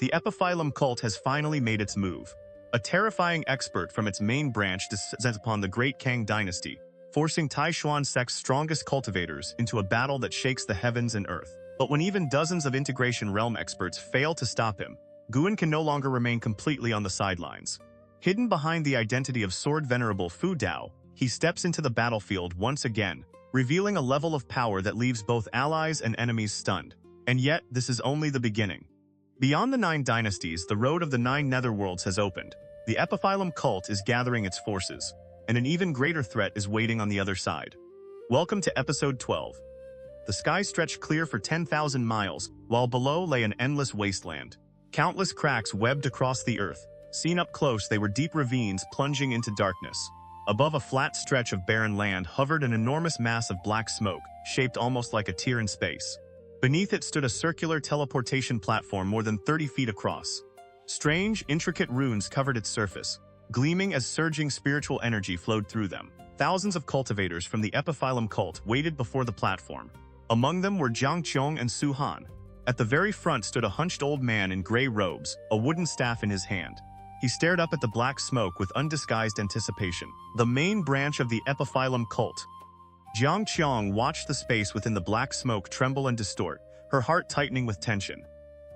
the Epiphyllum Cult has finally made its move. A terrifying expert from its main branch descends upon the Great Cang Dynasty, forcing Tai Xuan Sect's strongest cultivators into a battle that shakes the heavens and earth. But when even dozens of integration realm experts fail to stop him, Guan can no longer remain completely on the sidelines. Hidden behind the identity of Sword Venerable Fu Dao, he steps into the battlefield once again, revealing a level of power that leaves both allies and enemies stunned. And yet, this is only the beginning. Beyond the Nine Dynasties, the road of the Nine Netherworlds has opened. The Epiphyllum Cult is gathering its forces, and an even greater threat is waiting on the other side. Welcome to Episode 12. The sky stretched clear for 10,000 miles, while below lay an endless wasteland. Countless cracks webbed across the earth. Seen up close, they were deep ravines plunging into darkness. Above a flat stretch of barren land hovered an enormous mass of black smoke, shaped almost like a tear in space. Beneath it stood a circular teleportation platform more than 30 feet across. Strange, intricate runes covered its surface, gleaming as surging spiritual energy flowed through them. Thousands of cultivators from the Epiphyllum Cult waited before the platform. Among them were Jiang Qiong and Su Han. At the very front stood a hunched old man in gray robes, a wooden staff in his hand. He stared up at the black smoke with undisguised anticipation. The main branch of the Epiphyllum Cult. Jiang Qiong watched the space within the black smoke tremble and distort, her heart tightening with tension.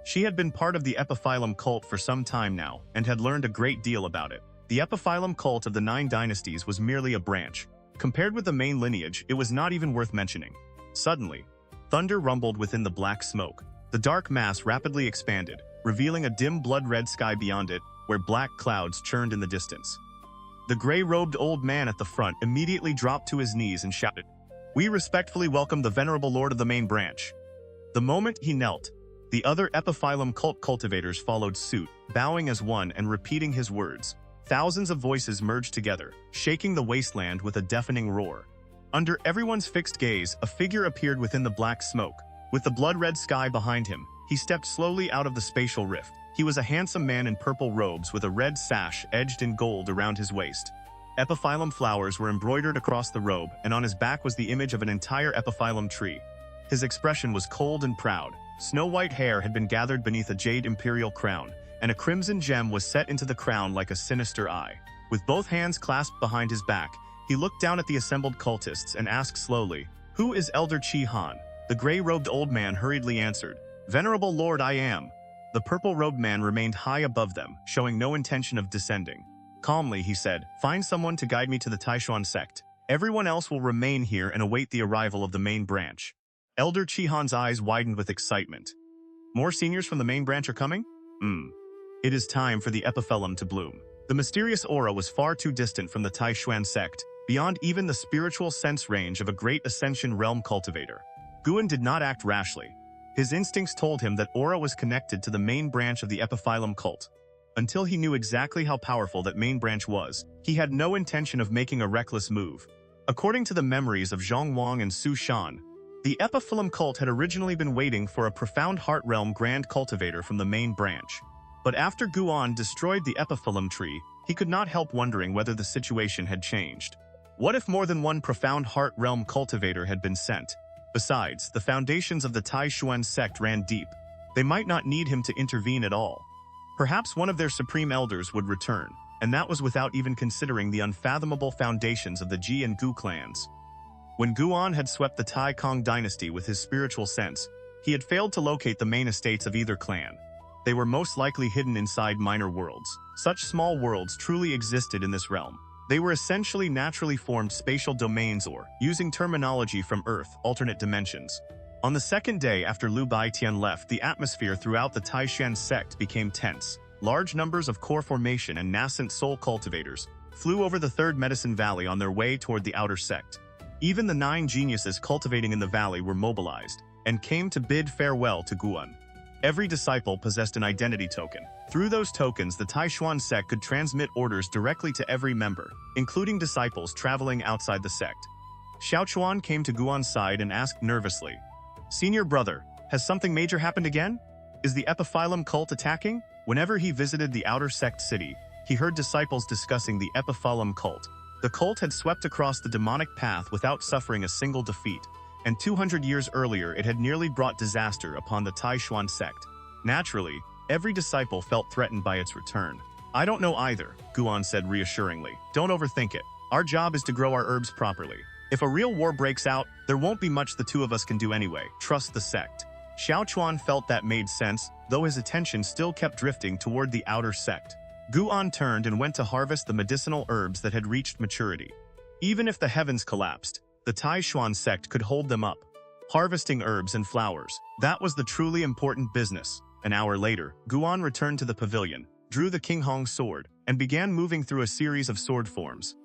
She had been part of the Epiphyllum Cult for some time now, and had learned a great deal about it. The Epiphyllum Cult of the Nine Dynasties was merely a branch. Compared with the main lineage, it was not even worth mentioning. Suddenly, thunder rumbled within the black smoke. The dark mass rapidly expanded, revealing a dim blood-red sky beyond it, where black clouds churned in the distance. The gray-robed old man at the front immediately dropped to his knees and shouted, "We respectfully welcome the venerable lord of the main branch." The moment he knelt, the other Epiphyllum Cult cultivators followed suit, bowing as one and repeating his words. Thousands of voices merged together, shaking the wasteland with a deafening roar. Under everyone's fixed gaze, a figure appeared within the black smoke. With the blood-red sky behind him, he stepped slowly out of the spatial rift. He was a handsome man in purple robes with a red sash edged in gold around his waist. Epiphyllum flowers were embroidered across the robe, and on his back was the image of an entire epiphyllum tree. His expression was cold and proud. Snow-white hair had been gathered beneath a jade imperial crown, and a crimson gem was set into the crown like a sinister eye. With both hands clasped behind his back, he looked down at the assembled cultists and asked slowly, "Who is Elder Qi Han?" The gray-robed old man hurriedly answered, "Venerable Lord, I am." The purple-robed man remained high above them, showing no intention of descending. Calmly, he said, "Find someone to guide me to the Tai Xuan Sect. Everyone else will remain here and await the arrival of the main branch." Elder Qi Han's eyes widened with excitement. "More seniors from the main branch are coming? It is time for the Epiphyllum to bloom." The mysterious aura was far too distant from the Tai Xuan Sect, beyond even the spiritual sense range of a great Ascension realm cultivator. Guan did not act rashly. His instincts told him that aura was connected to the main branch of the Epiphyllum Cult. Until he knew exactly how powerful that main branch was, he had no intention of making a reckless move. According to the memories of Zhang Wang and Su Shan, the Epiphyllum Cult had originally been waiting for a profound heart realm grand cultivator from the main branch. But after Guan destroyed the Epiphyllum tree, he could not help wondering whether the situation had changed. What if more than one profound heart realm cultivator had been sent? Besides, the foundations of the Tai Xuan Sect ran deep. They might not need him to intervene at all. Perhaps one of their supreme elders would return, and that was without even considering the unfathomable foundations of the Ji and Gu clans. When Guan had swept the Tai Kang Dynasty with his spiritual sense, he had failed to locate the main estates of either clan. They were most likely hidden inside minor worlds. Such small worlds truly existed in this realm. They were essentially naturally formed spatial domains or, using terminology from Earth, alternate dimensions. On the second day after Lu Baitian left, the atmosphere throughout the Tai Xuan Sect became tense. Large numbers of core formation and nascent soul cultivators flew over the Third Medicine Valley on their way toward the outer sect. Even the 9 geniuses cultivating in the valley were mobilized, and came to bid farewell to Guan. Every disciple possessed an identity token. Through those tokens, the Tai Xuan Sect could transmit orders directly to every member, including disciples traveling outside the sect. Xiaochuan came to Guan's side and asked nervously, "Senior brother, has something major happened again? Is the Epiphyllum Cult attacking?" Whenever he visited the outer sect city, he heard disciples discussing the Epiphyllum Cult. The cult had swept across the demonic path without suffering a single defeat, and 200 years earlier it had nearly brought disaster upon the Tai Xuan Sect. Naturally, Every disciple felt threatened by its return. "I don't know either," Guan said reassuringly. "Don't overthink it. Our job is to grow our herbs properly. If a real war breaks out, there won't be much the two of us can do anyway. Trust the sect." Xiao Chuan felt that made sense, though his attention still kept drifting toward the outer sect. Guan turned and went to harvest the medicinal herbs that had reached maturity. Even if the heavens collapsed, the Tai Xuan Sect could hold them up. Harvesting herbs and flowers, that was the truly important business. An hour later, Guan returned to the pavilion, drew the King Hong sword, and began moving through a series of sword forms.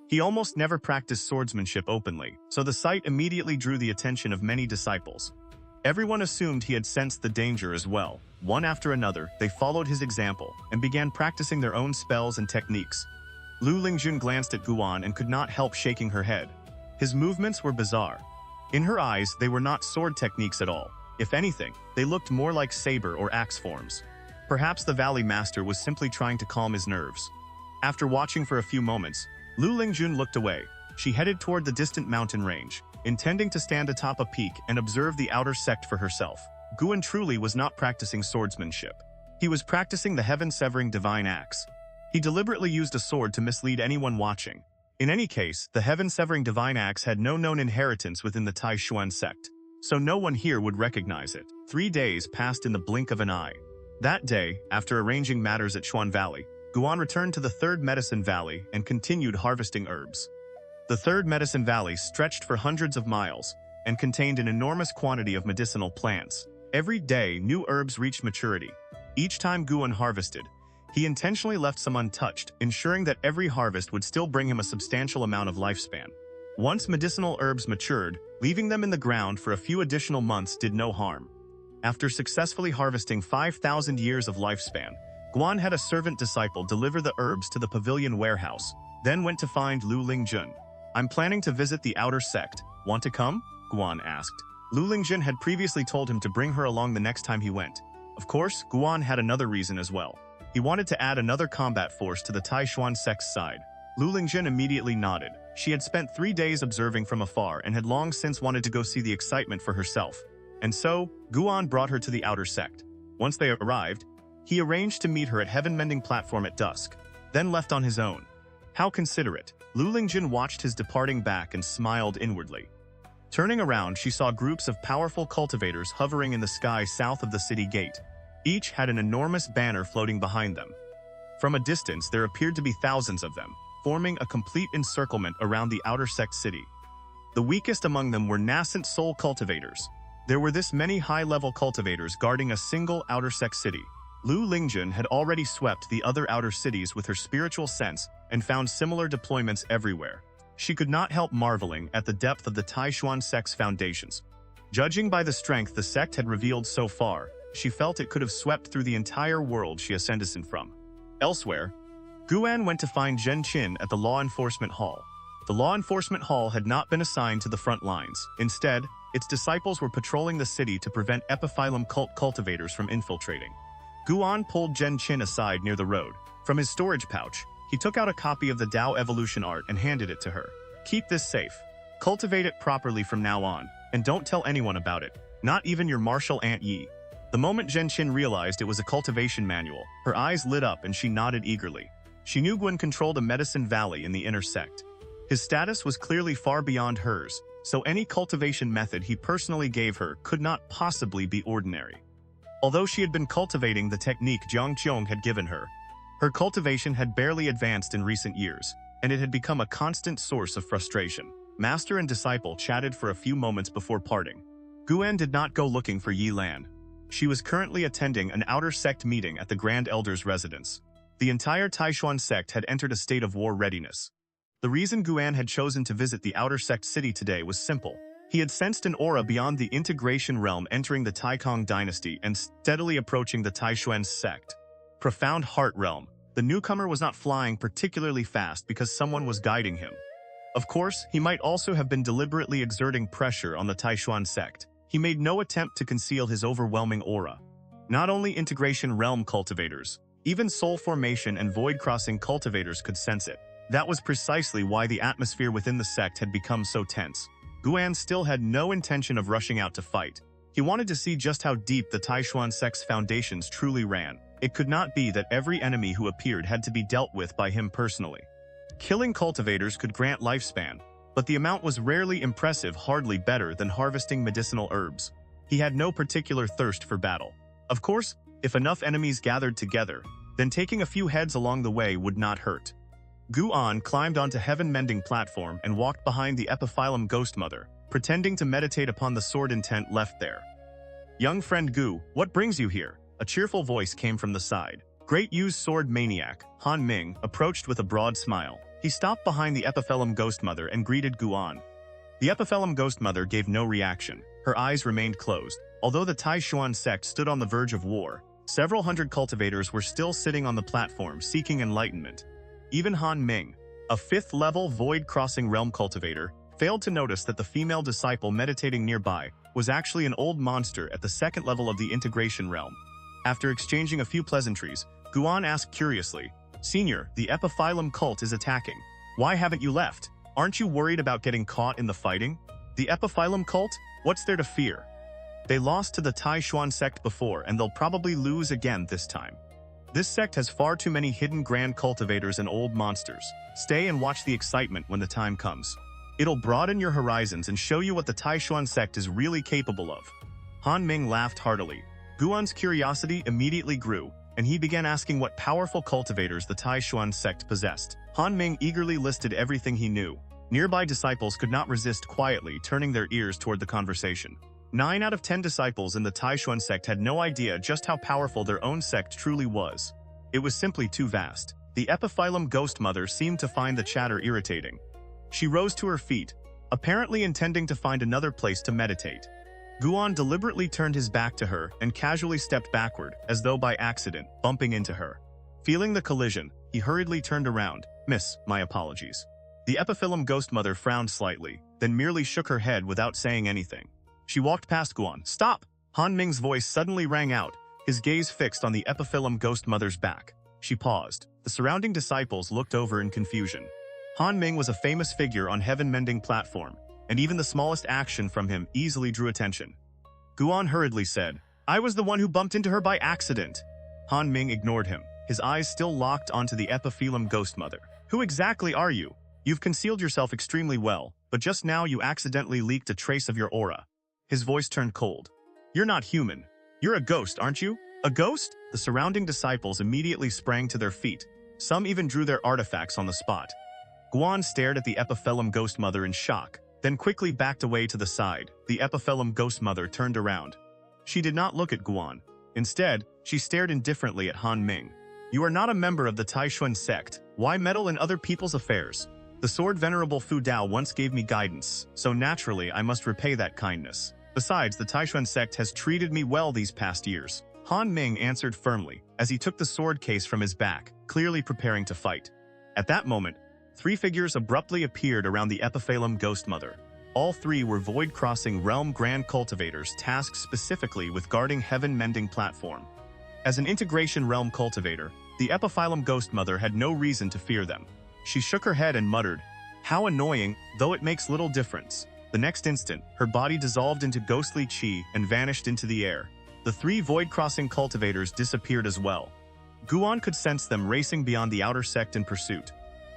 He almost never practiced swordsmanship openly, so the sight immediately drew the attention of many disciples. Everyone assumed he had sensed the danger as well. One after another, they followed his example and began practicing their own spells and techniques. Lu Lingjun glanced at Guan and could not help shaking her head. His movements were bizarre. In her eyes, they were not sword techniques at all. If anything, they looked more like saber or axe forms. Perhaps the Valley Master was simply trying to calm his nerves. After watching for a few moments, Lu Lingjun looked away. She headed toward the distant mountain range, intending to stand atop a peak and observe the outer sect for herself. Guan truly was not practicing swordsmanship. He was practicing the heaven-severing divine axe. He deliberately used a sword to mislead anyone watching. In any case, the heaven-severing divine axe had no known inheritance within the Tai Xuan Sect, so no one here would recognize it. 3 days passed in the blink of an eye. That day, after arranging matters at Xuan Valley, Guan returned to the third Medicine Valley and continued harvesting herbs. The third Medicine Valley stretched for hundreds of miles and contained an enormous quantity of medicinal plants. Every day, new herbs reached maturity. Each time Guan harvested, he intentionally left some untouched, ensuring that every harvest would still bring him a substantial amount of lifespan. Once medicinal herbs matured, leaving them in the ground for a few additional months did no harm. After successfully harvesting 5,000 years of lifespan, Guan had a servant disciple deliver the herbs to the pavilion warehouse, then went to find Lu Lingjun. "I'm planning to visit the outer sect. Want to come?" Guan asked. Lu Lingjun had previously told him to bring her along the next time he went. Of course, Guan had another reason as well. He wanted to add another combat force to the Tai Xuan Sect's side. Lu Lingjun immediately nodded. She had spent 3 days observing from afar and had long since wanted to go see the excitement for herself. And so, Guan brought her to the outer sect. Once they arrived, he arranged to meet her at Heaven Mending Platform at dusk, then left on his own. How considerate. Lu Lingjun watched his departing back and smiled inwardly. Turning around, she saw groups of powerful cultivators hovering in the sky south of the city gate. Each had an enormous banner floating behind them. From a distance, there appeared to be thousands of them, forming a complete encirclement around the outer sect city. The weakest among them were nascent soul cultivators. There were this many high-level cultivators guarding a single outer sect city. Lu Lingjun had already swept the other outer cities with her spiritual sense and found similar deployments everywhere. She could not help marveling at the depth of the Tai Xuan Sect's foundations. Judging by the strength the sect had revealed so far, she felt it could have swept through the entire world she ascended from. Elsewhere, Guan went to find Zhen Qin at the Law Enforcement Hall. The Law Enforcement Hall had not been assigned to the front lines. Instead, its disciples were patrolling the city to prevent Epiphyllum Cult cultivators from infiltrating. Guan pulled Zhen Qin aside near the road. From his storage pouch, he took out a copy of the Dao Evolution Art and handed it to her. "Keep this safe. Cultivate it properly from now on, and don't tell anyone about it, not even your martial Aunt Yi." The moment Zhen Qin realized it was a cultivation manual, her eyes lit up and she nodded eagerly. She knew Guan controlled a medicine valley in the inner sect. His status was clearly far beyond hers, so any cultivation method he personally gave her could not possibly be ordinary. Although she had been cultivating the technique Jiang Qiong had given her, her cultivation had barely advanced in recent years, and it had become a constant source of frustration. Master and disciple chatted for a few moments before parting. Guan did not go looking for Yi Lan. She was currently attending an outer sect meeting at the Grand Elder's residence. The entire Tai Xuan Sect had entered a state of war readiness. The reason Guan had chosen to visit the outer sect city today was simple. He had sensed an aura beyond the integration realm entering the Great Cang Dynasty and steadily approaching the Tai Xuan Sect. Profound Heart Realm. The newcomer was not flying particularly fast because someone was guiding him. Of course, he might also have been deliberately exerting pressure on the Tai Xuan Sect. He made no attempt to conceal his overwhelming aura. Not only integration realm cultivators, even soul formation and void-crossing cultivators could sense it. That was precisely why the atmosphere within the sect had become so tense. Guan still had no intention of rushing out to fight. He wanted to see just how deep the Tai Xuan Sect's foundations truly ran. It could not be that every enemy who appeared had to be dealt with by him personally. Killing cultivators could grant lifespan, but the amount was rarely impressive, hardly better than harvesting medicinal herbs. He had no particular thirst for battle. Of course, if enough enemies gathered together, then taking a few heads along the way would not hurt. Guan climbed onto heaven-mending platform and walked behind the Epiphyllum Ghost Mother, pretending to meditate upon the sword intent left there. "Young friend Gu, what brings you here?" A cheerful voice came from the side. Great Yu's sword maniac, Han Ming, approached with a broad smile. He stopped behind the Epiphyllum Ghost Mother and greeted Guan. The Epiphyllum Ghost Mother gave no reaction. Her eyes remained closed. Although the Tai Xuan Sect stood on the verge of war, several hundred cultivators were still sitting on the platform seeking enlightenment. Even Han Ming, a 5th-level void-crossing realm cultivator, failed to notice that the female disciple meditating nearby was actually an old monster at the 2nd level of the integration realm. After exchanging a few pleasantries, Guan asked curiously, "Senior, the Epiphyllum Cult is attacking. Why haven't you left? Aren't you worried about getting caught in the fighting?" "The Epiphyllum Cult? What's there to fear? They lost to the Tai Xuan Sect before, and they'll probably lose again this time. This sect has far too many hidden grand cultivators and old monsters. Stay and watch the excitement when the time comes. It'll broaden your horizons and show you what the Tai Xuan Sect is really capable of." Han Ming laughed heartily. Guan's curiosity immediately grew, and he began asking what powerful cultivators the Tai Xuan Sect possessed. Han Ming eagerly listed everything he knew. Nearby disciples could not resist quietly turning their ears toward the conversation. 9 out of 10 disciples in the Tai Xuan Sect had no idea just how powerful their own sect truly was. It was simply too vast. The Epiphyllum Ghost Mother seemed to find the chatter irritating. She rose to her feet, apparently intending to find another place to meditate. Guan deliberately turned his back to her and casually stepped backward, as though by accident, bumping into her. Feeling the collision, he hurriedly turned around. "Miss, my apologies." The Epiphyllum Ghost Mother frowned slightly, then merely shook her head without saying anything. She walked past Guan. "Stop!" Han Ming's voice suddenly rang out, his gaze fixed on the Epiphyllum Ghost Mother's back. She paused. The surrounding disciples looked over in confusion. Han Ming was a famous figure on heaven-mending platform, and even the smallest action from him easily drew attention. Guan hurriedly said, "I was the one who bumped into her by accident." Han Ming ignored him, his eyes still locked onto the Epiphyllum Ghost Mother. "Who exactly are you? You've concealed yourself extremely well, but just now you accidentally leaked a trace of your aura." His voice turned cold. "You're not human. You're a ghost, aren't you?" "A ghost?" The surrounding disciples immediately sprang to their feet. Some even drew their artifacts on the spot. Guan stared at the Epiphyllum Ghost Mother in shock, then quickly backed away to the side. The Epiphyllum Ghost Mother turned around. She did not look at Guan. Instead, she stared indifferently at Han Ming. "You are not a member of the Tai Xuan Sect. Why meddle in other people's affairs? The Sword Venerable Fu Dao once gave me guidance, so naturally I must repay that kindness. Besides, the Tai Xuan Sect has treated me well these past years." Han Ming answered firmly, as he took the sword case from his back, clearly preparing to fight. At that moment, 3 figures abruptly appeared around the Epiphyllum Ghost Mother. All 3 were void-crossing realm grand cultivators tasked specifically with guarding heaven-mending platform. As an integration realm cultivator, the Epiphyllum Ghost Mother had no reason to fear them. She shook her head and muttered, "How annoying, though it makes little difference." The next instant, her body dissolved into ghostly qi and vanished into the air. The 3 void-crossing cultivators disappeared as well. Guan could sense them racing beyond the outer sect in pursuit.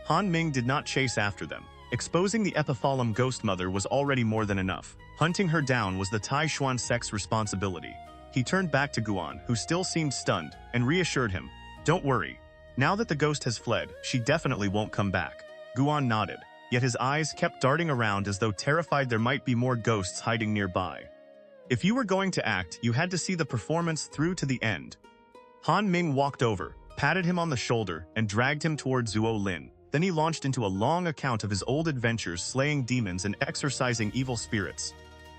Han Ming did not chase after them. Exposing the Epiphyllum Ghost Mother was already more than enough. Hunting her down was the Tai Xuan Sect's responsibility. He turned back to Guan, who still seemed stunned, and reassured him, "Don't worry. Now that the ghost has fled, she definitely won't come back." Guan nodded, yet his eyes kept darting around as though terrified there might be more ghosts hiding nearby. "If you were going to act, you had to see the performance through to the end." Han Ming walked over, patted him on the shoulder, and dragged him toward Zuo Lin. Then he launched into a long account of his old adventures slaying demons and exorcising evil spirits.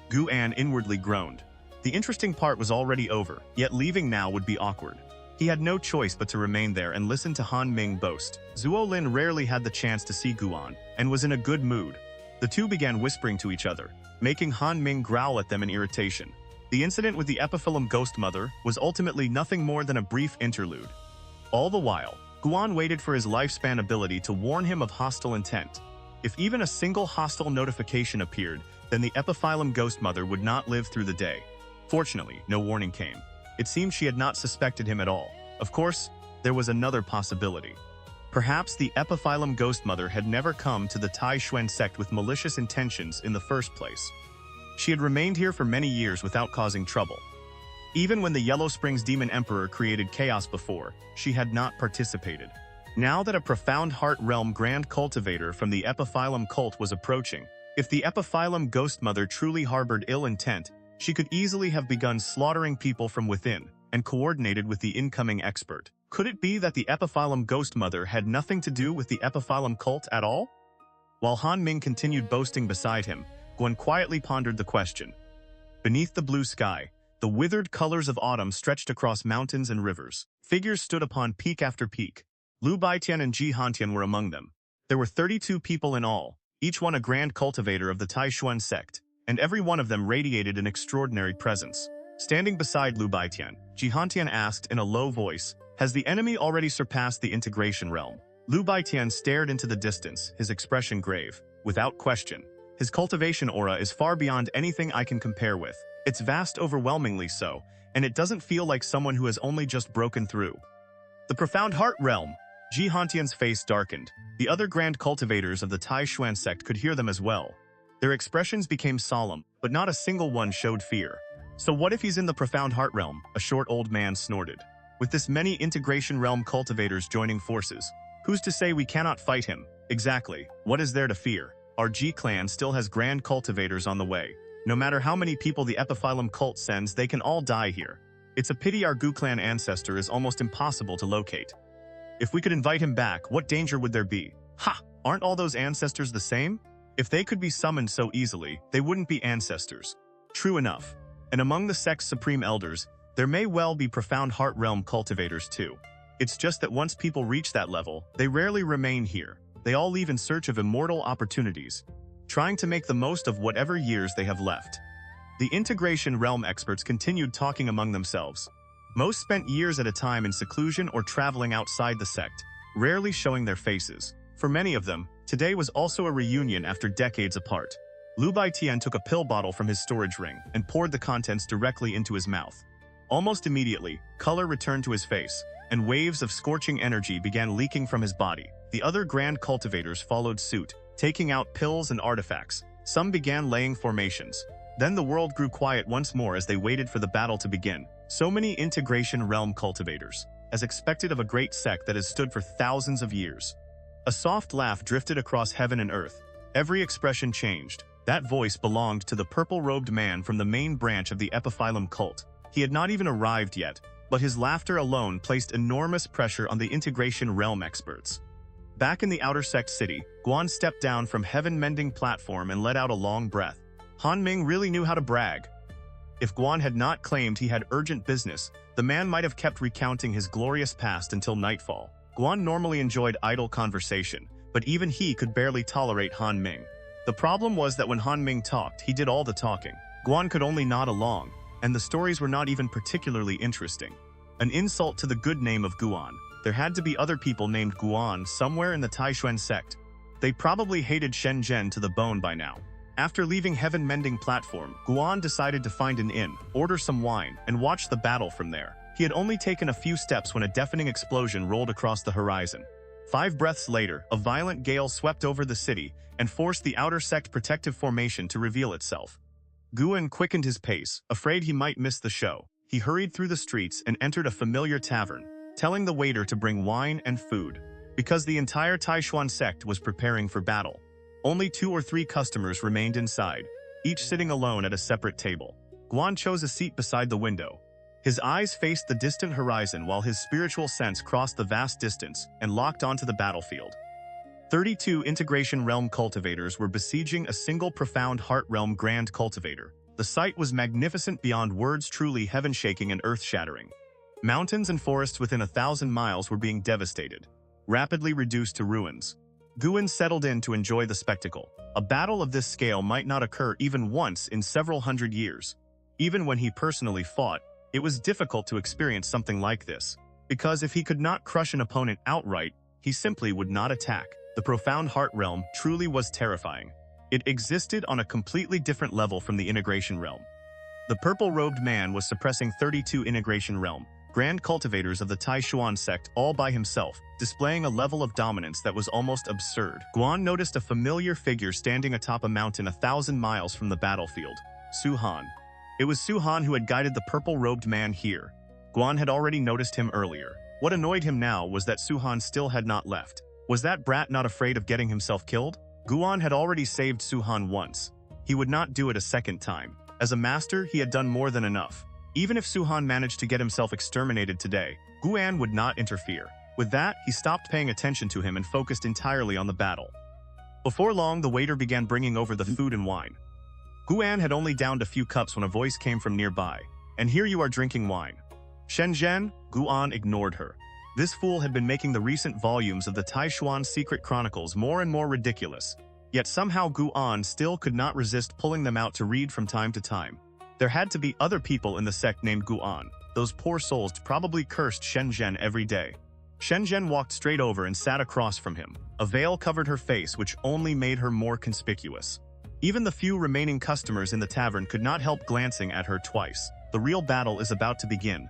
Guan inwardly groaned. The interesting part was already over, yet leaving now would be awkward. He had no choice but to remain there and listen to Han Ming boast. Zuo Lin rarely had the chance to see Guan, and was in a good mood. The two began whispering to each other, making Han Ming growl at them in irritation. The incident with the Epiphyllum Ghost Mother was ultimately nothing more than a brief interlude. All the while, Guan waited for his lifespan ability to warn him of hostile intent. If even a single hostile notification appeared, then the Epiphyllum Ghost Mother would not live through the day. Fortunately, no warning came. It seemed she had not suspected him at all. Of course, there was another possibility. Perhaps the Epiphyllum Ghost Mother had never come to the Tai Xuan Sect with malicious intentions in the first place. She had remained here for many years without causing trouble. Even when the Yellow Springs Demon Emperor created chaos before, she had not participated. Now that a Profound Heart Realm Grand Cultivator from the Epiphyllum Cult was approaching, if the Epiphyllum Ghost Mother truly harbored ill intent, she could easily have begun slaughtering people from within and coordinated with the incoming expert. Could it be that the Epiphyllum Ghost Mother had nothing to do with the Epiphyllum Cult at all? While Han Ming continued boasting beside him, Guan quietly pondered the question. Beneath the blue sky, the withered colors of autumn stretched across mountains and rivers. Figures stood upon peak after peak. Lu Baitian and Xianxian were among them. There were 32 people in all, each one a grand cultivator of the Tai Xuan Sect, and every one of them radiated an extraordinary presence. Standing beside Lu Baitian, Xianxian asked in a low voice, "Has the enemy already surpassed the integration realm?" Lu Baitian stared into the distance, his expression grave. Without question, his cultivation aura is far beyond anything I can compare with. It's vast, overwhelmingly so, and it doesn't feel like someone who has only just broken through. The Profound Heart Realm! Xianxian's face darkened. The other grand cultivators of the Tai Xuan Sect could hear them as well. Their expressions became solemn, but not a single one showed fear. So what if he's in the Profound Heart Realm? A short old man snorted. With this many integration realm cultivators joining forces, who's to say we cannot fight him? Exactly. What is there to fear? Our G clan still has grand cultivators on the way. No matter how many people the Epiphyllum cult sends, they can all die here. It's a pity our Gu clan ancestor is almost impossible to locate. If we could invite him back, what danger would there be? Ha! Aren't all those ancestors the same? If they could be summoned so easily, they wouldn't be ancestors. True enough. And among the sect's supreme elders, there may well be Profound Heart Realm cultivators too. It's just that once people reach that level, they rarely remain here. They all leave in search of immortal opportunities, trying to make the most of whatever years they have left. The integration realm experts continued talking among themselves. Most spent years at a time in seclusion or traveling outside the sect, rarely showing their faces. For many of them, today was also a reunion after decades apart. Lu Baitian took a pill bottle from his storage ring and poured the contents directly into his mouth. Almost immediately, color returned to his face, and waves of scorching energy began leaking from his body. The other grand cultivators followed suit, taking out pills and artifacts. Some began laying formations. Then the world grew quiet once more as they waited for the battle to begin. So many integration realm cultivators, as expected of a great sect that has stood for thousands of years. A soft laugh drifted across heaven and earth. Every expression changed. That voice belonged to the purple-robed man from the main branch of the Epiphyllum Cult. He had not even arrived yet, but his laughter alone placed enormous pressure on the integration realm experts. Back in the outer sect city, Guan stepped down from heaven-mending platform and let out a long breath. Han Ming really knew how to brag. If Guan had not claimed he had urgent business, the man might have kept recounting his glorious past until nightfall. Guan normally enjoyed idle conversation, but even he could barely tolerate Han Ming. The problem was that when Han Ming talked, he did all the talking. Guan could only nod along, and the stories were not even particularly interesting. An insult to the good name of Guan. There had to be other people named Guan somewhere in the Tai Xuan Sect. They probably hated Shen Zhen to the bone by now. After leaving heaven-mending platform, Guan decided to find an inn, order some wine, and watch the battle from there. He had only taken a few steps when a deafening explosion rolled across the horizon. 5 breaths later, a violent gale swept over the city and forced the outer sect protective formation to reveal itself. Guan quickened his pace, afraid he might miss the show. He hurried through the streets and entered a familiar tavern, telling the waiter to bring wine and food. Because the entire Tai Xuan Sect was preparing for battle, only 2 or 3 customers remained inside, each sitting alone at a separate table. Guan chose a seat beside the window. His eyes faced the distant horizon while his spiritual sense crossed the vast distance and locked onto the battlefield. 32 integration realm cultivators were besieging a single Profound Heart Realm Grand Cultivator. The sight was magnificent beyond words, truly heaven-shaking and earth-shattering. Mountains and forests within 1,000 miles were being devastated, rapidly reduced to ruins. Guan settled in to enjoy the spectacle. A battle of this scale might not occur even once in several hundred years. Even when he personally fought, it was difficult to experience something like this, because if he could not crush an opponent outright, he simply would not attack. The Profound Heart Realm truly was terrifying. It existed on a completely different level from the integration realm. The purple-robed man was suppressing 32 integration realm, grand cultivators of the Tai Xuan Sect all by himself, displaying a level of dominance that was almost absurd. Guan noticed a familiar figure standing atop a mountain 1,000 miles from the battlefield. Su Han. It was Su Han who had guided the purple-robed man here. Guan had already noticed him earlier. What annoyed him now was that Su Han still had not left. Was that brat not afraid of getting himself killed? Guan had already saved Su Han once. He would not do it a second time. As a master, he had done more than enough. Even if Su Han managed to get himself exterminated today, Guan would not interfere. With that, he stopped paying attention to him and focused entirely on the battle. Before long, the waiter began bringing over the food and wine. Guan had only downed a few cups when a voice came from nearby. "And here you are drinking wine." "Shenzhen," Guan ignored her. This fool had been making the recent volumes of the Tai Xuan Secret Chronicles more and more ridiculous. Yet somehow Guan still could not resist pulling them out to read from time to time. There had to be other people in the sect named Guan. Those poor souls probably cursed Shenzhen every day. Shenzhen walked straight over and sat across from him. A veil covered her face, which only made her more conspicuous. Even the few remaining customers in the tavern could not help glancing at her twice. The real battle is about to begin.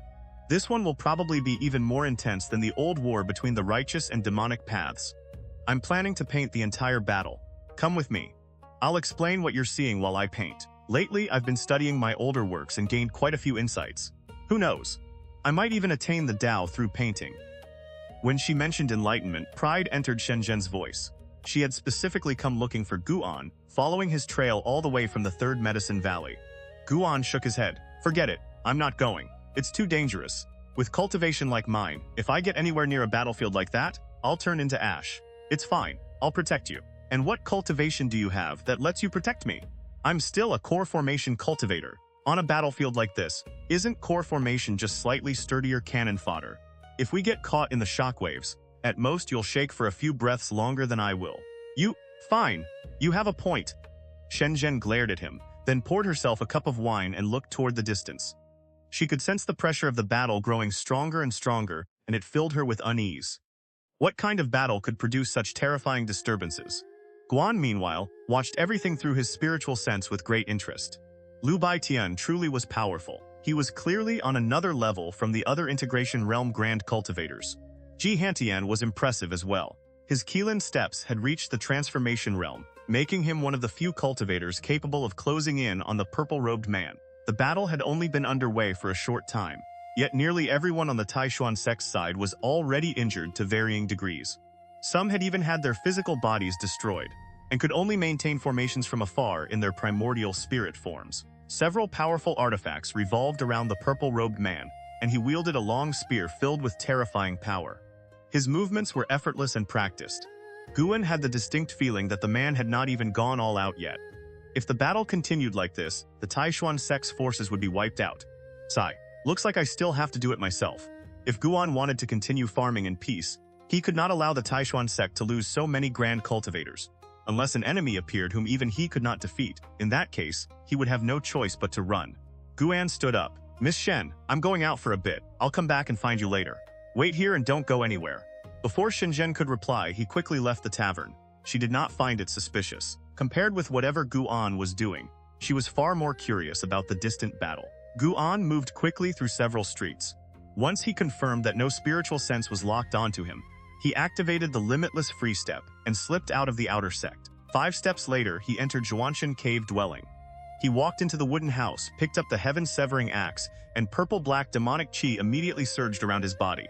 This one will probably be even more intense than the old war between the righteous and demonic paths. I'm planning to paint the entire battle. Come with me. I'll explain what you're seeing while I paint. Lately, I've been studying my older works and gained quite a few insights. Who knows? I might even attain the Tao through painting. When she mentioned enlightenment, pride entered Shenzhen's voice. She had specifically come looking for Guan, following his trail all the way from the Third Medicine Valley. Guan shook his head. "Forget it. I'm not going. It's too dangerous. With cultivation like mine, if I get anywhere near a battlefield like that, I'll turn into ash. It's fine. I'll protect you. And what cultivation do you have that lets you protect me? I'm still a core formation cultivator. On a battlefield like this, isn't core formation just slightly sturdier cannon fodder? If we get caught in the shockwaves, at most you'll shake for a few breaths longer than I will." Fine. You have a point." Shenzhen glared at him, then poured herself a cup of wine and looked toward the distance. She could sense the pressure of the battle growing stronger and stronger, and it filled her with unease. What kind of battle could produce such terrifying disturbances? Guan, meanwhile, watched everything through his spiritual sense with great interest. Lu Baitian truly was powerful. He was clearly on another level from the other integration realm grand cultivators. XianxiaOudiobook was impressive as well. His Qilin steps had reached the transformation realm, making him one of the few cultivators capable of closing in on the purple-robed man. The battle had only been underway for a short time, yet nearly everyone on the Tai Xuan Sect's side was already injured to varying degrees. Some had even had their physical bodies destroyed, and could only maintain formations from afar in their primordial spirit forms. Several powerful artifacts revolved around the purple-robed man, and he wielded a long spear filled with terrifying power. His movements were effortless and practiced. Guan had the distinct feeling that the man had not even gone all out yet. If the battle continued like this, the Tai Xuan Sect's forces would be wiped out. Sigh. Looks like I still have to do it myself. If Guan wanted to continue farming in peace, he could not allow the Tai Xuan Sect to lose so many grand cultivators. Unless an enemy appeared whom even he could not defeat, in that case, he would have no choice but to run. Guan stood up. "Miss Shen, I'm going out for a bit. I'll come back and find you later. Wait here and don't go anywhere." Before Shenzhen could reply, he quickly left the tavern. She did not find it suspicious. Compared with whatever Guan was doing, she was far more curious about the distant battle. Guan moved quickly through several streets. Once he confirmed that no spiritual sense was locked onto him, he activated the limitless free step and slipped out of the outer sect. 5 steps later, he entered Zhuanshan Cave dwelling. He walked into the wooden house, picked up the heaven-severing axe, and purple-black demonic chi immediately surged around his body.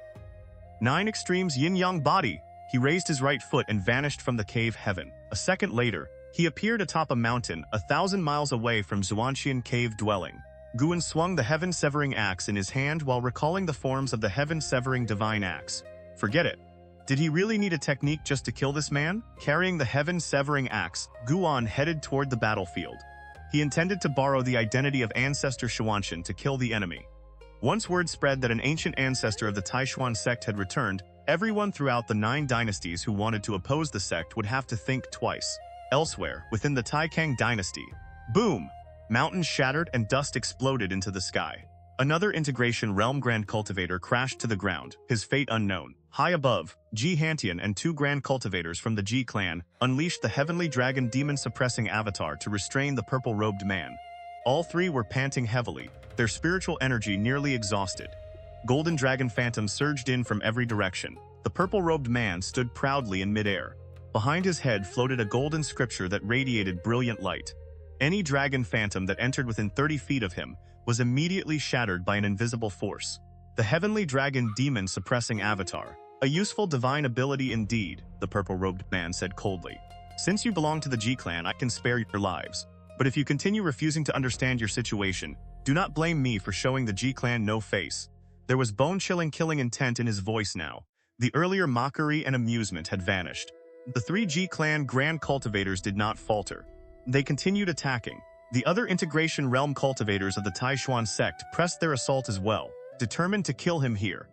9 extremes yin-yang body! He raised his right foot and vanished from the cave heaven. A second later, he appeared atop a mountain 1,000 miles away from Zhuanshan Cave dwelling. Guan swung the heaven-severing axe in his hand while recalling the forms of the heaven-severing divine axe. Forget it. Did he really need a technique just to kill this man? Carrying the heaven-severing axe, Guan headed toward the battlefield. He intended to borrow the identity of Ancestor Xuanshan to kill the enemy. Once word spread that an ancient ancestor of the Tai Xuan Sect had returned, everyone throughout the 9 Dynasties who wanted to oppose the sect would have to think twice. Elsewhere, within the Tai Cang Dynasty, boom! Mountains shattered and dust exploded into the sky. Another integration realm grand cultivator crashed to the ground, his fate unknown. High above, XianxiaOudiobook and 2 grand cultivators from the Ji clan unleashed the heavenly dragon demon-suppressing avatar to restrain the purple-robed man. All three were panting heavily, their spiritual energy nearly exhausted. Golden dragon phantoms surged in from every direction. The purple-robed man stood proudly in midair. Behind his head floated a golden scripture that radiated brilliant light. Any dragon phantom that entered within 30 feet of him was immediately shattered by an invisible force. The heavenly dragon demon suppressing avatar. A useful divine ability indeed, the purple-robed man said coldly. Since you belong to the G-clan, I can spare your lives. But if you continue refusing to understand your situation, do not blame me for showing the G-clan no face. There was bone-chilling killing intent in his voice now. The earlier mockery and amusement had vanished. The three G-clan grand cultivators did not falter. They continued attacking. The other integration realm cultivators of the Tai Xuan Sect pressed their assault as well, determined to kill him here.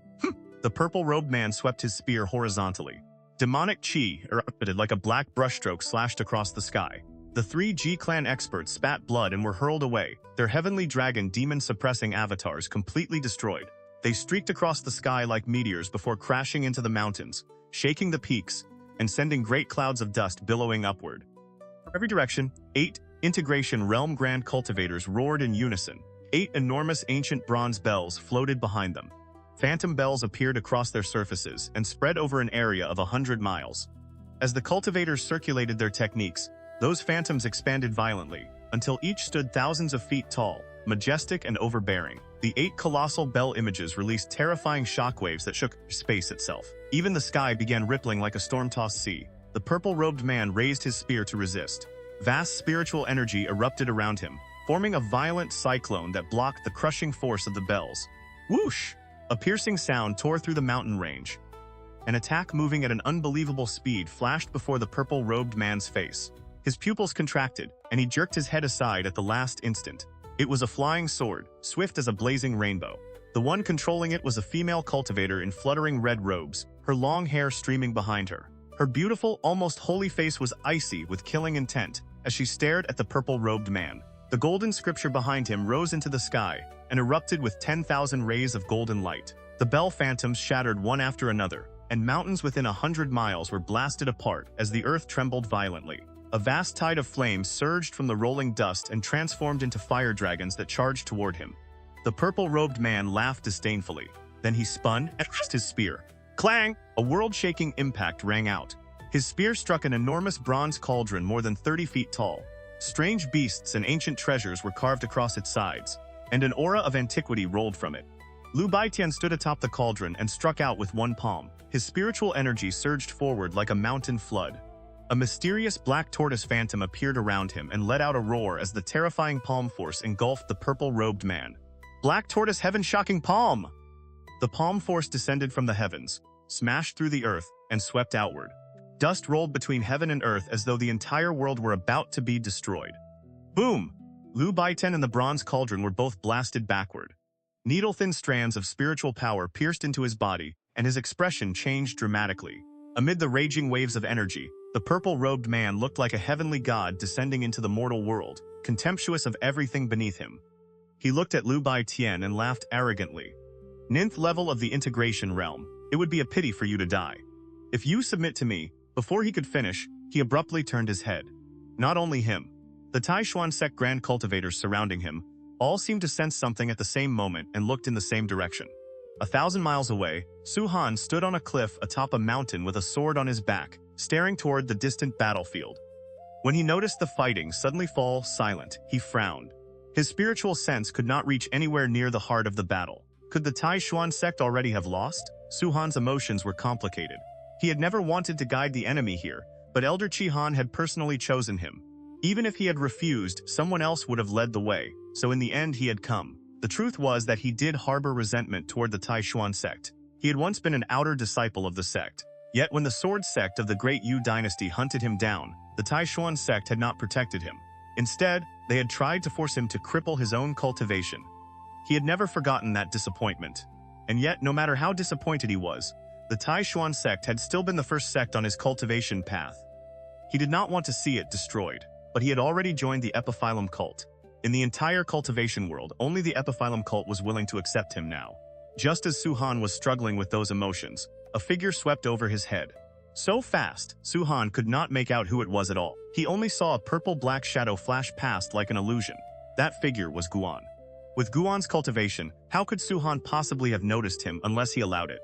The purple-robed man swept his spear horizontally. Demonic chi erupted like a black brushstroke slashed across the sky. The three G-clan experts spat blood and were hurled away, their heavenly dragon demon-suppressing avatars completely destroyed. They streaked across the sky like meteors before crashing into the mountains, shaking the peaks, and sending great clouds of dust billowing upward. From every direction, 8 integration realm grand cultivators roared in unison. 8 enormous ancient bronze bells floated behind them. Phantom bells appeared across their surfaces and spread over an area of 100 miles. As the cultivators circulated their techniques, those phantoms expanded violently, until each stood thousands of feet tall, majestic and overbearing. The 8 colossal bell images released terrifying shockwaves that shook space itself. Even the sky began rippling like a storm-tossed sea. The purple-robed man raised his spear to resist. Vast spiritual energy erupted around him, forming a violent cyclone that blocked the crushing force of the bells. Whoosh! A piercing sound tore through the mountain range. An attack moving at an unbelievable speed flashed before the purple-robed man's face. His pupils contracted, and he jerked his head aside at the last instant. It was a flying sword, swift as a blazing rainbow. The one controlling it was a female cultivator in fluttering red robes, her long hair streaming behind her. Her beautiful, almost holy face was icy with killing intent as she stared at the purple-robed man. The golden scripture behind him rose into the sky and erupted with 10,000 rays of golden light. The bell phantoms shattered one after another, and mountains within 100 miles were blasted apart as the earth trembled violently. A vast tide of flames surged from the rolling dust and transformed into fire dragons that charged toward him. The purple-robed man laughed disdainfully. Then he spun and raised his spear. Clang! A world-shaking impact rang out. His spear struck an enormous bronze cauldron more than 30 feet tall. Strange beasts and ancient treasures were carved across its sides, and an aura of antiquity rolled from it. Lu Baitian stood atop the cauldron and struck out with one palm. His spiritual energy surged forward like a mountain flood. A mysterious black tortoise phantom appeared around him and let out a roar as the terrifying palm force engulfed the purple-robed man. Black tortoise heaven-shocking palm! The palm force descended from the heavens, smashed through the earth, and swept outward. Dust rolled between heaven and earth as though the entire world were about to be destroyed. Boom! Lu Baiten and the bronze cauldron were both blasted backward. Needle-thin strands of spiritual power pierced into his body, and his expression changed dramatically. Amid the raging waves of energy, the purple-robed man looked like a heavenly god descending into the mortal world, contemptuous of everything beneath him. He looked at Lu Baitian and laughed arrogantly. Ninth level of the integration realm, it would be a pity for you to die. If you submit to me, before he could finish, he abruptly turned his head. Not only him. The Tai Xuan Sect grand cultivators surrounding him all seemed to sense something at the same moment and looked in the same direction. 1,000 miles away, Su Han stood on a cliff atop a mountain with a sword on his back, staring toward the distant battlefield. When he noticed the fighting suddenly fall silent, he frowned. His spiritual sense could not reach anywhere near the heart of the battle. Could the Tai Xuan Sect already have lost? Su Han's emotions were complicated. He had never wanted to guide the enemy here, but Elder Chi Han had personally chosen him. Even if he had refused, someone else would have led the way, so in the end he had come. The truth was that he did harbor resentment toward the Tai Xuan Sect. He had once been an outer disciple of the sect. Yet when the Sword Sect of the Great Yu Dynasty hunted him down, the Tai Xuan Sect had not protected him. Instead, they had tried to force him to cripple his own cultivation. He had never forgotten that disappointment. And yet, no matter how disappointed he was, the Tai Xuan Sect had still been the first sect on his cultivation path. He did not want to see it destroyed, but he had already joined the Epiphyllum Cult. In the entire cultivation world, only the Epiphyllum Cult was willing to accept him now. Just as Su Han was struggling with those emotions, a figure swept over his head. So fast, Su Han could not make out who it was at all. He only saw a purple-black shadow flash past like an illusion. That figure was Guan. With Guan's cultivation, how could Su-Han possibly have noticed him unless he allowed it?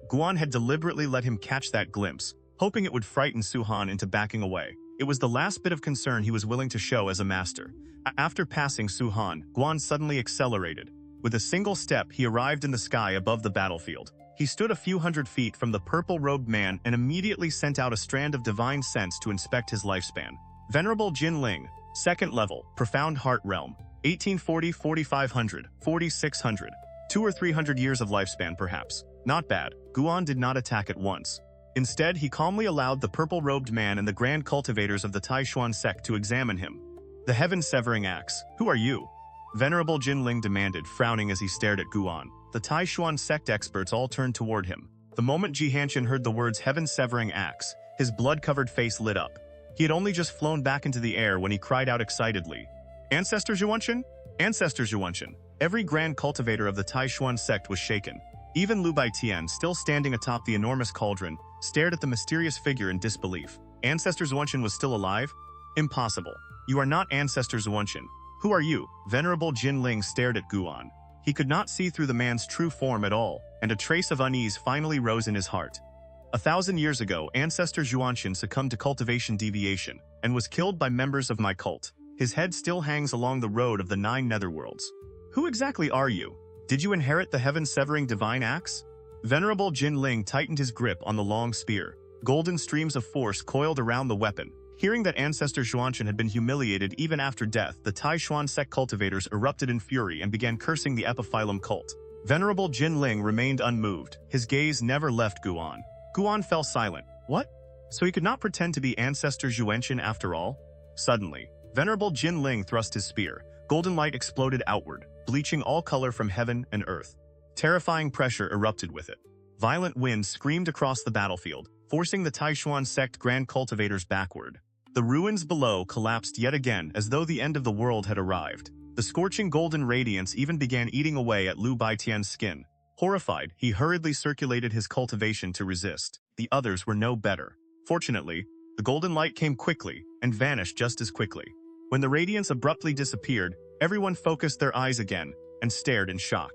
Guan had deliberately let him catch that glimpse, hoping it would frighten Su-Han into backing away. It was the last bit of concern he was willing to show as a master. After passing Su-Han, Guan suddenly accelerated. With a single step, he arrived in the sky above the battlefield. He stood a few hundred feet from the purple-robed man and immediately sent out a strand of divine sense to inspect his lifespan. Venerable Jin Ling, 2nd level, Profound Heart Realm, 1840, 4500, 4600, 200 or 300 years of lifespan perhaps. Not bad. Guan did not attack at once. Instead, he calmly allowed the purple-robed man and the grand cultivators of the Tai Xuan Sect to examine him. The heaven-severing axe. Who are you? Venerable Jin Ling demanded, frowning as he stared at Guan. The Tai Xuan Sect experts all turned toward him. The moment Jihanxian heard the words heaven-severing axe, his blood-covered face lit up. He had only just flown back into the air when he cried out excitedly, "Ancestor Xuanxian? Ancestor Xuanxian!" Every grand cultivator of the Tai Xuan Sect was shaken. Even Lu Baitian, still standing atop the enormous cauldron, stared at the mysterious figure in disbelief. Ancestor Xuanxian was still alive? Impossible. You are not Ancestor Xuanxian. Who are you? Venerable Jin Ling stared at Guan. He could not see through the man's true form at all, and a trace of unease finally rose in his heart. 1,000 years ago, Ancestor Xuanxian succumbed to cultivation deviation, and was killed by members of my cult. His head still hangs along the road of the Nine Netherworlds. Who exactly are you? Did you inherit the heaven-severing divine axe? Venerable Jin Ling tightened his grip on the long spear. Golden streams of force coiled around the weapon. Hearing that Ancestor Xuanxian had been humiliated even after death, the Tai Xuan Sect cultivators erupted in fury and began cursing the Epiphyllum Cult. Venerable Jin Ling remained unmoved. His gaze never left Guan. Guan fell silent. What? So he could not pretend to be Ancestor Xuanxian after all? Suddenly, Venerable Jin Ling thrust his spear. Golden light exploded outward, bleaching all color from heaven and earth. Terrifying pressure erupted with it. Violent winds screamed across the battlefield, forcing the Tai Xuan Sect grand cultivators backward. The ruins below collapsed yet again as though the end of the world had arrived. The scorching golden radiance even began eating away at Lu Baitian's skin. Horrified, he hurriedly circulated his cultivation to resist. The others were no better. Fortunately, the golden light came quickly and vanished just as quickly. When the radiance abruptly disappeared, everyone focused their eyes again and stared in shock.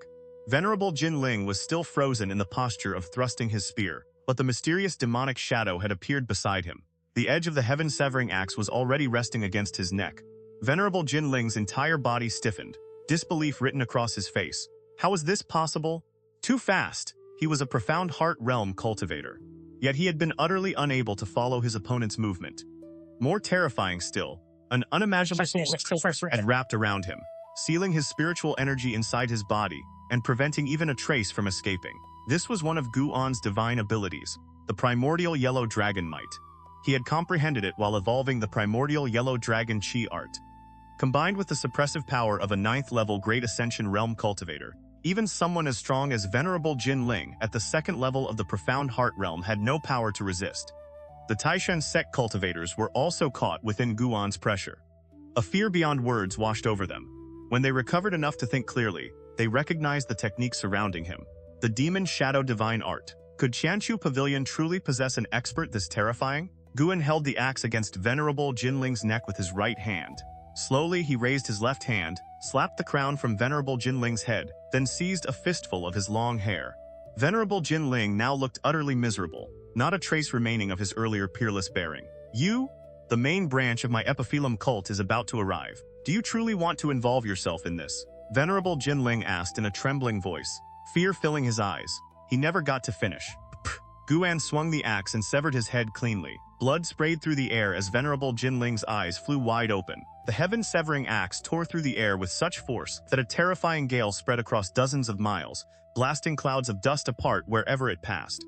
Venerable Jin Ling was still frozen in the posture of thrusting his spear, but the mysterious demonic shadow had appeared beside him. The edge of the heaven-severing axe was already resting against his neck. Venerable Jin Ling's entire body stiffened, disbelief written across his face. How was this possible? Too fast! He was a profound heart realm cultivator. Yet he had been utterly unable to follow his opponent's movement. More terrifying still, an unimaginable force had wrapped around him, sealing his spiritual energy inside his body and preventing even a trace from escaping. This was one of Guan's divine abilities, the primordial yellow dragon might. He had comprehended it while evolving the primordial yellow dragon chi art. Combined with the suppressive power of a 9th-level Great Ascension Realm cultivator, even someone as strong as Venerable Jin Ling at the 2nd level of the Profound Heart Realm had no power to resist. The Tai Xuan Sect cultivators were also caught within Guan's pressure. A fear beyond words washed over them. When they recovered enough to think clearly, they recognized the technique surrounding him. The Demon Shadow Divine Art. Could Qianqiu Pavilion truly possess an expert this terrifying? Guan held the axe against Venerable Jin Ling's neck with his right hand. Slowly, he raised his left hand, slapped the crown from Venerable Jin Ling's head, then seized a fistful of his long hair. Venerable Jin Ling now looked utterly miserable, not a trace remaining of his earlier peerless bearing. You? The main branch of my Epiphyllum Cult is about to arrive. Do you truly want to involve yourself in this? Venerable Jin Ling asked in a trembling voice, fear filling his eyes. He never got to finish. Guan swung the axe and severed his head cleanly. Blood sprayed through the air as Venerable Jin Ling's eyes flew wide open. The heaven-severing axe tore through the air with such force that a terrifying gale spread across dozens of miles, blasting clouds of dust apart wherever it passed.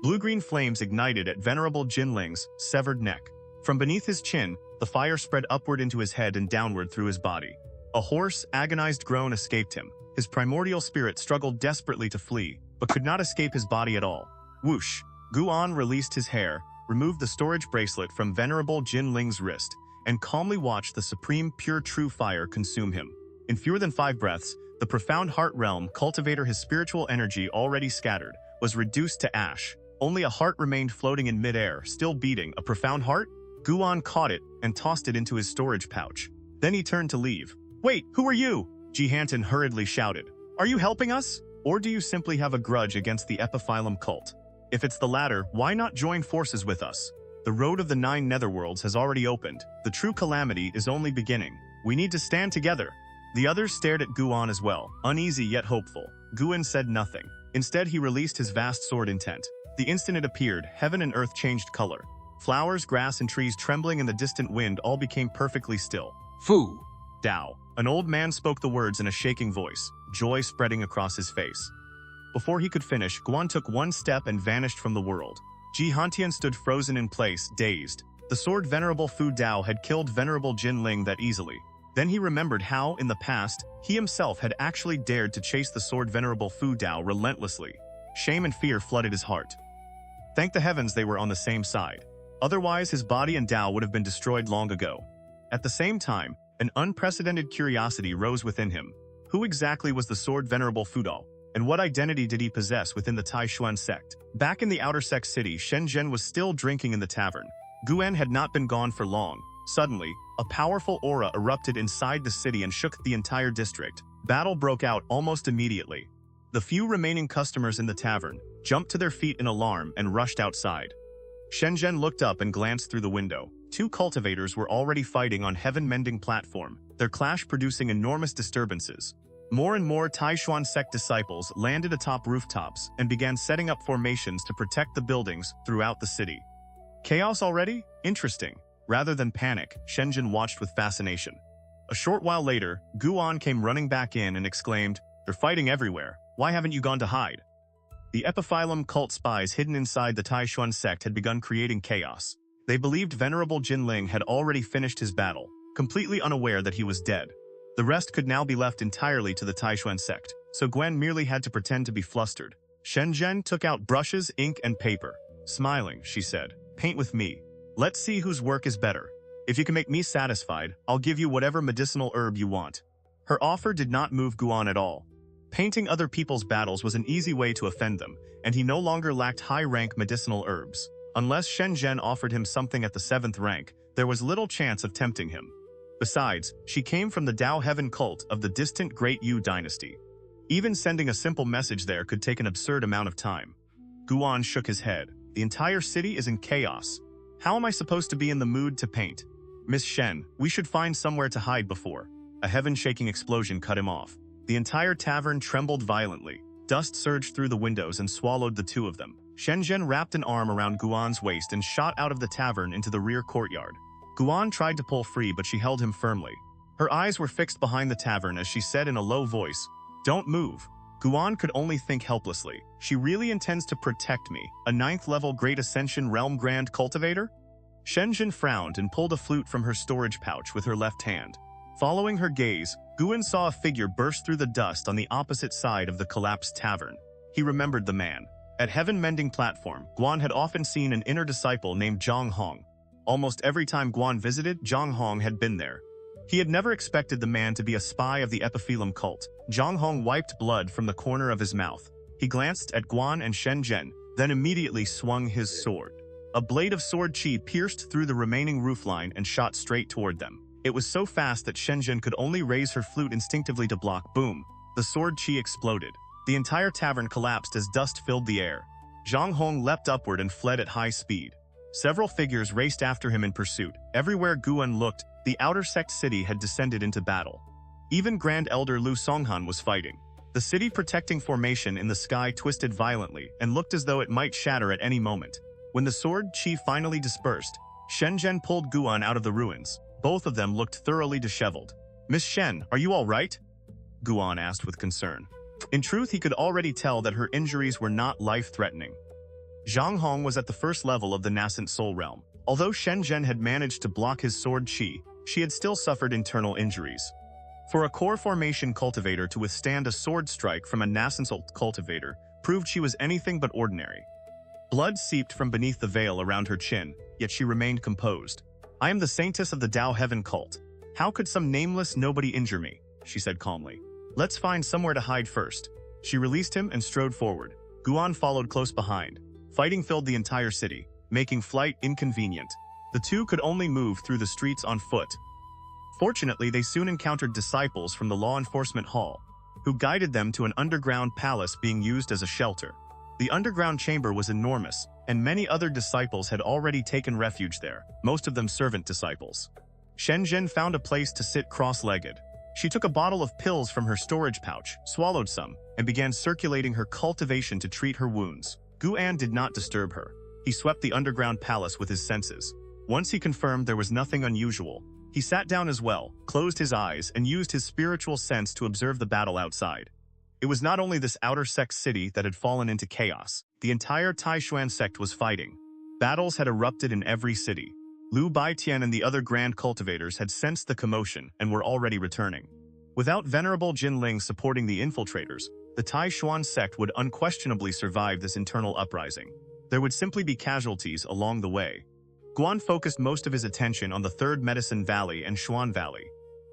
Blue-green flames ignited at Venerable Jin Ling's severed neck. From beneath his chin, the fire spread upward into his head and downward through his body. A hoarse, agonized groan escaped him. His primordial spirit struggled desperately to flee, but could not escape his body at all. Whoosh! Guan released his hair, removed the storage bracelet from Venerable Jin Ling's wrist, and calmly watched the supreme pure true fire consume him. In fewer than 5 breaths, the Profound Heart Realm cultivator, his spiritual energy already scattered, was reduced to ash. Only a heart remained floating in midair, still beating. A profound heart? Guan caught it and tossed it into his storage pouch. Then he turned to leave. Wait, who are you? Jihantan hurriedly shouted. Are you helping us? Or do you simply have a grudge against the Epiphyllum Cult? If it's the latter, why not join forces with us? The road of the Nine Netherworlds has already opened. The true calamity is only beginning. We need to stand together. The others stared at Guan as well, uneasy yet hopeful. Guan said nothing. Instead, he released his vast sword intent. The instant it appeared, heaven and earth changed color. Flowers, grass, and trees trembling in the distant wind all became perfectly still. Fu Dao. An old man spoke the words in a shaking voice, joy spreading across his face. Before he could finish, Guan took one step and vanished from the world. Jihantian stood frozen in place, dazed. The Sword Venerable Fu Dao had killed Venerable Jin Ling that easily. Then he remembered how, in the past, he himself had actually dared to chase the Sword Venerable Fu Dao relentlessly. Shame and fear flooded his heart. Thank the heavens they were on the same side. Otherwise, his body and Dao would have been destroyed long ago. At the same time, an unprecedented curiosity rose within him. Who exactly was the Sword Venerable Fu Dao? And what identity did he possess within the Tai Xuan Sect? Back in the outer sect city, Shenzhen was still drinking in the tavern. Guan had not been gone for long. Suddenly, a powerful aura erupted inside the city and shook the entire district. Battle broke out almost immediately. The few remaining customers in the tavern jumped to their feet in alarm and rushed outside. Shenzhen looked up and glanced through the window. Two cultivators were already fighting on heaven-mending platform, their clash producing enormous disturbances. More and more Tai Xuan Sect disciples landed atop rooftops and began setting up formations to protect the buildings throughout the city. Chaos already? Interesting. Rather than panic, Shenzhen watched with fascination. A short while later, Guan came running back in and exclaimed, "They're fighting everywhere. Why haven't you gone to hide?" The Epiphyllum Cult spies hidden inside the Tai Xuan Sect had begun creating chaos. They believed Venerable Jin Ling had already finished his battle, completely unaware that he was dead. The rest could now be left entirely to the Tai Xuan Sect, so Gwen merely had to pretend to be flustered. Shenzhen took out brushes, ink, and paper. Smiling, she said, "Paint with me. Let's see whose work is better. If you can make me satisfied, I'll give you whatever medicinal herb you want." Her offer did not move Guan at all. Painting other people's battles was an easy way to offend them, and he no longer lacked high-rank medicinal herbs. Unless Shenzhen offered him something at the 7th rank, there was little chance of tempting him. Besides, she came from the Dao Heaven cult of the distant Great Yu Dynasty. Even sending a simple message there could take an absurd amount of time. Guan shook his head. The entire city is in chaos. How am I supposed to be in the mood to paint? Miss Shen, we should find somewhere to hide before. A heaven-shaking explosion cut him off. The entire tavern trembled violently. Dust surged through the windows and swallowed the two of them. Shenzhen wrapped an arm around Guan's waist and shot out of the tavern into the rear courtyard. Guan tried to pull free, but she held him firmly. Her eyes were fixed behind the tavern as she said in a low voice, "Don't move." Guan could only think helplessly. She really intends to protect me, a 9th-level Great Ascension Realm Grand Cultivator? Shenzhen frowned and pulled a flute from her storage pouch with her left hand. Following her gaze, Guan saw a figure burst through the dust on the opposite side of the collapsed tavern. He remembered the man. At Heaven Mending Platform, Guan had often seen an inner disciple named Zhang Hong. Almost every time Guan visited, Zhang Hong had been there. He had never expected the man to be a spy of the Epiphyllum Cult. Zhang Hong wiped blood from the corner of his mouth. He glanced at Guan and Shenzhen, then immediately swung his sword. A blade of sword chi pierced through the remaining roofline and shot straight toward them. It was so fast that Shenzhen could only raise her flute instinctively to block. Boom! The sword chi exploded. The entire tavern collapsed as dust filled the air. Zhang Hong leapt upward and fled at high speed. Several figures raced after him in pursuit. Everywhere Guan looked, the outer sect city had descended into battle. Even Grand Elder Lu Songhan was fighting. The city protecting formation in the sky twisted violently and looked as though it might shatter at any moment. When the sword chi finally dispersed, Shenzhen pulled Guan out of the ruins. Both of them looked thoroughly disheveled. "Miss Shen, are you all right?" Guan asked with concern. In truth, he could already tell that her injuries were not life-threatening. Zhang Hong was at the first level of the nascent soul realm. Although Shenzhen had managed to block his sword chi, she had still suffered internal injuries. For a core formation cultivator to withstand a sword strike from a nascent cultivator proved she was anything but ordinary. Blood seeped from beneath the veil around her chin, yet she remained composed. "I am the saintess of the Dao Heaven cult. How could some nameless nobody injure me?" she said calmly. "Let's find somewhere to hide first." She released him and strode forward. Guan followed close behind. Fighting filled the entire city, making flight inconvenient. The two could only move through the streets on foot. Fortunately, they soon encountered disciples from the law enforcement hall, who guided them to an underground palace being used as a shelter. The underground chamber was enormous, and many other disciples had already taken refuge there, most of them servant disciples. Shenzhen found a place to sit cross-legged. She took a bottle of pills from her storage pouch, swallowed some, and began circulating her cultivation to treat her wounds. Guan did not disturb her. He swept the underground palace with his senses. Once he confirmed there was nothing unusual, he sat down as well, closed his eyes, and used his spiritual sense to observe the battle outside. It was not only this outer sect city that had fallen into chaos. The entire Tai Xuan Sect was fighting. Battles had erupted in every city. Lu Baitian and the other grand cultivators had sensed the commotion and were already returning. Without Venerable Jinling supporting the infiltrators, the Tai Xuan Sect would unquestionably survive this internal uprising. There would simply be casualties along the way. Guan focused most of his attention on the Third Medicine Valley and Xuan Valley.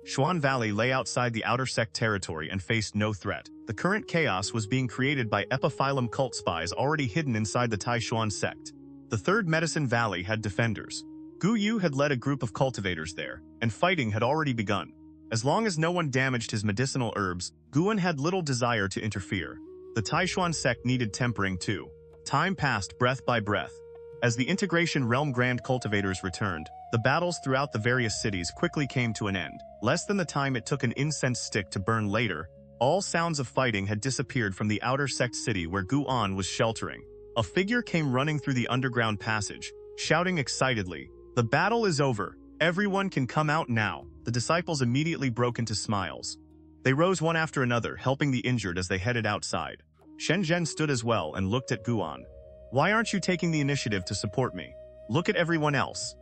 Xuan Valley lay outside the outer sect territory and faced no threat. The current chaos was being created by Epiphyllum Cult spies already hidden inside the Tai Xuan Sect. The Third Medicine Valley had defenders. Gu Yu had led a group of cultivators there, and fighting had already begun. As long as no one damaged his medicinal herbs, Guan had little desire to interfere. The Tai Xuan Sect needed tempering too. Time passed breath by breath. As the Integration Realm Grand Cultivators returned, the battles throughout the various cities quickly came to an end. Less than the time it took an incense stick to burn later, all sounds of fighting had disappeared from the outer sect city where Guan was sheltering. A figure came running through the underground passage, shouting excitedly, "The battle is over! Everyone can come out now!" The disciples immediately broke into smiles. They rose one after another, helping the injured as they headed outside. Shenzhen stood as well and looked at Guan. "Why aren't you taking the initiative to support me? Look at everyone else."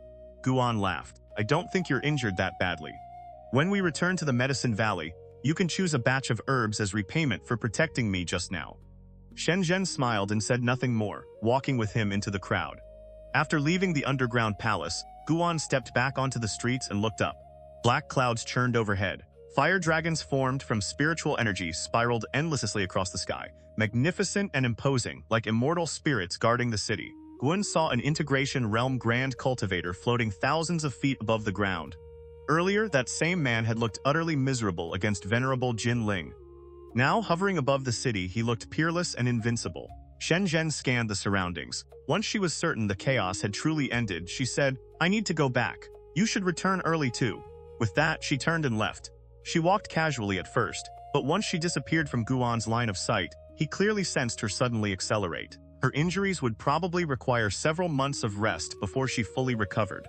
Guan laughed. "I don't think you're injured that badly. When we return to the Medicine Valley, you can choose a batch of herbs as repayment for protecting me just now." Shenzhen smiled and said nothing more, walking with him into the crowd. After leaving the underground palace, Guan stepped back onto the streets and looked up. Black clouds churned overhead. Fire dragons formed from spiritual energy spiraled endlessly across the sky, magnificent and imposing, like immortal spirits guarding the city. Guan saw an Integration Realm Grand Cultivator floating thousands of feet above the ground. Earlier, that same man had looked utterly miserable against Venerable Jinling. Now, hovering above the city, he looked peerless and invincible. Shenzhen scanned the surroundings. Once she was certain the chaos had truly ended, she said, "I need to go back. You should return early too." With that, she turned and left. She walked casually at first, but once she disappeared from Guan's line of sight, he clearly sensed her suddenly accelerate. Her injuries would probably require several months of rest before she fully recovered.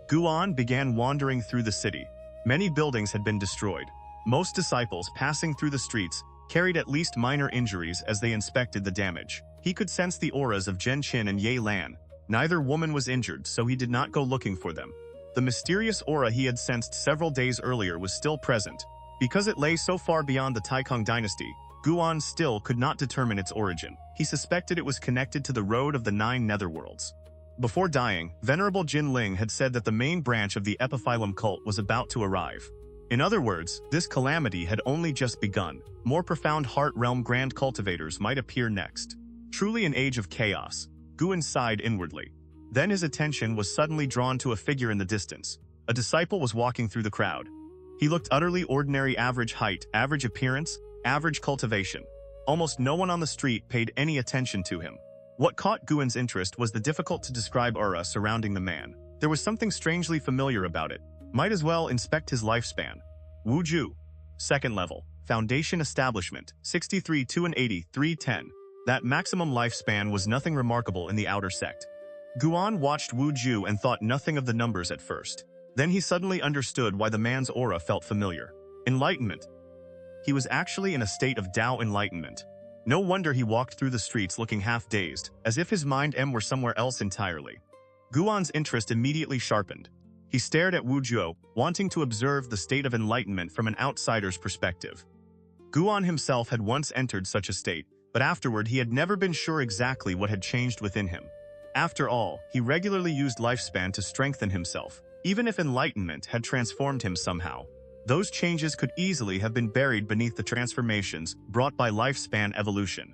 Guan began wandering through the city. Many buildings had been destroyed. Most disciples passing through the streets carried at least minor injuries as they inspected the damage. He could sense the auras of Zhen Qin and Ye Lan. Neither woman was injured, so he did not go looking for them. The mysterious aura he had sensed several days earlier was still present. Because it lay so far beyond the Great Cang Dynasty, Guan still could not determine its origin. He suspected it was connected to the road of the Nine Netherworlds. Before dying, Venerable Jinling had said that the main branch of the Epiphyllum Cult was about to arrive. In other words, this calamity had only just begun. More profound Heart Realm Grand Cultivators might appear next. Truly an age of chaos. Guan sighed inwardly. Then his attention was suddenly drawn to a figure in the distance. A disciple was walking through the crowd. He looked utterly ordinary, average height, average appearance, average cultivation. Almost no one on the street paid any attention to him. What caught Guan's interest was the difficult-to-describe aura surrounding the man. There was something strangely familiar about it. Might as well inspect his lifespan. Wu Ju. Second level. Foundation Establishment. 63 2 and 80 310. That maximum lifespan was nothing remarkable in the outer sect. Guan watched Wu Ju and thought nothing of the numbers at first. Then he suddenly understood why the man's aura felt familiar. Enlightenment. He was actually in a state of Dao enlightenment. No wonder he walked through the streets looking half-dazed, as if his mind were somewhere else entirely. Guan's interest immediately sharpened. He stared at Wu Ju, wanting to observe the state of enlightenment from an outsider's perspective. Guan himself had once entered such a state, but afterward he had never been sure exactly what had changed within him. After all, he regularly used lifespan to strengthen himself, even if enlightenment had transformed him somehow. Those changes could easily have been buried beneath the transformations brought by lifespan evolution.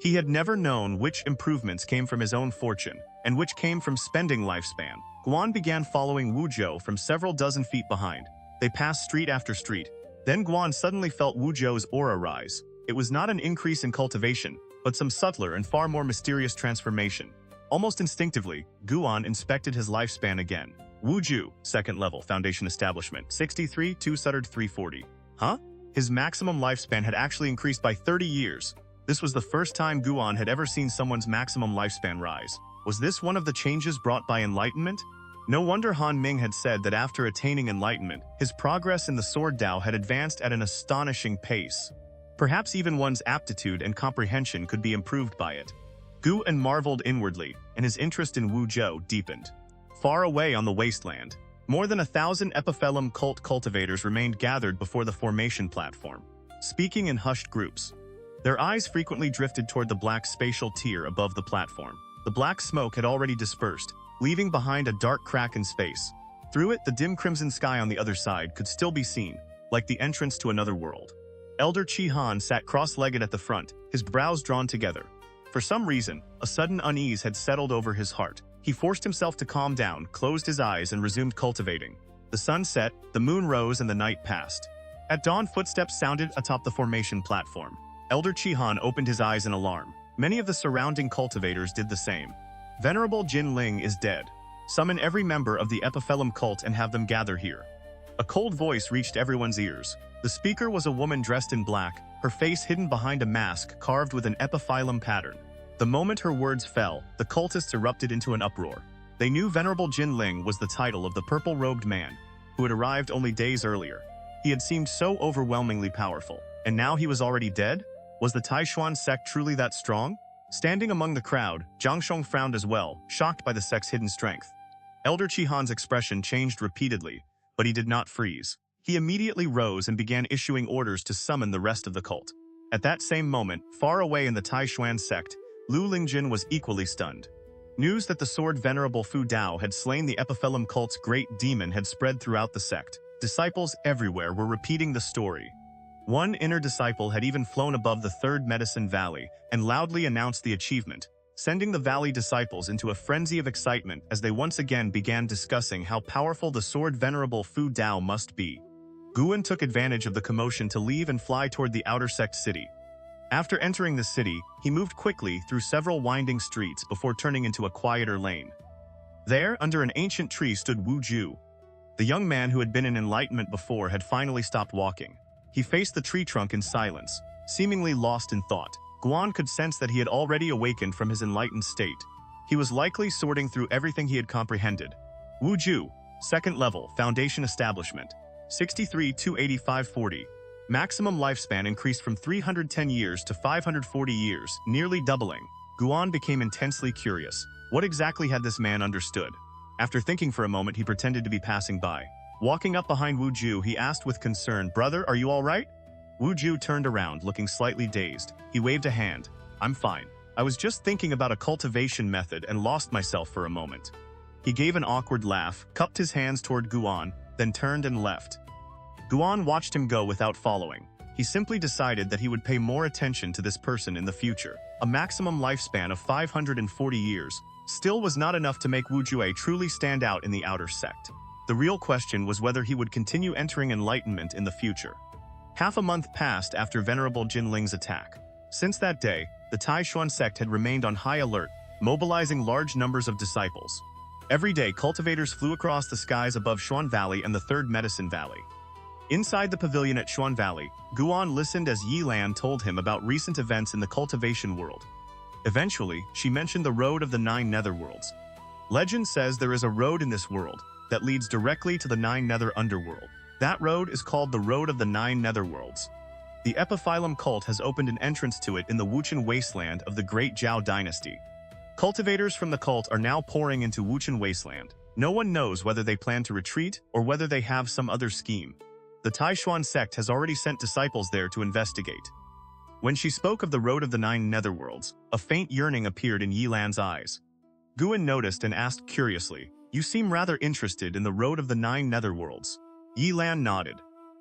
He had never known which improvements came from his own fortune, and which came from spending lifespan. Guan began following Wu Ju from several dozen feet behind. They passed street after street. Then Guan suddenly felt Wu Zhou's aura rise. It was not an increase in cultivation, but some subtler and far more mysterious transformation. Almost instinctively, Guan inspected his lifespan again. Wu Zhou, second level, foundation establishment, 63, 2 Suttered 340. Huh? His maximum lifespan had actually increased by 30 years. This was the first time Guan had ever seen someone's maximum lifespan rise. Was this one of the changes brought by enlightenment? No wonder Han Ming had said that after attaining enlightenment, his progress in the Sword Dao had advanced at an astonishing pace. Perhaps even one's aptitude and comprehension could be improved by it. Guan marveled inwardly, and his interest in Wu Zhou deepened. Far away on the wasteland, more than 1,000 Epiphyllum Cult cultivators remained gathered before the formation platform, speaking in hushed groups. Their eyes frequently drifted toward the black spatial tier above the platform. The black smoke had already dispersed, leaving behind a dark crack in space. Through it, the dim crimson sky on the other side could still be seen, like the entrance to another world. Elder Qi Han sat cross-legged at the front, his brows drawn together. For some reason, a sudden unease had settled over his heart. He forced himself to calm down, closed his eyes, and resumed cultivating. The sun set, the moon rose, and the night passed. At dawn, footsteps sounded atop the formation platform. Elder Qi Han opened his eyes in alarm. Many of the surrounding cultivators did the same. Venerable Jin Ling is dead. Summon every member of the Epiphyllum Cult and have them gather here. A cold voice reached everyone's ears. The speaker was a woman dressed in black, her face hidden behind a mask carved with an epiphyllum pattern. The moment her words fell, the cultists erupted into an uproar. They knew Venerable Jin Ling was the title of the purple-robed man, who had arrived only days earlier. He had seemed so overwhelmingly powerful, and now he was already dead? Was the Tai Xuan Sect truly that strong? Standing among the crowd, Zhang Shong frowned as well, shocked by the sect's hidden strength. Elder Qi Han's expression changed repeatedly, but he did not freeze. He immediately rose and began issuing orders to summon the rest of the cult. At that same moment, far away in the Tai Xuan Sect, Lu Lingjun was equally stunned. News that the Sword Venerable Fu Dao had slain the Epiphyllum Cult's great demon had spread throughout the sect. Disciples everywhere were repeating the story. One inner disciple had even flown above the third Medicine Valley and loudly announced the achievement, sending the valley disciples into a frenzy of excitement as they once again began discussing how powerful the Sword Venerable Fu Dao must be. Guan took advantage of the commotion to leave and fly toward the outer sect city. After entering the city, he moved quickly through several winding streets before turning into a quieter lane. There, under an ancient tree, stood Wu Zhou. The young man who had been in enlightenment before had finally stopped walking. He faced the tree trunk in silence, seemingly lost in thought. Guan could sense that he had already awakened from his enlightened state. He was likely sorting through everything he had comprehended. Wu Zhou, second level, foundation establishment, 63 285 40. Maximum lifespan increased from 310 years to 540 years, nearly doubling. Guan became intensely curious. What exactly had this man understood? After thinking for a moment, he pretended to be passing by. Walking up behind Wu Zhou, he asked with concern, "Brother, are you all right?" Wu Zhou turned around, looking slightly dazed. He waved a hand. "I'm fine. I was just thinking about a cultivation method and lost myself for a moment." He gave an awkward laugh, cupped his hands toward Guan, then turned and left. Guan watched him go without following. He simply decided that he would pay more attention to this person in the future. A maximum lifespan of 540 years still was not enough to make Wu Zhou truly stand out in the outer sect. The real question was whether he would continue entering enlightenment in the future. Half a month passed after Venerable Jin Ling's attack. Since that day, the Tai Xuan Sect had remained on high alert, mobilizing large numbers of disciples. Every day, cultivators flew across the skies above Xuan Valley and the Third Medicine Valley. Inside the pavilion at Xuan Valley, Guan listened as Yi Lan told him about recent events in the cultivation world. Eventually, she mentioned the road of the Nine Netherworlds. Legend says there is a road in this world that leads directly to the Nine Nether Underworld. That road is called the Road of the Nine Netherworlds. The Epiphyllum Cult has opened an entrance to it in the Wuchen Wasteland of the Great Cang Dynasty. Cultivators from the cult are now pouring into Wuchen Wasteland. No one knows whether they plan to retreat or whether they have some other scheme. The Tai Xuan Sect has already sent disciples there to investigate. When she spoke of the Road of the Nine Netherworlds, a faint yearning appeared in Yi Lan's eyes. Guan noticed and asked curiously, "You seem rather interested in the Road of the Nine Netherworlds." Yi Lan nodded.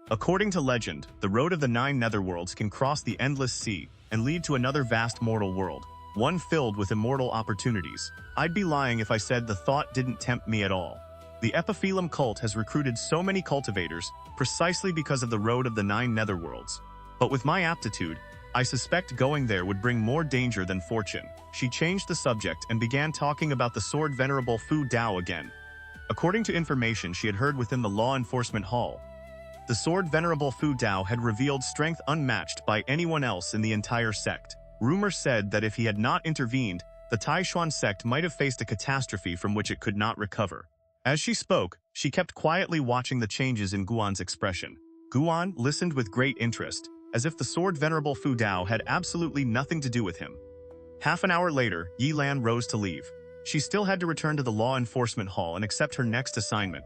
According to legend, the Road of the Nine Netherworlds can cross the endless sea and lead to another vast mortal world, one filled with immortal opportunities. I'd be lying if I said the thought didn't tempt me at all. The Epiphyllum Cult has recruited so many cultivators precisely because of the Road of the Nine Netherworlds. But with my aptitude, I suspect going there would bring more danger than fortune. She changed the subject and began talking about the Sword Venerable Fu Dao again. According to information she had heard within the law enforcement hall, the Sword Venerable Fu Dao had revealed strength unmatched by anyone else in the entire sect. Rumor said that if he had not intervened, the Tai Xuan Sect might have faced a catastrophe from which it could not recover. As she spoke, she kept quietly watching the changes in Guan's expression. Guan listened with great interest, as if the Sword Venerable Fu Dao had absolutely nothing to do with him. Half an hour later, Yi Lan rose to leave. She still had to return to the law enforcement hall and accept her next assignment.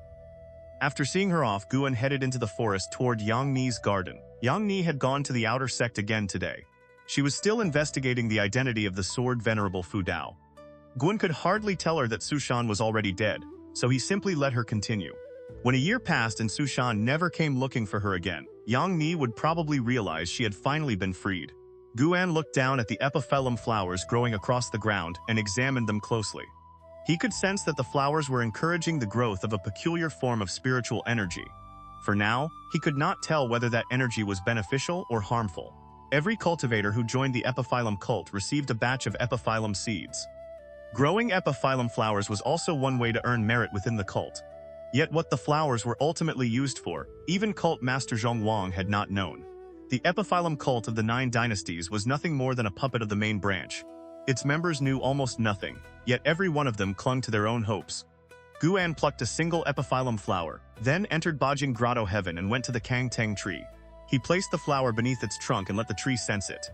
After seeing her off, Guan headed into the forest toward Yang Ni's garden. Yang Ni had gone to the outer sect again today. She was still investigating the identity of the Sword Venerable Fu Dao. Guan could hardly tell her that Sushan was already dead, so he simply let her continue. When a year passed and Sushan never came looking for her again, Yang Ni would probably realize she had finally been freed. Guan looked down at the epiphyllum flowers growing across the ground and examined them closely. He could sense that the flowers were encouraging the growth of a peculiar form of spiritual energy. For now, he could not tell whether that energy was beneficial or harmful. Every cultivator who joined the Epiphyllum Cult received a batch of epiphyllum seeds. Growing epiphyllum flowers was also one way to earn merit within the cult. Yet what the flowers were ultimately used for, even Cult Master Zhong Wang had not known. The Epiphyllum Cult of the Nine Dynasties was nothing more than a puppet of the main branch. Its members knew almost nothing, yet every one of them clung to their own hopes. Guan plucked a single epiphyllum flower, then entered Bajing Grotto Heaven and went to the Kang Teng tree. He placed the flower beneath its trunk and let the tree sense it.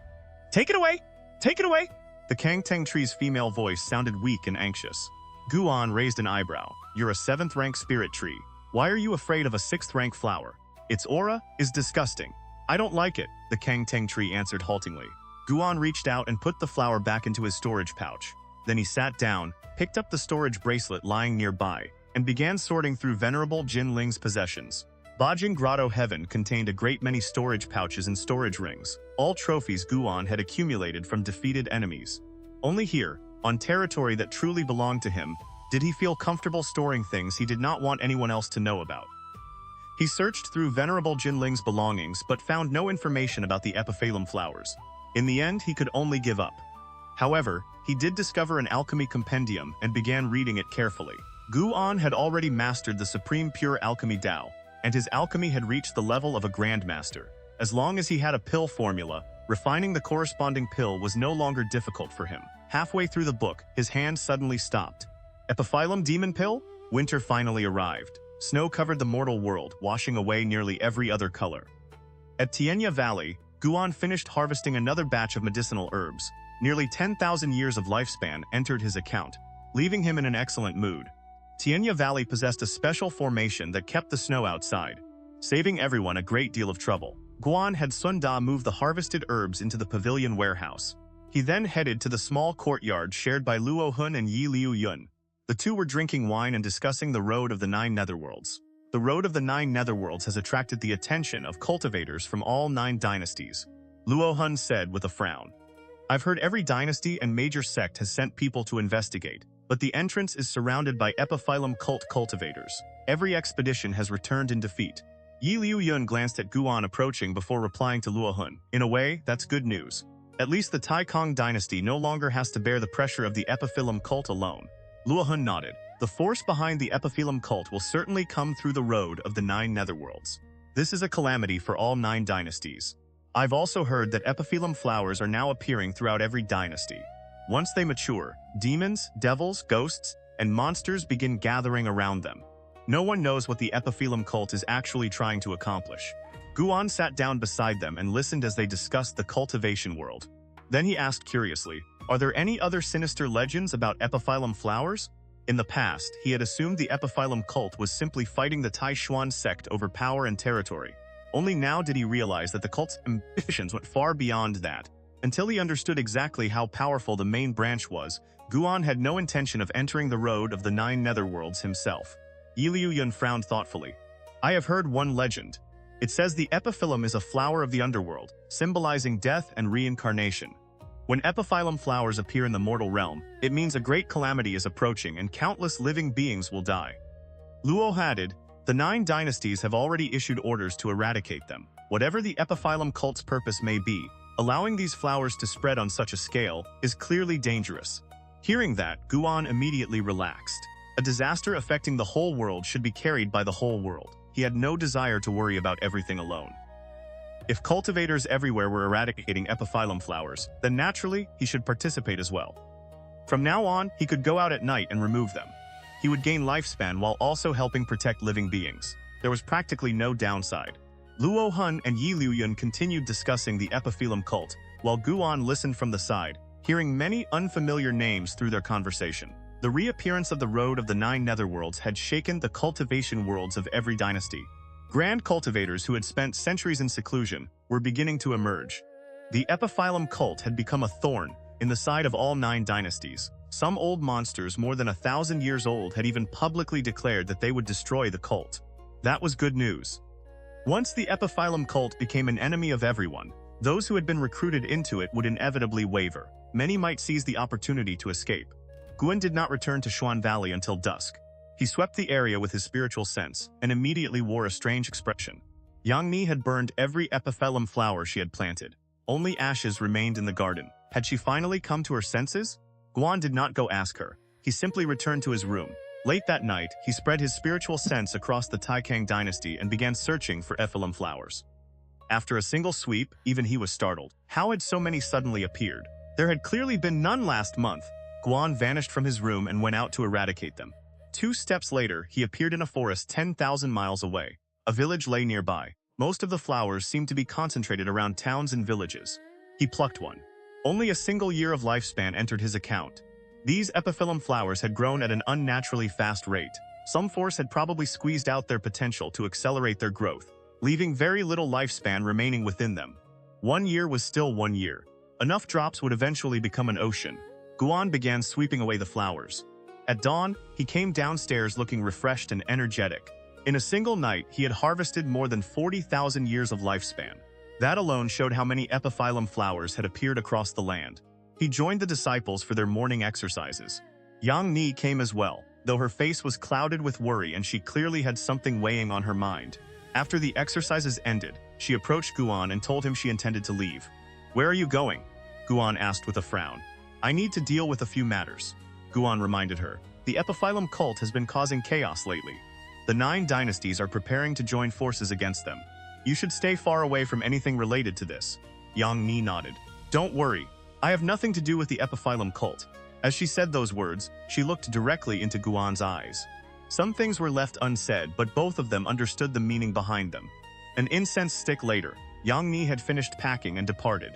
"Take it away! Take it away!" The Kang Teng tree's female voice sounded weak and anxious. Guan raised an eyebrow. "You're a 7th-rank spirit tree. Why are you afraid of a 6th-rank flower? Its aura is disgusting." "I don't like it," the Kang Teng tree answered haltingly. Guan reached out and put the flower back into his storage pouch. Then he sat down, picked up the storage bracelet lying nearby, and began sorting through Venerable Jin Ling's possessions. Bajing Grotto Heaven contained a great many storage pouches and storage rings, all trophies Guan had accumulated from defeated enemies. Only here, on territory that truly belonged to him, did he feel comfortable storing things he did not want anyone else to know about. He searched through Venerable Jin Ling's belongings but found no information about the epiphyllum flowers. In the end, he could only give up. However, he did discover an alchemy compendium and began reading it carefully. Guan had already mastered the Supreme Pure Alchemy Dao, and his alchemy had reached the level of a grandmaster. As long as he had a pill formula, refining the corresponding pill was no longer difficult for him. Halfway through the book, his hand suddenly stopped. Epiphyllum Demon Pill? Winter finally arrived. Snow covered the mortal world, washing away nearly every other color. At Tianya Valley, Guan finished harvesting another batch of medicinal herbs. Nearly 10,000 years of lifespan entered his account, leaving him in an excellent mood. Tianya Valley possessed a special formation that kept the snow outside, saving everyone a great deal of trouble. Guan had Sun Da move the harvested herbs into the pavilion warehouse. He then headed to the small courtyard shared by Luo Hun and Yi Liu Yun. The two were drinking wine and discussing the Road of the Nine Netherworlds. The Road of the Nine Netherworlds has attracted the attention of cultivators from all 9 dynasties, Luo Hun said with a frown. "I've heard every dynasty and major sect has sent people to investigate, but the entrance is surrounded by Epiphyllum Cult cultivators. Every expedition has returned in defeat." Yi Liu Yun glanced at Guan approaching before replying to Luo Hun. "In a way, that's good news. At least the Tai Kang Dynasty no longer has to bear the pressure of the Epiphyllum Cult alone." Luo Hun nodded. "The force behind the Epiphyllum Cult will certainly come through the Road of the Nine Netherworlds. This is a calamity for all 9 dynasties. I've also heard that epiphyllum flowers are now appearing throughout every dynasty. Once they mature, demons, devils, ghosts, and monsters begin gathering around them. No one knows what the Epiphyllum Cult is actually trying to accomplish." Guan sat down beside them and listened as they discussed the cultivation world. Then he asked curiously, "Are there any other sinister legends about epiphyllum flowers?" In the past, he had assumed the Epiphyllum Cult was simply fighting the Tai Xuan Sect over power and territory. Only now did he realize that the cult's ambitions went far beyond that. Until he understood exactly how powerful the main branch was, Guan had no intention of entering the Road of the Nine Netherworlds himself. Yi Liu Yun frowned thoughtfully. "I have heard one legend. It says the epiphyllum is a flower of the underworld, symbolizing death and reincarnation. When epiphyllum flowers appear in the mortal realm, it means a great calamity is approaching and countless living beings will die." Luo added, "The Nine Dynasties have already issued orders to eradicate them. Whatever the Epiphyllum Cult's purpose may be, allowing these flowers to spread on such a scale is clearly dangerous." Hearing that, Guan immediately relaxed. A disaster affecting the whole world should be carried by the whole world. He had no desire to worry about everything alone. If cultivators everywhere were eradicating epiphyllum flowers, then naturally, he should participate as well. From now on, he could go out at night and remove them. He would gain lifespan while also helping protect living beings. There was practically no downside. Luo Hun and Yi Liuyun continued discussing the Epiphyllum Cult, while Guan listened from the side, hearing many unfamiliar names through their conversation. The reappearance of the Road of the Nine Netherworlds had shaken the cultivation worlds of every dynasty. Grand cultivators who had spent centuries in seclusion were beginning to emerge. The Epiphyllum Cult had become a thorn in the side of all 9 dynasties. Some old monsters more than 1,000 years old had even publicly declared that they would destroy the cult. That was good news. Once the Epiphyllum Cult became an enemy of everyone, those who had been recruited into it would inevitably waver. Many might seize the opportunity to escape. Guan did not return to Xuan Valley until dusk. He swept the area with his spiritual sense and immediately wore a strange expression. Yang Ni had burned every epiphyllum flower she had planted. Only ashes remained in the garden. Had she finally come to her senses? Guan did not go ask her. He simply returned to his room. Late that night, he spread his spiritual sense across the Tai Cang Dynasty and began searching for epiphyllum flowers. After a single sweep, even he was startled. How had so many suddenly appeared? There had clearly been none last month. Guan vanished from his room and went out to eradicate them. 2 steps later, he appeared in a forest 10,000 miles away. A village lay nearby. Most of the flowers seemed to be concentrated around towns and villages. He plucked one. Only a single year of lifespan entered his account. These epiphyllum flowers had grown at an unnaturally fast rate. Some force had probably squeezed out their potential to accelerate their growth, leaving very little lifespan remaining within them. 1 year was still 1 year. Enough drops would eventually become an ocean. Guan began sweeping away the flowers. At dawn, he came downstairs looking refreshed and energetic. In a single night, he had harvested more than 40,000 years of lifespan. That alone showed how many epiphyllum flowers had appeared across the land. He joined the disciples for their morning exercises. Yang Ni came as well, though her face was clouded with worry and she clearly had something weighing on her mind. After the exercises ended, she approached Guan and told him she intended to leave. "Where are you going?" Guan asked with a frown. "I need to deal with a few matters," Guan reminded her. "The Epiphyllum Cult has been causing chaos lately. The 9 dynasties are preparing to join forces against them. You should stay far away from anything related to this." Yang Ni nodded. "Don't worry. I have nothing to do with the Epiphyllum Cult." As she said those words, she looked directly into Guan's eyes. Some things were left unsaid, but both of them understood the meaning behind them. An incense stick later, Yang Ni had finished packing and departed.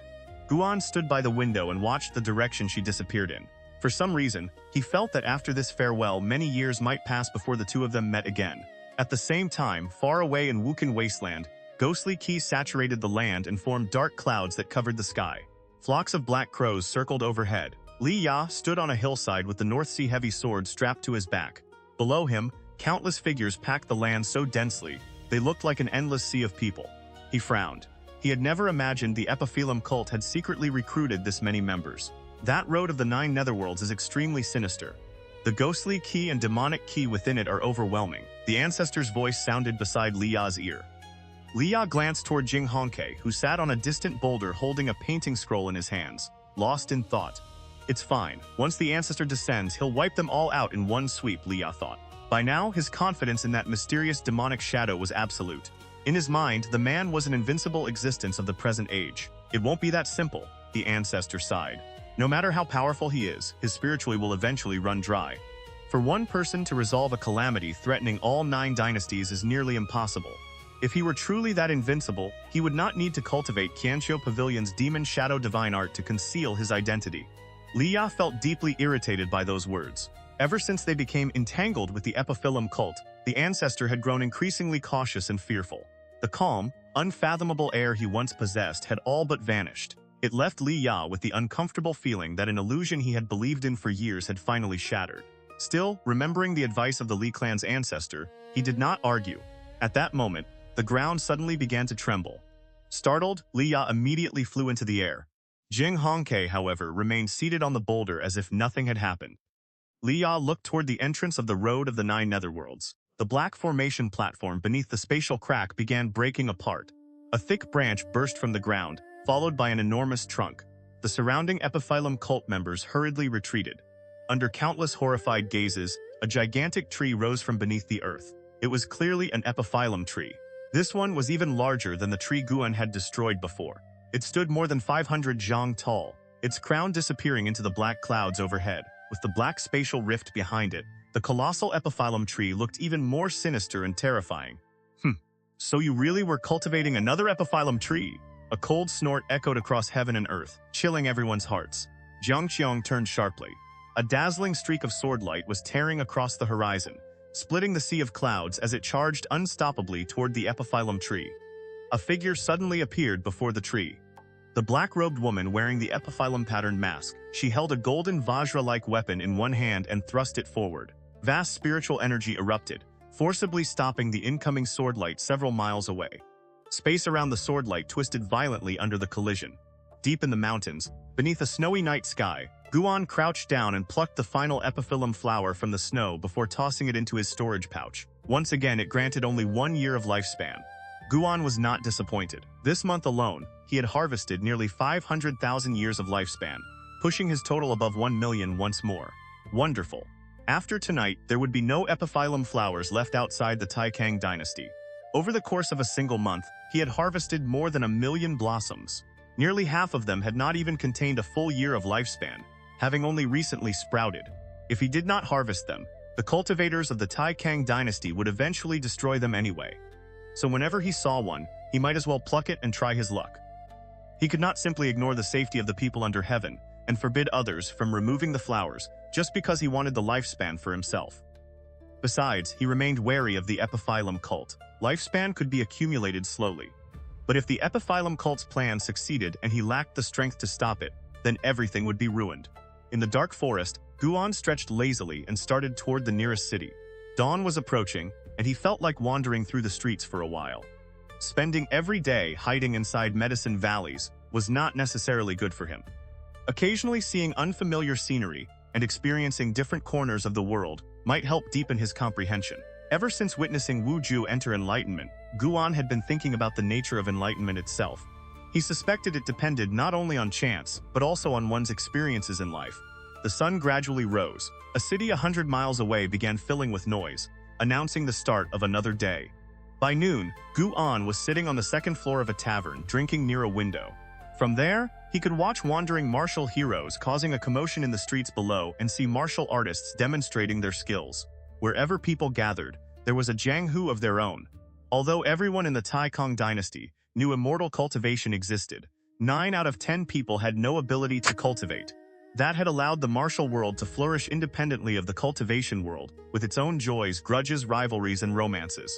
Guan stood by the window and watched the direction she disappeared in. For some reason, he felt that after this farewell many years might pass before the two of them met again. At the same time, far away in Wukan Wasteland, ghostly keys saturated the land and formed dark clouds that covered the sky. Flocks of black crows circled overhead. Li Ya stood on a hillside with the North Sea heavy sword strapped to his back. Below him, countless figures packed the land so densely, they looked like an endless sea of people. He frowned. He had never imagined the Epiphyllum Cult had secretly recruited this many members. That road of the 9 Netherworlds is extremely sinister. The ghostly key and demonic key within it are overwhelming. The ancestor's voice sounded beside Li Ya's ear. Li Ya glanced toward Jing Hongke, who sat on a distant boulder holding a painting scroll in his hands, lost in thought. "It's fine. Once the ancestor descends, he'll wipe them all out in one sweep," Li Ya thought. By now, his confidence in that mysterious demonic shadow was absolute. In his mind, the man was an invincible existence of the present age. "It won't be that simple," the ancestor sighed. "No matter how powerful he is, his spiritually will eventually run dry. For one person to resolve a calamity threatening all 9 dynasties is nearly impossible. If he were truly that invincible, he would not need to cultivate Qianxiu Pavilion's demon shadow divine art to conceal his identity." Li Ya felt deeply irritated by those words. Ever since they became entangled with the Epiphyllum Cult, the ancestor had grown increasingly cautious and fearful. The calm, unfathomable air he once possessed had all but vanished. It left Li Ya with the uncomfortable feeling that an illusion he had believed in for years had finally shattered. Still, remembering the advice of the Li clan's ancestor, he did not argue. At that moment, the ground suddenly began to tremble. Startled, Li Ya immediately flew into the air. Jing Hongke, however, remained seated on the boulder as if nothing had happened. Li Ya looked toward the entrance of the Road of the 9 Netherworlds. The black formation platform beneath the spatial crack began breaking apart. A thick branch burst from the ground, followed by an enormous trunk. The surrounding Epiphyllum Cult members hurriedly retreated. Under countless horrified gazes, a gigantic tree rose from beneath the earth. It was clearly an Epiphyllum tree. This one was even larger than the tree Guan had destroyed before. It stood more than 500 zhang tall, its crown disappearing into the black clouds overhead. With the black spatial rift behind it, the colossal Epiphyllum tree looked even more sinister and terrifying. So you really were cultivating another Epiphyllum tree? A cold snort echoed across heaven and earth, chilling everyone's hearts. Jiang turned sharply. A dazzling streak of sword light was tearing across the horizon, splitting the sea of clouds as it charged unstoppably toward the Epiphyllum tree. A figure suddenly appeared before the tree. The black-robed woman wearing the Epiphyllum patterned mask, she held a golden Vajra-like weapon in one hand and thrust it forward. Vast spiritual energy erupted, forcibly stopping the incoming sword light several miles away. Space around the sword light twisted violently under the collision. Deep in the mountains, beneath a snowy night sky, Guan crouched down and plucked the final Epiphyllum flower from the snow before tossing it into his storage pouch. Once again, it granted only 1 year of lifespan. Guan was not disappointed. This month alone, he had harvested nearly 500,000 years of lifespan, pushing his total above 1 million once more. Wonderful. After tonight, there would be no Epiphyllum flowers left outside the Tai Cang Dynasty. Over the course of a single month, he had harvested more than 1 million blossoms. Nearly half of them had not even contained a full year of lifespan, having only recently sprouted. If he did not harvest them, the cultivators of the Tai Cang Dynasty would eventually destroy them anyway. So whenever he saw one, he might as well pluck it and try his luck. He could not simply ignore the safety of the people under heaven and forbid others from removing the flowers just because he wanted the lifespan for himself. Besides, he remained wary of the Epiphyllum Cult. Lifespan could be accumulated slowly. But if the Epiphyllum Cult's plan succeeded and he lacked the strength to stop it, then everything would be ruined. In the dark forest, Guan stretched lazily and started toward the nearest city. Dawn was approaching, and he felt like wandering through the streets for a while. Spending every day hiding inside medicine valleys was not necessarily good for him. Occasionally seeing unfamiliar scenery and experiencing different corners of the world might help deepen his comprehension. Ever since witnessing Wu Ju enter enlightenment, Guan had been thinking about the nature of enlightenment itself. He suspected it depended not only on chance, but also on one's experiences in life. The sun gradually rose. A city 100 miles away began filling with noise, announcing the start of another day. By noon, Guan was sitting on the second floor of a tavern, drinking near a window. From there, he could watch wandering martial heroes causing a commotion in the streets below and see martial artists demonstrating their skills. Wherever people gathered, there was a Jianghu of their own. Although everyone in the Tai Cang Dynasty knew immortal cultivation existed, 9 out of 10 people had no ability to cultivate. That had allowed the martial world to flourish independently of the cultivation world, with its own joys, grudges, rivalries, and romances.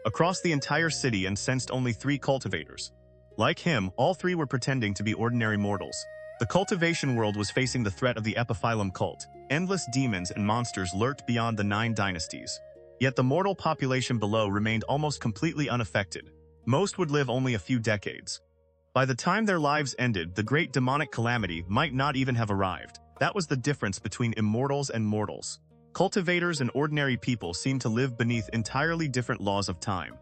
Across the entire city sensed only 3 cultivators. Like him, all 3 were pretending to be ordinary mortals. The cultivation world was facing the threat of the Epiphyllum Cult. Endless demons and monsters lurked beyond the 9 dynasties. Yet the mortal population below remained almost completely unaffected. Most would live only a few decades. By the time their lives ended, the great demonic calamity might not even have arrived. That was the difference between immortals and mortals. Cultivators and ordinary people seemed to live beneath entirely different laws of time.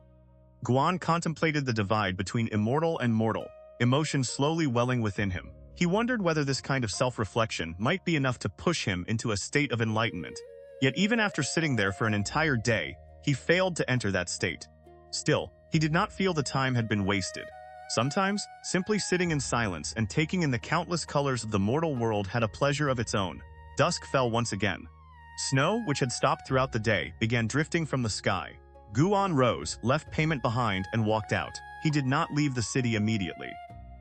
Guan contemplated the divide between immortal and mortal, emotions slowly welling within him. He wondered whether this kind of self-reflection might be enough to push him into a state of enlightenment. Yet even after sitting there for an entire day, he failed to enter that state. Still, he did not feel the time had been wasted. Sometimes, simply sitting in silence and taking in the countless colors of the mortal world had a pleasure of its own. Dusk fell once again. Snow, which had stopped throughout the day, began drifting from the sky. Guan rose, left payment behind, and walked out. He did not leave the city immediately.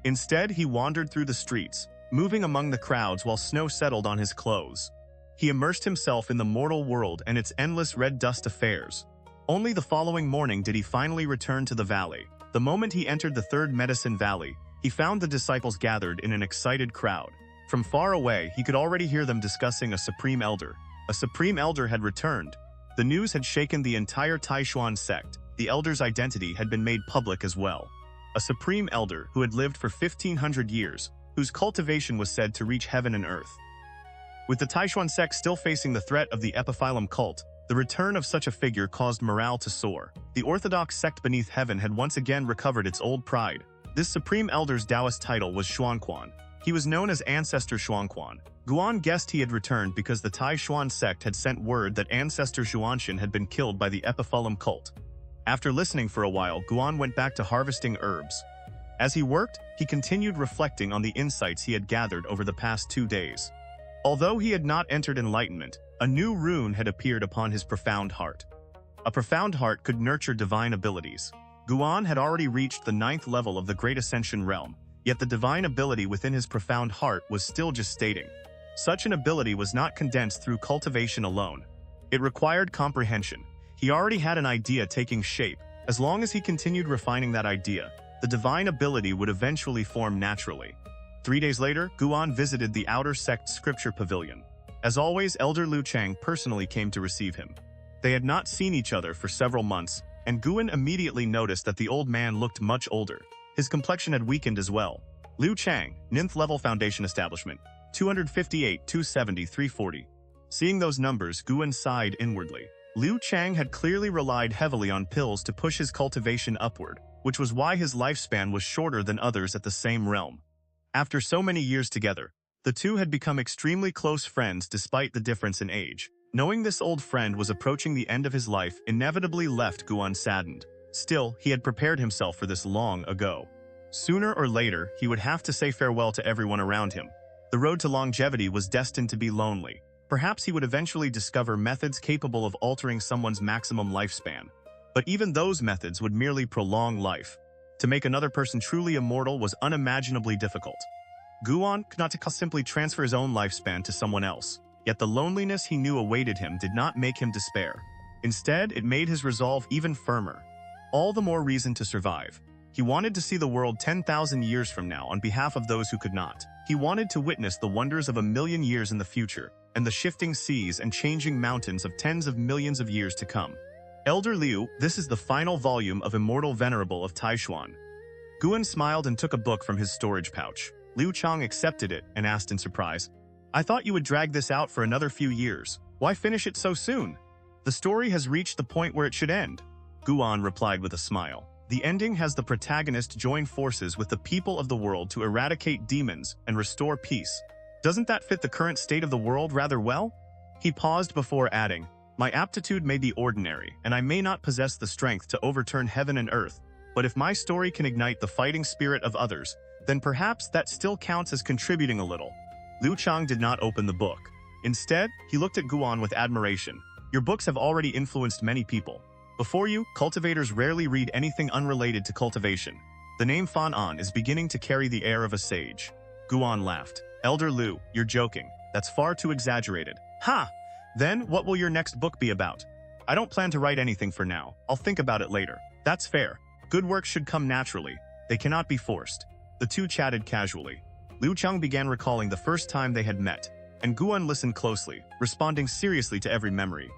Instead, he wandered through the streets, moving among the crowds while snow settled on his clothes. He immersed himself in the mortal world and its endless red dust affairs. Only the following morning did he finally return to the valley. The moment he entered the 3rd Medicine Valley, he found the disciples gathered in an excited crowd. From far away, he could already hear them discussing a Supreme Elder. A Supreme Elder had returned. The news had shaken the entire Tai Xuan Sect. The Elder's identity had been made public as well. A Supreme Elder who had lived for 1,500 years, whose cultivation was said to reach heaven and earth. With the Tai Xuan Sect still facing the threat of the Epiphyllum Cult, The return of such a figure caused morale to soar. The orthodox sect beneath heaven had once again recovered its old pride. This Supreme Elder's Taoist title was Xuanquan. He was known as Ancestor Xuanquan. Guan guessed he had returned because the Tai Xuan Sect had sent word that Ancestor Xuanxian had been killed by the Epiphyllum Cult. After listening for a while, Guan went back to harvesting herbs. As he worked, he continued reflecting on the insights he had gathered over the past 2 days. Although he had not entered enlightenment, a new rune had appeared upon his profound heart. A profound heart could nurture divine abilities. Guan had already reached the 9th level of the Great Ascension realm, yet the divine ability within his profound heart was still gestating. Such an ability was not condensed through cultivation alone. It required comprehension. He already had an idea taking shape. As long as he continued refining that idea, the divine ability would eventually form naturally. 3 days later, Guan visited the Outer Sect Scripture Pavilion. As always, Elder Liu Chang personally came to receive him. They had not seen each other for several months, and Guan immediately noticed that the old man looked much older. His complexion had weakened as well. Liu Chang, 9th level foundation establishment, 258, 270, 340. Seeing those numbers, Guan sighed inwardly. Liu Chang had clearly relied heavily on pills to push his cultivation upward, which was why his lifespan was shorter than others at the same realm. After so many years together, the two had become extremely close friends despite the difference in age. Knowing this old friend was approaching the end of his life inevitably left Guan saddened. Still, he had prepared himself for this long ago. Sooner or later, he would have to say farewell to everyone around him. The road to longevity was destined to be lonely. Perhaps he would eventually discover methods capable of altering someone's maximum lifespan. But even those methods would merely prolong life. To make another person truly immortal was unimaginably difficult. Guan could not simply transfer his own lifespan to someone else. Yet the loneliness he knew awaited him did not make him despair. Instead, it made his resolve even firmer. All the more reason to survive. He wanted to see the world 10,000 years from now on behalf of those who could not. He wanted to witness the wonders of 1,000,000 years in the future, and the shifting seas and changing mountains of tens of millions of years to come. Elder Liu, this is the final volume of Immortal Venerable of Tai Xuan. Guan smiled and took a book from his storage pouch. Liu Chang accepted it and asked in surprise, "I thought you would drag this out for another few years. Why finish it so soon? The story has reached the point where it should end." Guan replied with a smile. The ending has the protagonist join forces with the people of the world to eradicate demons and restore peace. Doesn't that fit the current state of the world rather well? He paused before adding, "My aptitude may be ordinary, and I may not possess the strength to overturn heaven and earth, but if my story can ignite the fighting spirit of others, then perhaps that still counts as contributing a little." Liu Chang did not open the book. Instead, he looked at Guan with admiration. "Your books have already influenced many people. Before you, cultivators rarely read anything unrelated to cultivation. The name Fan An is beginning to carry the air of a sage." Guan laughed. "Elder Liu, you're joking. That's far too exaggerated." "Ha! Then, what will your next book be about?" "I don't plan to write anything for now. I'll think about it later." "That's fair. Good work should come naturally. They cannot be forced." The two chatted casually. Liu Chang began recalling the first time they had met, and Guan listened closely, responding seriously to every memory.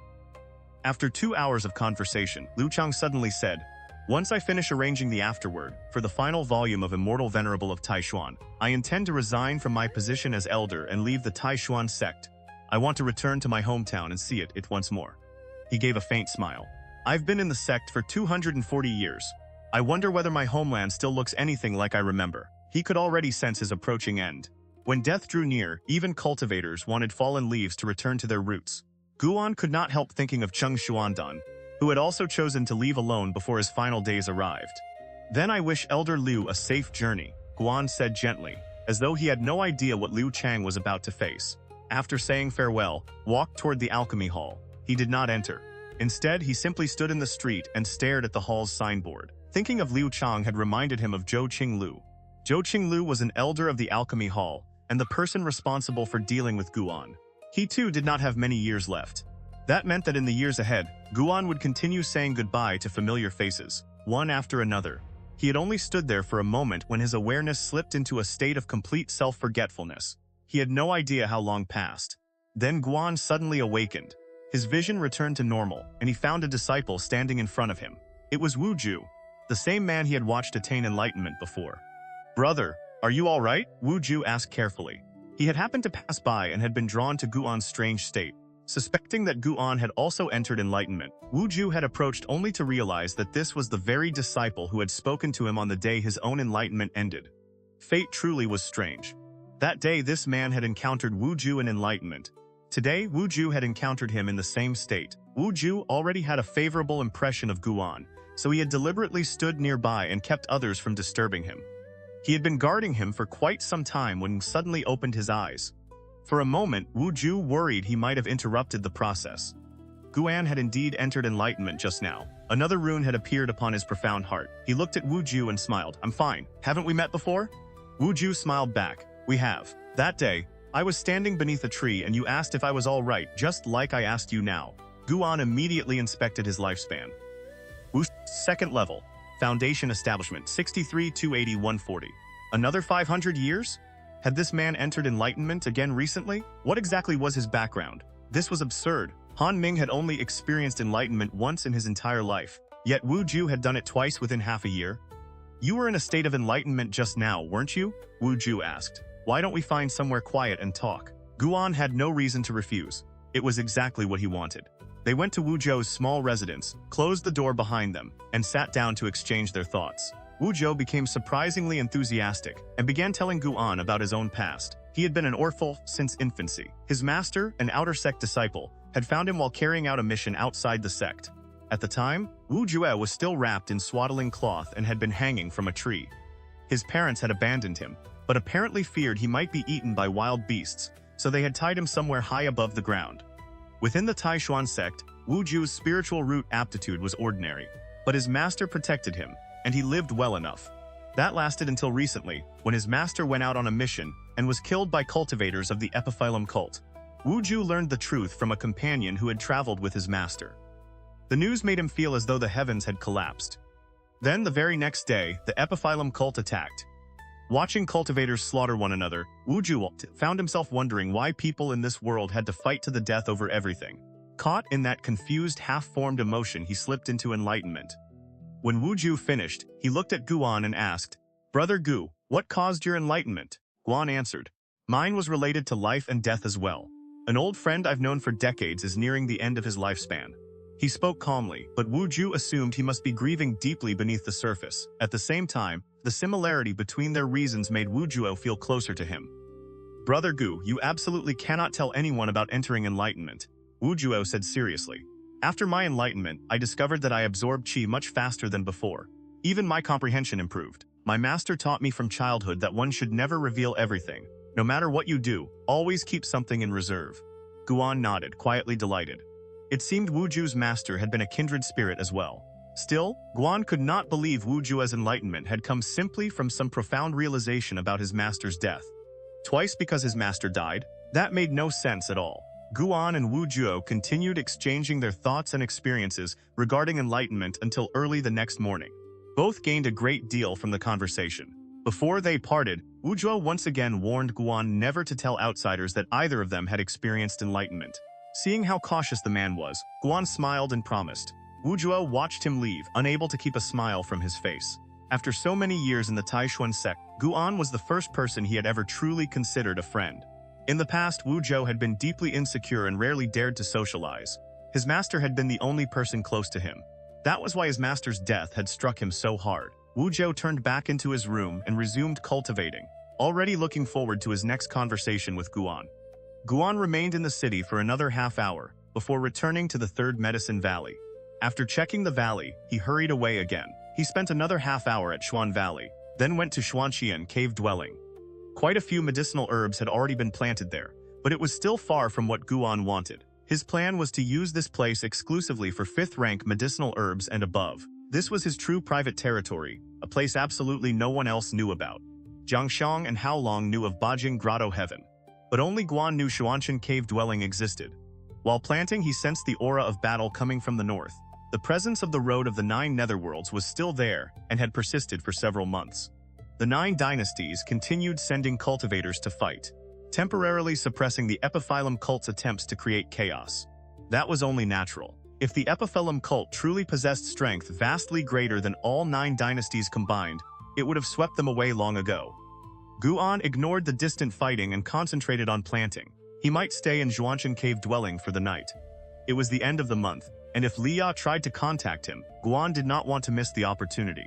After 2 hours of conversation, Liu Chang suddenly said, "Once I finish arranging the afterword for the final volume of Immortal Venerable of Tai Xuan, I intend to resign from my position as elder and leave the Tai Xuan Sect. I want to return to my hometown and see it once more." He gave a faint smile. "I've been in the sect for 240 years. I wonder whether my homeland still looks anything like I remember." He could already sense his approaching end. When death drew near, even cultivators wanted fallen leaves to return to their roots. Guan could not help thinking of Cheng Xuandan, who had also chosen to leave alone before his final days arrived. "Then I wish Elder Liu a safe journey," Guan said gently, as though he had no idea what Liu Chang was about to face. After saying farewell, walked toward the alchemy hall. He did not enter. Instead, he simply stood in the street and stared at the hall's signboard. Thinking of Liu Chang had reminded him of Zhou Qinglu. Zhou Qinglu was an elder of the alchemy hall, and the person responsible for dealing with Guan. He too did not have many years left. That meant that in the years ahead, Guan would continue saying goodbye to familiar faces, one after another. He had only stood there for a moment when his awareness slipped into a state of complete self-forgetfulness. He had no idea how long passed. Then Guan suddenly awakened. His vision returned to normal, and he found a disciple standing in front of him. It was Wu Ju, the same man he had watched attain enlightenment before. "Brother, are you all right?" Wu Ju asked carefully. He had happened to pass by and had been drawn to Guan's strange state. Suspecting that Guan had also entered enlightenment, Wu Ju had approached only to realize that this was the very disciple who had spoken to him on the day his own enlightenment ended. Fate truly was strange. That day this man had encountered Wu Ju in enlightenment. Today, Wu Ju had encountered him in the same state. Wu Ju already had a favorable impression of Guan, so he had deliberately stood nearby and kept others from disturbing him. He had been guarding him for quite some time when he suddenly opened his eyes. For a moment, Wu Ju worried he might have interrupted the process. Guan had indeed entered enlightenment just now. Another rune had appeared upon his profound heart. He looked at Wu Ju and smiled. "I'm fine. Haven't we met before?" Wu Ju smiled back. "We have. That day, I was standing beneath a tree and you asked if I was all right, just like I asked you now." Guan immediately inspected his lifespan. Wu's second level. Foundation establishment, 63, 280, 140. Another 500 years? Had this man entered enlightenment again recently? What exactly was his background? This was absurd. Han Ming had only experienced enlightenment once in his entire life, yet Wu Ju had done it twice within half a year. "You were in a state of enlightenment just now, weren't you?" Wu Ju asked. "Why don't we find somewhere quiet and talk?" Guan had no reason to refuse. It was exactly what he wanted. They went to Wu Zhou's small residence, closed the door behind them, and sat down to exchange their thoughts. Wu Zhou became surprisingly enthusiastic and began telling Guan about his own past. He had been an orphan since infancy. His master, an outer sect disciple, had found him while carrying out a mission outside the sect. At the time, Wu Jue was still wrapped in swaddling cloth and had been hanging from a tree. His parents had abandoned him, but apparently feared he might be eaten by wild beasts, so they had tied him somewhere high above the ground. Within the Tai Xuan Sect, Wu Ju's spiritual root aptitude was ordinary, but his master protected him, and he lived well enough. That lasted until recently, when his master went out on a mission and was killed by cultivators of the Epiphyllum Cult. Wu Ju learned the truth from a companion who had traveled with his master. The news made him feel as though the heavens had collapsed. Then, the very next day, the Epiphyllum Cult attacked. Watching cultivators slaughter one another, Wu Ju found himself wondering why people in this world had to fight to the death over everything. Caught in that confused, half-formed emotion, he slipped into enlightenment. When Wu Ju finished, he looked at Guan and asked, "Brother Gu, what caused your enlightenment?" Guan answered, "Mine was related to life and death as well. An old friend I've known for decades is nearing the end of his lifespan." He spoke calmly, but Wu Ju assumed he must be grieving deeply beneath the surface. At the same time, the similarity between their reasons made Wu Juo feel closer to him. "Brother Gu, you absolutely cannot tell anyone about entering enlightenment," Wu Juo said seriously. "After my enlightenment, I discovered that I absorbed qi much faster than before. Even my comprehension improved. My master taught me from childhood that one should never reveal everything. No matter what you do, always keep something in reserve." Guan nodded, quietly delighted. It seemed Wu Ju's master had been a kindred spirit as well. Still, Guan could not believe Wu Ju's enlightenment had come simply from some profound realization about his master's death. Twice because his master died? That made no sense at all. Guan and Wu Juo continued exchanging their thoughts and experiences regarding enlightenment until early the next morning. Both gained a great deal from the conversation. Before they parted, Wu Juo once again warned Guan never to tell outsiders that either of them had experienced enlightenment. Seeing how cautious the man was, Guan smiled and promised. Wu Juo watched him leave, unable to keep a smile from his face. After so many years in the Tai Xuan Sect, Guan was the first person he had ever truly considered a friend. In the past, Wu Zhou had been deeply insecure and rarely dared to socialize. His master had been the only person close to him. That was why his master's death had struck him so hard. Wu Zhou turned back into his room and resumed cultivating, already looking forward to his next conversation with Guan. Guan remained in the city for another half hour, before returning to the third medicine valley. After checking the valley, he hurried away again. He spent another half hour at Xuan Valley, then went to Xuanxian cave dwelling. Quite a few medicinal herbs had already been planted there, but it was still far from what Guan wanted. His plan was to use this place exclusively for 5th rank medicinal herbs and above. This was his true private territory, a place absolutely no one else knew about. Jiang Xiang and Hao Long knew of Bajing Grotto Heaven, but only Guan knew Xuanxian cave dwelling existed. While planting, he sensed the aura of battle coming from the north. The presence of the road of the Nine Netherworlds was still there and had persisted for several months. The Nine Dynasties continued sending cultivators to fight, temporarily suppressing the Epiphyllum Cult's attempts to create chaos. That was only natural. If the Epiphyllum Cult truly possessed strength vastly greater than all 9 dynasties combined, it would have swept them away long ago. Guan ignored the distant fighting and concentrated on planting. He might stay in Zhuanshan cave dwelling for the night. It was the end of the month, and if Li Ya tried to contact him, Guan did not want to miss the opportunity.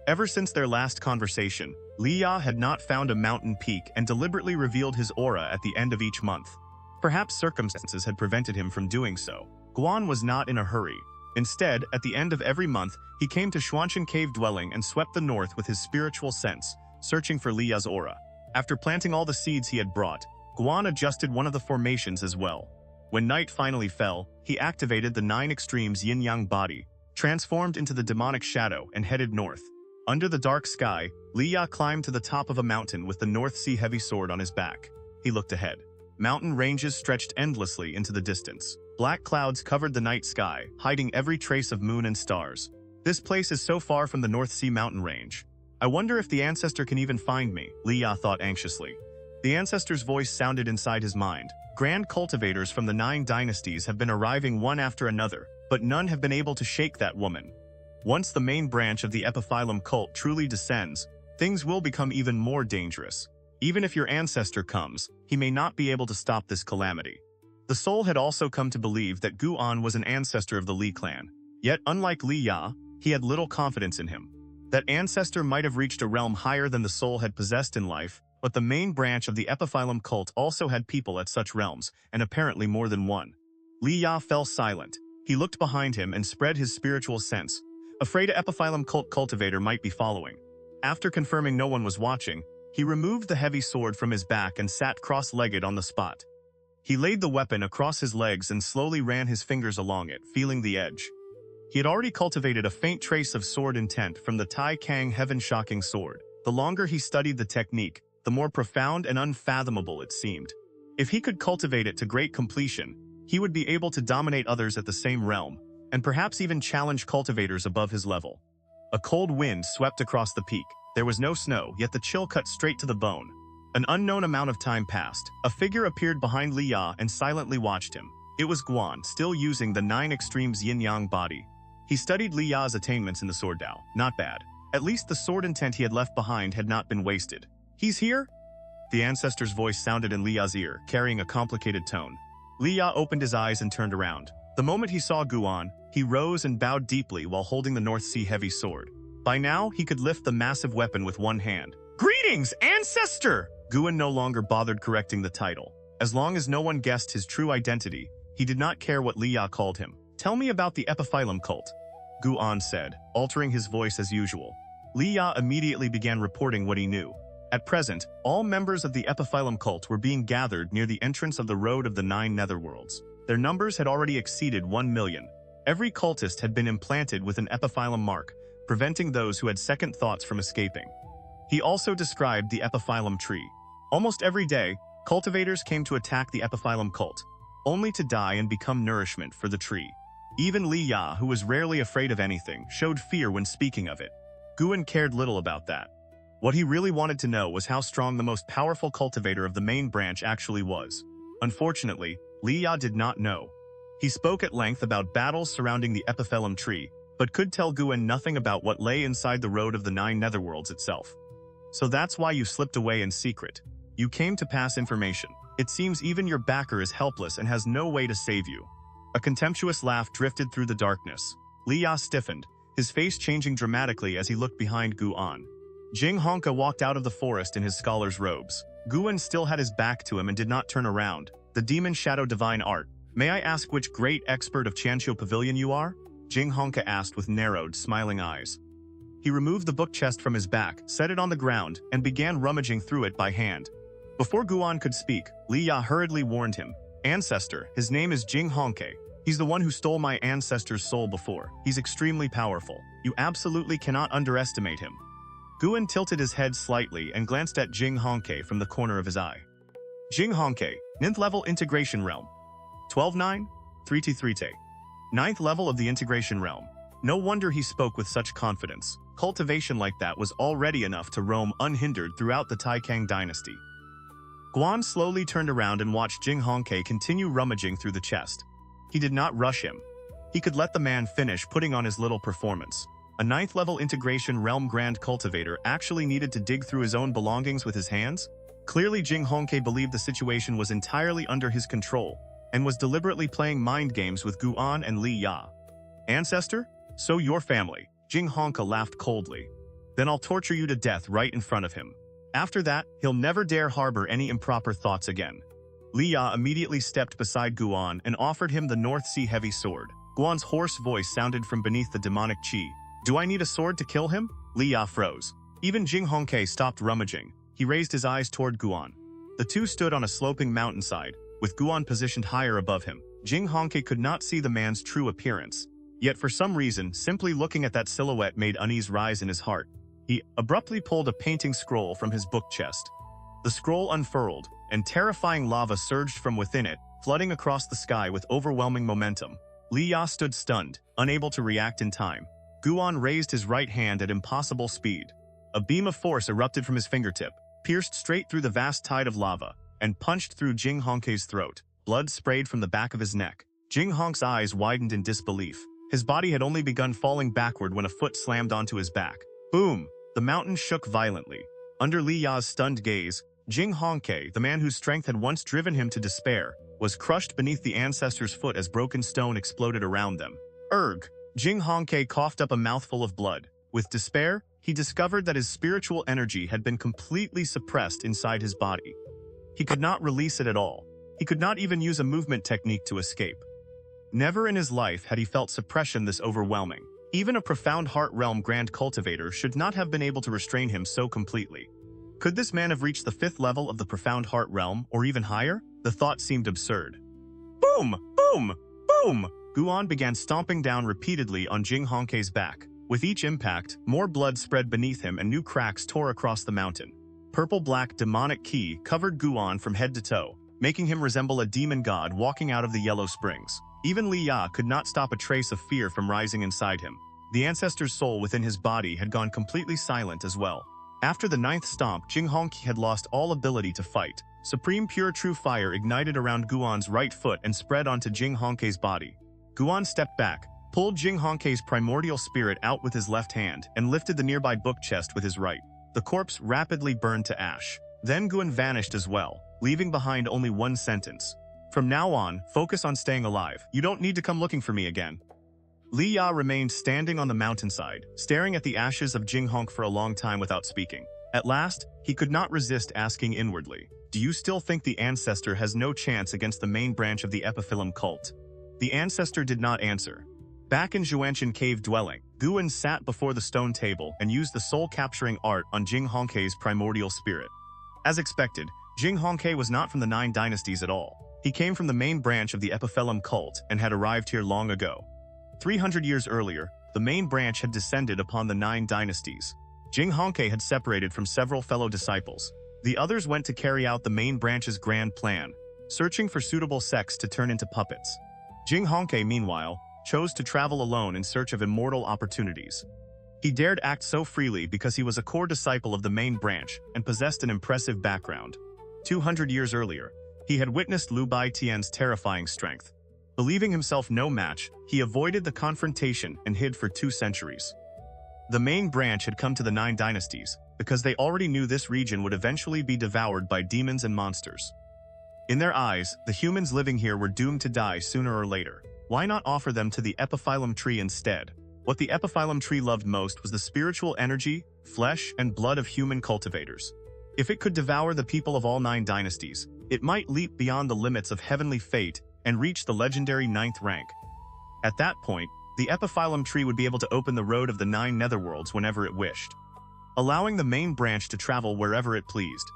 Ever since their last conversation, Li Ya had not found a mountain peak and deliberately revealed his aura at the end of each month. Perhaps circumstances had prevented him from doing so. Guan was not in a hurry. Instead, at the end of every month, he came to Zhuanshan cave dwelling and swept the north with his spiritual sense, searching for Li Ya's aura. After planting all the seeds he had brought, Guan adjusted one of the formations as well. When night finally fell, he activated the 9 extremes yin-yang body, transformed into the demonic shadow, and headed north. Under the dark sky, Li Ya climbed to the top of a mountain with the North Sea heavy sword on his back. He looked ahead. Mountain ranges stretched endlessly into the distance. Black clouds covered the night sky, hiding every trace of moon and stars. This place is so far from the North Sea mountain range. I wonder if the ancestor can even find me, Li Ya thought anxiously. The ancestor's voice sounded inside his mind. Grand cultivators from the 9 dynasties have been arriving one after another, but none have been able to shake that woman. Once the main branch of the Epiphyllum Cult truly descends, things will become even more dangerous. Even if your ancestor comes, he may not be able to stop this calamity. The soul had also come to believe that Guan was an ancestor of the Li clan. Yet, unlike Li Ya, he had little confidence in him. That ancestor might have reached a realm higher than the soul had possessed in life, but the main branch of the Epiphyllum Cult also had people at such realms, and apparently more than one. Li Ya fell silent. He looked behind him and spread his spiritual sense, afraid a Epiphyllum Cult cultivator might be following. After confirming no one was watching, he removed the heavy sword from his back and sat cross-legged on the spot. He laid the weapon across his legs and slowly ran his fingers along it, feeling the edge. He had already cultivated a faint trace of sword intent from the Tai Kang heaven-shocking sword. The longer he studied the technique, the more profound and unfathomable it seemed. If he could cultivate it to great completion, he would be able to dominate others at the same realm, and perhaps even challenge cultivators above his level. A cold wind swept across the peak. There was no snow, yet the chill cut straight to the bone. An unknown amount of time passed. A figure appeared behind Li Ya and silently watched him. It was Guan, still using the 9 extremes yin-yang body. He studied Li Ya's attainments in the Sword Dao. Not bad. At least the sword intent he had left behind had not been wasted. He's here? The ancestor's voice sounded in Li Ya's ear, carrying a complicated tone. Li Ya opened his eyes and turned around. The moment he saw Guan, he rose and bowed deeply while holding the North Sea heavy sword. By now, he could lift the massive weapon with one hand. Greetings, ancestor! Guan no longer bothered correcting the title. As long as no one guessed his true identity, he did not care what Li Ya called him. Tell me about the Epiphyllum Cult, Guan said, altering his voice as usual. Li Ya immediately began reporting what he knew. At present, all members of the Epiphyllum Cult were being gathered near the entrance of the Road of the Nine Netherworlds. Their numbers had already exceeded 1 million. Every cultist had been implanted with an Epiphyllum mark, preventing those who had second thoughts from escaping. He also described the Epiphyllum tree. Almost every day, cultivators came to attack the Epiphyllum Cult, only to die and become nourishment for the tree. Even Li Ya, who was rarely afraid of anything, showed fear when speaking of it. Guan cared little about that. What he really wanted to know was how strong the most powerful cultivator of the main branch actually was. Unfortunately, Li Ya did not know. He spoke at length about battles surrounding the Epiphyllum tree, but could tell Guan nothing about what lay inside the Road of the Nine Netherworlds itself. So that's why you slipped away in secret. You came to pass information. It seems even your backer is helpless and has no way to save you. A contemptuous laugh drifted through the darkness. Li Ya stiffened, his face changing dramatically as he looked behind Guan. XianxiaAudiobook walked out of the forest in his scholar's robes. Guan still had his back to him and did not turn around. The demon shadow divine art. May I ask which great expert of Qianxiu Pavilion you are? XianxiaAudiobook asked with narrowed, smiling eyes. He removed the book chest from his back, set it on the ground, and began rummaging through it by hand. Before Guan could speak, Li Ya hurriedly warned him. Ancestor, his name is XianxiaAudiobook. He's the one who stole my ancestor's soul before. He's extremely powerful. You absolutely cannot underestimate him. Guan tilted his head slightly and glanced at XianxiaAudiobook from the corner of his eye. XianxiaAudiobook, 9th level integration realm. 12-9, 3T3T. 9th level of the integration realm. No wonder he spoke with such confidence. Cultivation like that was already enough to roam unhindered throughout the Tai Kang Dynasty. Guan slowly turned around and watched XianxiaAudiobook continue rummaging through the chest. He did not rush him. He could let the man finish putting on his little performance. A 9th level integration realm grand cultivator actually needed to dig through his own belongings with his hands? Clearly, Jing Hongke believed the situation was entirely under his control and was deliberately playing mind games with Guan and Li Ya. Ancestor? So your family. Jing Hongke laughed coldly. Then I'll torture you to death right in front of him. After that, he'll never dare harbor any improper thoughts again. Li Ya immediately stepped beside Guan and offered him the North Sea heavy sword. Guan's hoarse voice sounded from beneath the demonic qi. Do I need a sword to kill him? Li Ya froze. Even Jing Hongke stopped rummaging. He raised his eyes toward Guan. The two stood on a sloping mountainside, with Guan positioned higher above him. Jing Hongke could not see the man's true appearance. Yet for some reason, simply looking at that silhouette made unease rise in his heart. He abruptly pulled a painting scroll from his book chest. The scroll unfurled, and terrifying lava surged from within it, flooding across the sky with overwhelming momentum. Li Ya stood stunned, unable to react in time. Guan raised his right hand at impossible speed. A beam of force erupted from his fingertip, pierced straight through the vast tide of lava, and punched through Jing Hongke's throat. Blood sprayed from the back of his neck. Jing Hongke's eyes widened in disbelief. His body had only begun falling backward when a foot slammed onto his back. Boom! The mountain shook violently. Under Li Ya's stunned gaze, Jing Hongke, the man whose strength had once driven him to despair, was crushed beneath the ancestor's foot as broken stone exploded around them. Erg! Jing Hongke coughed up a mouthful of blood. With despair, he discovered that his spiritual energy had been completely suppressed inside his body. He could not release it at all. He could not even use a movement technique to escape. Never in his life had he felt suppression this overwhelming. Even a profound heart realm grand cultivator should not have been able to restrain him so completely. Could this man have reached the 5th level of the profound heart realm, or even higher? The thought seemed absurd. Boom! Boom! Boom! Guan began stomping down repeatedly on Jing Hongke's back. With each impact, more blood spread beneath him and new cracks tore across the mountain. Purple-black demonic qi covered Guan from head to toe, making him resemble a demon god walking out of the Yellow Springs. Even Li Ya could not stop a trace of fear from rising inside him. The ancestor's soul within his body had gone completely silent as well. After the 9th stomp, Jing Hongke had lost all ability to fight. Supreme pure true fire ignited around Guan's right foot and spread onto Jing Hongke's body. Guan stepped back, pulled Jing Hongke's primordial spirit out with his left hand, and lifted the nearby book chest with his right. The corpse rapidly burned to ash. Then Guan vanished as well, leaving behind only one sentence. From now on, focus on staying alive. You don't need to come looking for me again. Li Ya remained standing on the mountainside, staring at the ashes of Jing Hongke for a long time without speaking. At last, he could not resist asking inwardly, do you still think the ancestor has no chance against the main branch of the Epiphyllum Cult? The ancestor did not answer. Back in Xuanxian cave dwelling, Guan sat before the stone table and used the soul-capturing art on Jing Hongke's primordial spirit. As expected, Jing Hongke was not from the 9 Dynasties at all. He came from the main branch of the Epiphyllum Cult and had arrived here long ago. 300 years earlier, the main branch had descended upon the 9 Dynasties. Jing Hongke had separated from several fellow disciples. The others went to carry out the main branch's grand plan, searching for suitable sects to turn into puppets. Jing Hongke, meanwhile, chose to travel alone in search of immortal opportunities. He dared act so freely because he was a core disciple of the main branch and possessed an impressive background. 200 years earlier, he had witnessed Lu Baitian's terrifying strength. Believing himself no match, he avoided the confrontation and hid for 2 centuries. The main branch had come to the 9 Dynasties because they already knew this region would eventually be devoured by demons and monsters. In their eyes, the humans living here were doomed to die sooner or later. Why not offer them to the Epiphyllum tree instead? What the Epiphyllum tree loved most was the spiritual energy, flesh, and blood of human cultivators. If it could devour the people of all 9 dynasties, it might leap beyond the limits of heavenly fate and reach the legendary 9th rank. At that point, the Epiphyllum tree would be able to open the road of the 9 Netherworlds whenever it wished, allowing the main branch to travel wherever it pleased.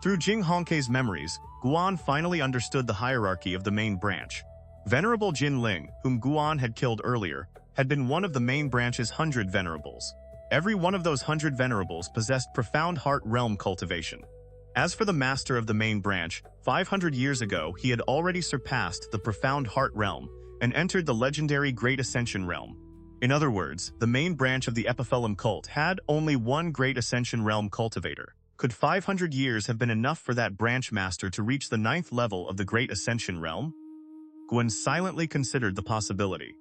Through Jing Hongke's memories, Guan finally understood the hierarchy of the main branch. Venerable Jin Ling, whom Guan had killed earlier, had been one of the main branch's 100 venerables. Every one of those 100 venerables possessed profound heart realm cultivation. As for the master of the main branch, 500 years ago he had already surpassed the profound heart realm and entered the legendary Great Ascension realm. In other words, the main branch of the Epiphyllum Cult had only one Great Ascension realm cultivator. Could 500 years have been enough for that branch master to reach the 9th level of the Great Ascension realm? Guan silently considered the possibility.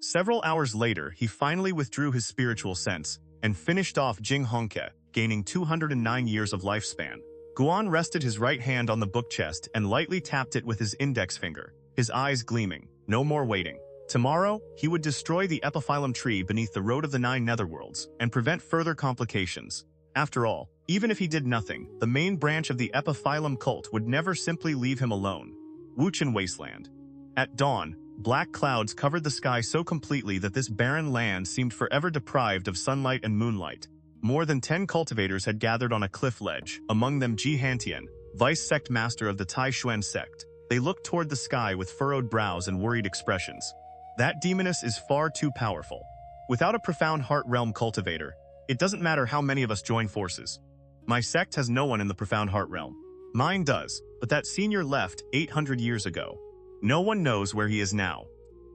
Several hours later, he finally withdrew his spiritual sense and finished off Jing Hongke, gaining 209 years of lifespan. Guan rested his right hand on the book chest and lightly tapped it with his index finger, his eyes gleaming. No more waiting. Tomorrow, he would destroy the Epiphyllum tree beneath the road of the Nine Netherworlds and prevent further complications. After all, even if he did nothing, the main branch of the Epiphyllum Cult would never simply leave him alone. Wuchen Wasteland. At dawn, black clouds covered the sky so completely that this barren land seemed forever deprived of sunlight and moonlight. More than 10 cultivators had gathered on a cliff ledge, among them XianxiaAudiobook, vice sect master of the Tai Xuan Sect. They looked toward the sky with furrowed brows and worried expressions. That demoness is far too powerful. Without a profound heart realm cultivator, it doesn't matter how many of us join forces. My sect has no one in the profound heart realm. Mine does, but that senior left 800 years ago. No one knows where he is now.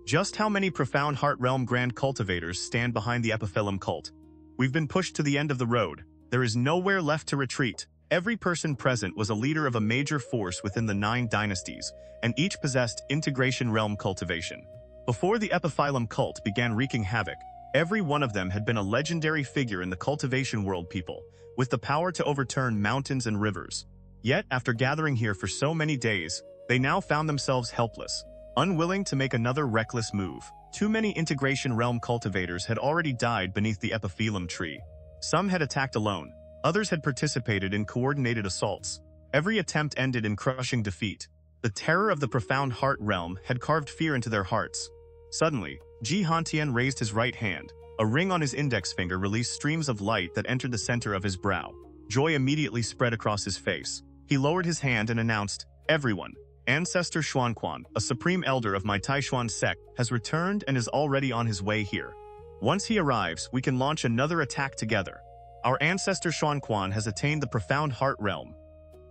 Just how many profound heart realm grand cultivators stand behind the Epiphyllum Cult? We've been pushed to the end of the road. There is nowhere left to retreat. Every person present was a leader of a major force within the Nine Dynasties, and each possessed integration realm cultivation. Before the Epiphyllum Cult began wreaking havoc, every one of them had been a legendary figure in the cultivation world people, with the power to overturn mountains and rivers. Yet, after gathering here for so many days, they now found themselves helpless, unwilling to make another reckless move. Too many integration realm cultivators had already died beneath the Epiphyllum tree. Some had attacked alone, others had participated in coordinated assaults. Every attempt ended in crushing defeat. The terror of the profound heart realm had carved fear into their hearts. Suddenly, XianxiaAudiobook raised his right hand. A ring on his index finger released streams of light that entered the center of his brow. Joy immediately spread across his face. He lowered his hand and announced, "Everyone, Ancestor Xuanquan, a supreme elder of my Tai Xuan Sect, has returned and is already on his way here. Once he arrives, we can launch another attack together. Our ancestor Xuanquan has attained the profound heart realm."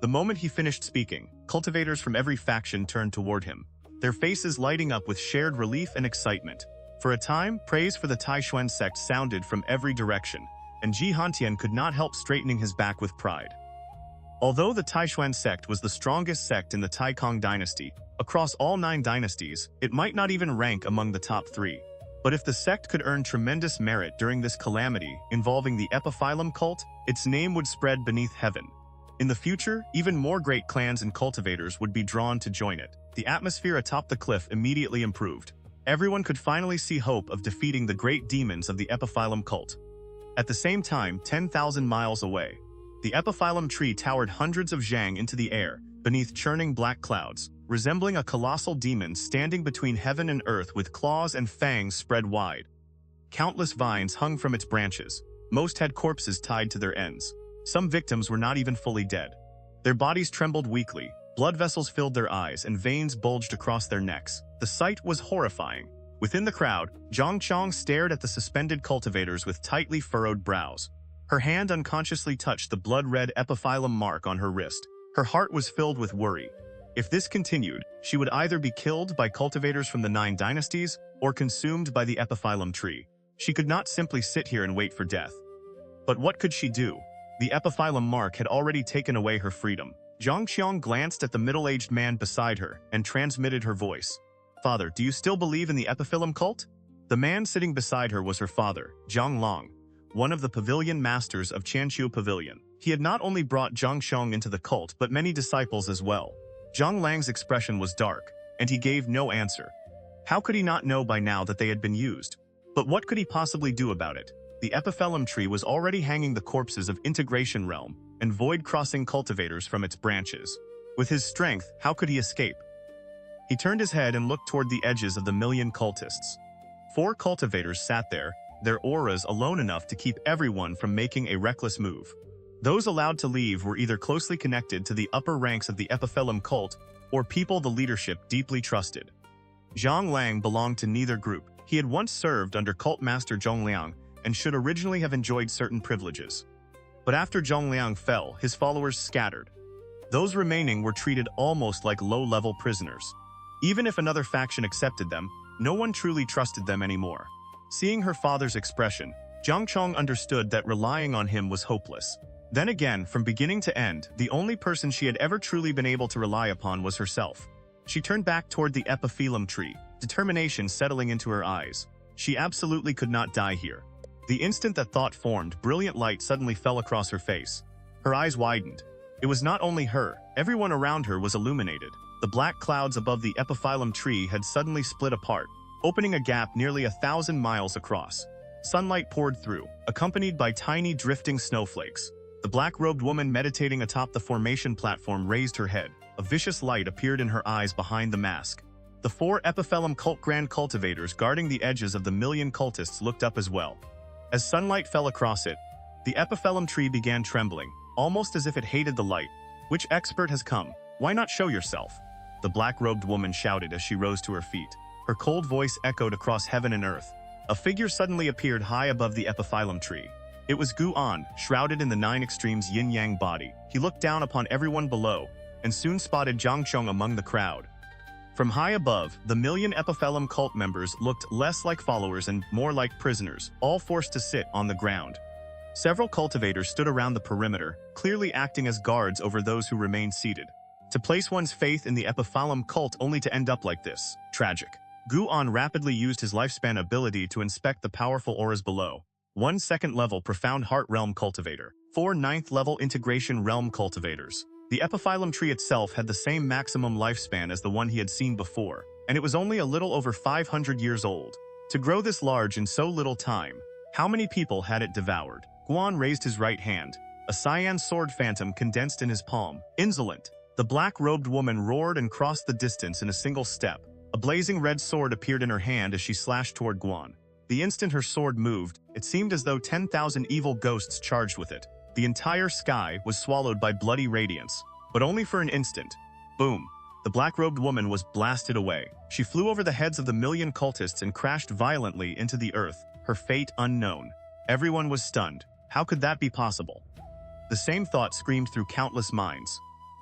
The moment he finished speaking, cultivators from every faction turned toward him, their faces lighting up with shared relief and excitement. For a time, praise for the Tai Xuan Sect sounded from every direction, and XianxiaAudiobook could not help straightening his back with pride. Although the Tai Xuan Sect was the strongest sect in the Great Cang Dynasty, across all 9 dynasties, it might not even rank among the top 3. But if the sect could earn tremendous merit during this calamity involving the Epiphyllum Cult, its name would spread beneath heaven. In the future, even more great clans and cultivators would be drawn to join it. The atmosphere atop the cliff immediately improved. Everyone could finally see hope of defeating the great demons of the Epiphyllum Cult. At the same time, 10,000 miles away, the Epiphyllum tree towered hundreds of zhang into the air, beneath churning black clouds, resembling a colossal demon standing between heaven and earth with claws and fangs spread wide. Countless vines hung from its branches. Most had corpses tied to their ends. Some victims were not even fully dead. Their bodies trembled weakly, blood vessels filled their eyes, and veins bulged across their necks. The sight was horrifying. Within the crowd, Zhang Chong stared at the suspended cultivators with tightly furrowed brows. Her hand unconsciously touched the blood-red epiphyllum mark on her wrist. Her heart was filled with worry. If this continued, she would either be killed by cultivators from the 9 dynasties or consumed by the epiphyllum tree. She could not simply sit here and wait for death. But what could she do? The epiphyllum mark had already taken away her freedom. Zhang Qiang glanced at the middle-aged man beside her and transmitted her voice. "Father, do you still believe in the Epiphyllum Cult?" The man sitting beside her was her father, Zhang Long, one of the pavilion masters of Qianxiu Pavilion. He had not only brought Zhang Xiong into the cult, but many disciples as well. Zhang Lang's expression was dark, and he gave no answer. How could he not know by now that they had been used? But what could he possibly do about it? The Epiphyllum tree was already hanging the corpses of Integration Realm and void-crossing cultivators from its branches. With his strength, how could he escape? He turned his head and looked toward the edges of the million cultists. 4 cultivators sat there, their auras alone enough to keep everyone from making a reckless move. Those allowed to leave were either closely connected to the upper ranks of the Epiphyllum Cult or people the leadership deeply trusted. Zhang Lang belonged to neither group. He had once served under Cult Master Zhong Liang and should originally have enjoyed certain privileges. But after Zhong Liang fell, his followers scattered. Those remaining were treated almost like low-level prisoners. Even if another faction accepted them, no one truly trusted them anymore. Seeing her father's expression, Zhang Chong understood that relying on him was hopeless. Then again, from beginning to end, the only person she had ever truly been able to rely upon was herself. She turned back toward the Epiphyllum tree, determination settling into her eyes. She absolutely could not die here. The instant that thought formed, brilliant light suddenly fell across her face. Her eyes widened. It was not only her, everyone around her was illuminated. The black clouds above the Epiphyllum tree had suddenly split apart, opening a gap nearly 1,000 miles across. Sunlight poured through, accompanied by tiny drifting snowflakes. The black-robed woman meditating atop the formation platform raised her head. A vicious light appeared in her eyes behind the mask. The 4 Epiphyllum Cult Grand Cultivators guarding the edges of the million cultists looked up as well. As sunlight fell across it, the Epiphyllum tree began trembling, almost as if it hated the light. "Which expert has come? Why not show yourself?" The black-robed woman shouted as she rose to her feet. Her cold voice echoed across heaven and earth. A figure suddenly appeared high above the Epiphyllum tree. It was Guan, shrouded in the 9 Extremes yin-yang body. He looked down upon everyone below, and soon spotted Xianxiang among the crowd. From high above, the million Epiphyllum cult members looked less like followers and more like prisoners, all forced to sit on the ground. Several cultivators stood around the perimeter, clearly acting as guards over those who remained seated. To place one's faith in the Epiphyllum cult only to end up like this. Tragic. Guan rapidly used his lifespan ability to inspect the powerful auras below. 1 2nd-level Profound Heart Realm Cultivator. 4 9th-level Integration Realm Cultivators. The Epiphyllum tree itself had the same maximum lifespan as the one he had seen before, and it was only a little over 500 years old. To grow this large in so little time, how many people had it devoured? Guan raised his right hand. A cyan sword phantom condensed in his palm. Insolent. The black-robed woman roared and crossed the distance in a single step. A blazing red sword appeared in her hand as she slashed toward Guan. The instant her sword moved, it seemed as though 10,000 evil ghosts charged with it. The entire sky was swallowed by bloody radiance, but only for an instant. Boom! The black-robed woman was blasted away. She flew over the heads of the million cultists and crashed violently into the earth, her fate unknown. Everyone was stunned. How could that be possible? The same thought screamed through countless minds.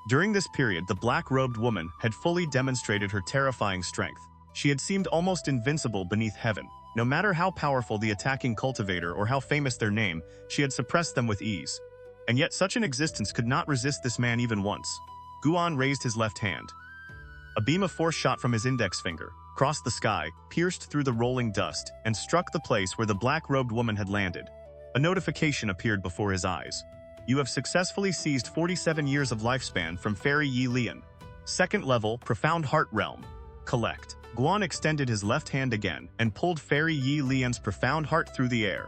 During this period, the black-robed woman had fully demonstrated her terrifying strength. She had seemed almost invincible beneath heaven. No matter how powerful the attacking cultivator or how famous their name, she had suppressed them with ease. And yet such an existence could not resist this man even once. Guan raised his left hand. A beam of force shot from his index finger, crossed the sky, pierced through the rolling dust, and struck the place where the black-robed woman had landed. A notification appeared before his eyes. You have successfully seized 47 years of lifespan from Fairy Yi Lian. 2nd level, Profound Heart Realm. Collect. Guan extended his left hand again and pulled Fairy Yi Lian's profound heart through the air.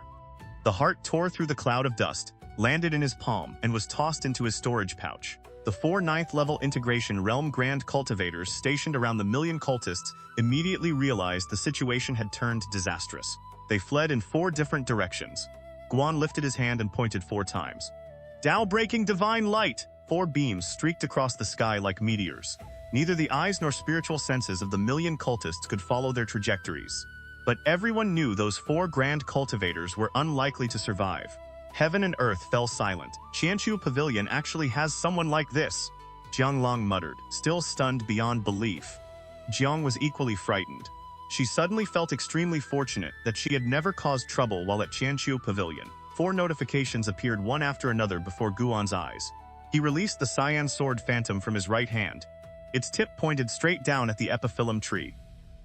The heart tore through the cloud of dust, landed in his palm, and was tossed into his storage pouch. The 4 9th-level Integration Realm Grand Cultivators stationed around the million cultists immediately realized the situation had turned disastrous. They fled in 4 different directions. Guan lifted his hand and pointed 4 times. Tao-breaking divine light! 4 beams streaked across the sky like meteors. Neither the eyes nor spiritual senses of the million cultists could follow their trajectories. But everyone knew those 4 grand cultivators were unlikely to survive. Heaven and earth fell silent. Qianxiu Pavilion actually has someone like this, Jiang Long muttered, still stunned beyond belief. Jiang was equally frightened. She suddenly felt extremely fortunate that she had never caused trouble while at Qianxiu Pavilion. 4 notifications appeared one after another before Guan's eyes. He released the cyan sword phantom from his right hand. Its tip pointed straight down at the Epiphyllum tree.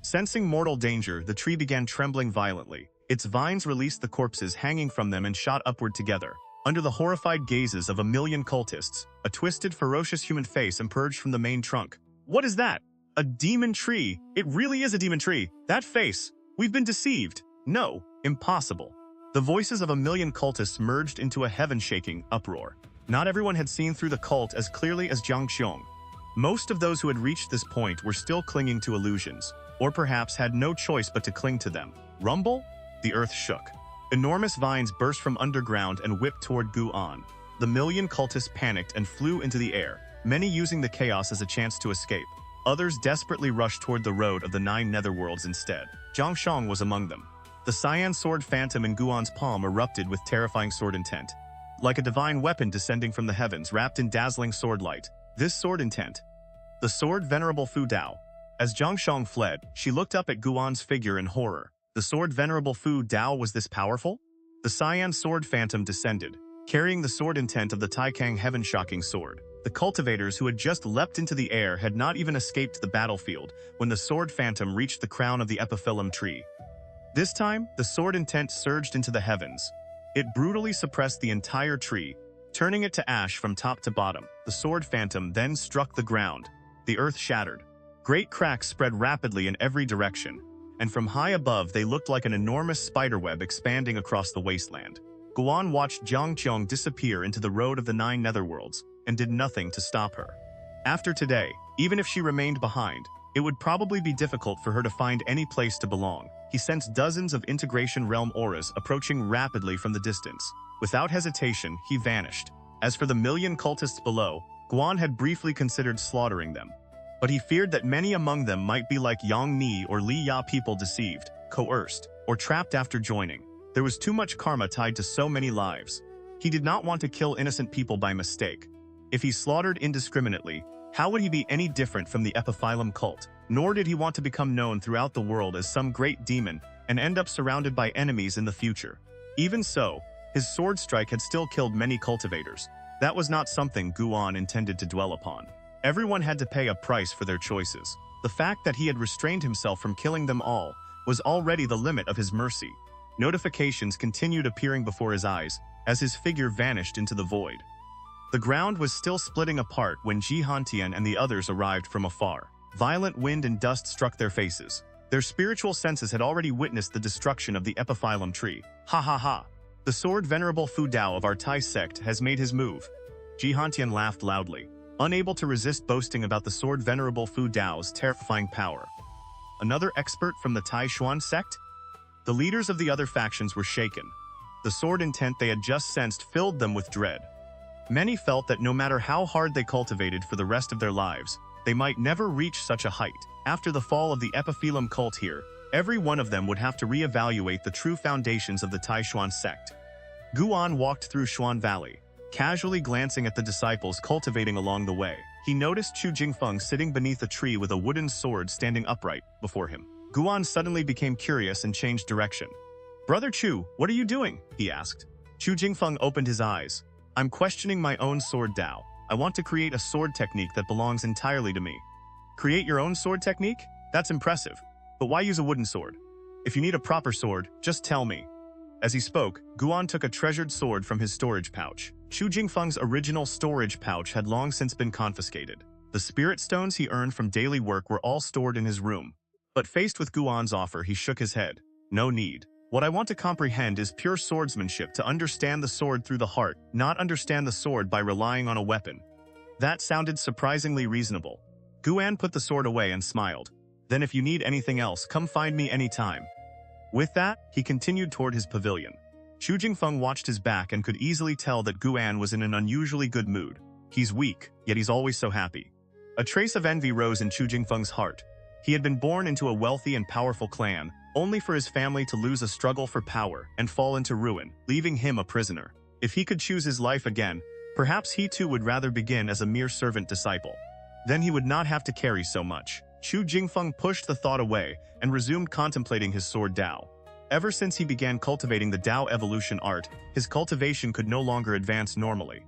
Sensing mortal danger, the tree began trembling violently. Its vines released the corpses hanging from them and shot upward together. Under the horrified gazes of a million cultists, a twisted, ferocious human face emerged from the main trunk. What is that? A demon tree! It really is a demon tree! That face! We've been deceived! No, impossible. The voices of a million cultists merged into a heaven-shaking uproar. Not everyone had seen through the cult as clearly as Xianxiang. Most of those who had reached this point were still clinging to illusions, or perhaps had no choice but to cling to them. Rumble? The earth shook. Enormous vines burst from underground and whipped toward Guan. The million cultists panicked and flew into the air, many using the chaos as a chance to escape. Others desperately rushed toward the road of the 9 Netherworlds instead. Xianxiang was among them. The cyan sword phantom in Guan's palm erupted with terrifying sword intent. Like a divine weapon descending from the heavens wrapped in dazzling sword light. This sword intent. The Sword Venerable Fu Dao. As Xianxiang fled, she looked up at Guan's figure in horror. The Sword Venerable Fu Dao was this powerful? The cyan sword phantom descended, carrying the sword intent of the Tai Kang heaven-shocking sword. The cultivators who had just leapt into the air had not even escaped the battlefield when the sword phantom reached the crown of the Epiphyllum tree. This time, the sword intent surged into the heavens. It brutally suppressed the entire tree, turning it to ash from top to bottom. The sword phantom then struck the ground. The earth shattered. Great cracks spread rapidly in every direction, and from high above they looked like an enormous spiderweb expanding across the wasteland. Guan watched Jiang Qiong disappear into the road of the Nine Netherworlds and did nothing to stop her. After today, even if she remained behind, it would probably be difficult for her to find any place to belong. He sensed dozens of integration realm auras approaching rapidly from the distance. Without hesitation, he vanished. As for the million cultists below, Guan had briefly considered slaughtering them. But he feared that many among them might be like Yang Ni or Li Ya, people deceived, coerced, or trapped after joining. There was too much karma tied to so many lives. He did not want to kill innocent people by mistake. If he slaughtered indiscriminately, how would he be any different from the Epiphyllum Cult? Nor did he want to become known throughout the world as some great demon and end up surrounded by enemies in the future. Even so, his sword strike had still killed many cultivators. That was not something Guan intended to dwell upon. Everyone had to pay a price for their choices. The fact that he had restrained himself from killing them all was already the limit of his mercy. Notifications continued appearing before his eyes as his figure vanished into the void. The ground was still splitting apart when Jihantian and the others arrived from afar. Violent wind and dust struck their faces. Their spiritual senses had already witnessed the destruction of the Epiphyllum tree. Ha ha ha! The Sword Venerable Fu Dao of our Tai Sect has made his move. Jihantian laughed loudly, unable to resist boasting about the Sword Venerable Fu Dao's terrifying power. Another expert from the Tai Xuan Sect? The leaders of the other factions were shaken. The sword intent they had just sensed filled them with dread. Many felt that no matter how hard they cultivated for the rest of their lives, they might never reach such a height. After the fall of the Epiphyllum Cult here, every one of them would have to re-evaluate the true foundations of the Tai Xuan Sect. Guan walked through Xuan Valley, casually glancing at the disciples cultivating along the way. He noticed Chu Jingfeng sitting beneath a tree with a wooden sword standing upright before him. Guan suddenly became curious and changed direction. "Brother Chu, what are you doing?" he asked. Chu Jingfeng opened his eyes. "I'm questioning my own sword Dao. I want to create a sword technique that belongs entirely to me." "Create your own sword technique? That's impressive. But why use a wooden sword? If you need a proper sword, just tell me." As he spoke, Guan took a treasured sword from his storage pouch. Chu Jingfeng's original storage pouch had long since been confiscated. The spirit stones he earned from daily work were all stored in his room. But faced with Guan's offer, he shook his head. "No need. What I want to comprehend is pure swordsmanship, to understand the sword through the heart, not understand the sword by relying on a weapon." That sounded surprisingly reasonable. Guan put the sword away and smiled. "Then if you need anything else, come find me anytime." With that, he continued toward his pavilion. Chu Jingfeng watched his back and could easily tell that Guan was in an unusually good mood. He's weak, yet he's always so happy. A trace of envy rose in Chu Jingfeng's heart. He had been born into a wealthy and powerful clan, only for his family to lose a struggle for power and fall into ruin, leaving him a prisoner. If he could choose his life again, perhaps he too would rather begin as a mere servant disciple. Then he would not have to carry so much. Chu Jingfeng pushed the thought away and resumed contemplating his sword Dao. Ever since he began cultivating the Dao evolution art, his cultivation could no longer advance normally.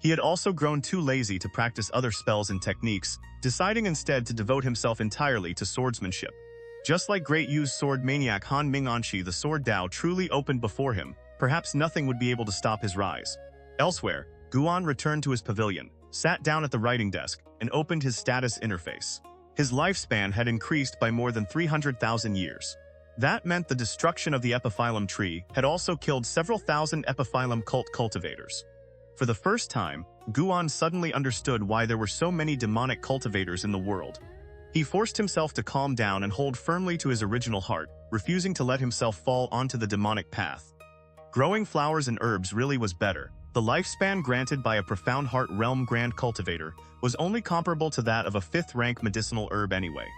He had also grown too lazy to practice other spells and techniques, deciding instead to devote himself entirely to swordsmanship. Just like Great Yu's sword maniac Han Minganshi, the sword Dao truly opened before him. Perhaps nothing would be able to stop his rise. Elsewhere, Guan returned to his pavilion, sat down at the writing desk, and opened his status interface. His lifespan had increased by more than 300,000 years. That meant the destruction of the Epiphyllum tree had also killed several thousand Epiphyllum Cult cultivators. For the first time, Guan suddenly understood why there were so many demonic cultivators in the world. He forced himself to calm down and hold firmly to his original heart, refusing to let himself fall onto the demonic path. Growing flowers and herbs really was better. The lifespan granted by a profound heart realm grand cultivator was only comparable to that of a 5th-rank medicinal herb anyway.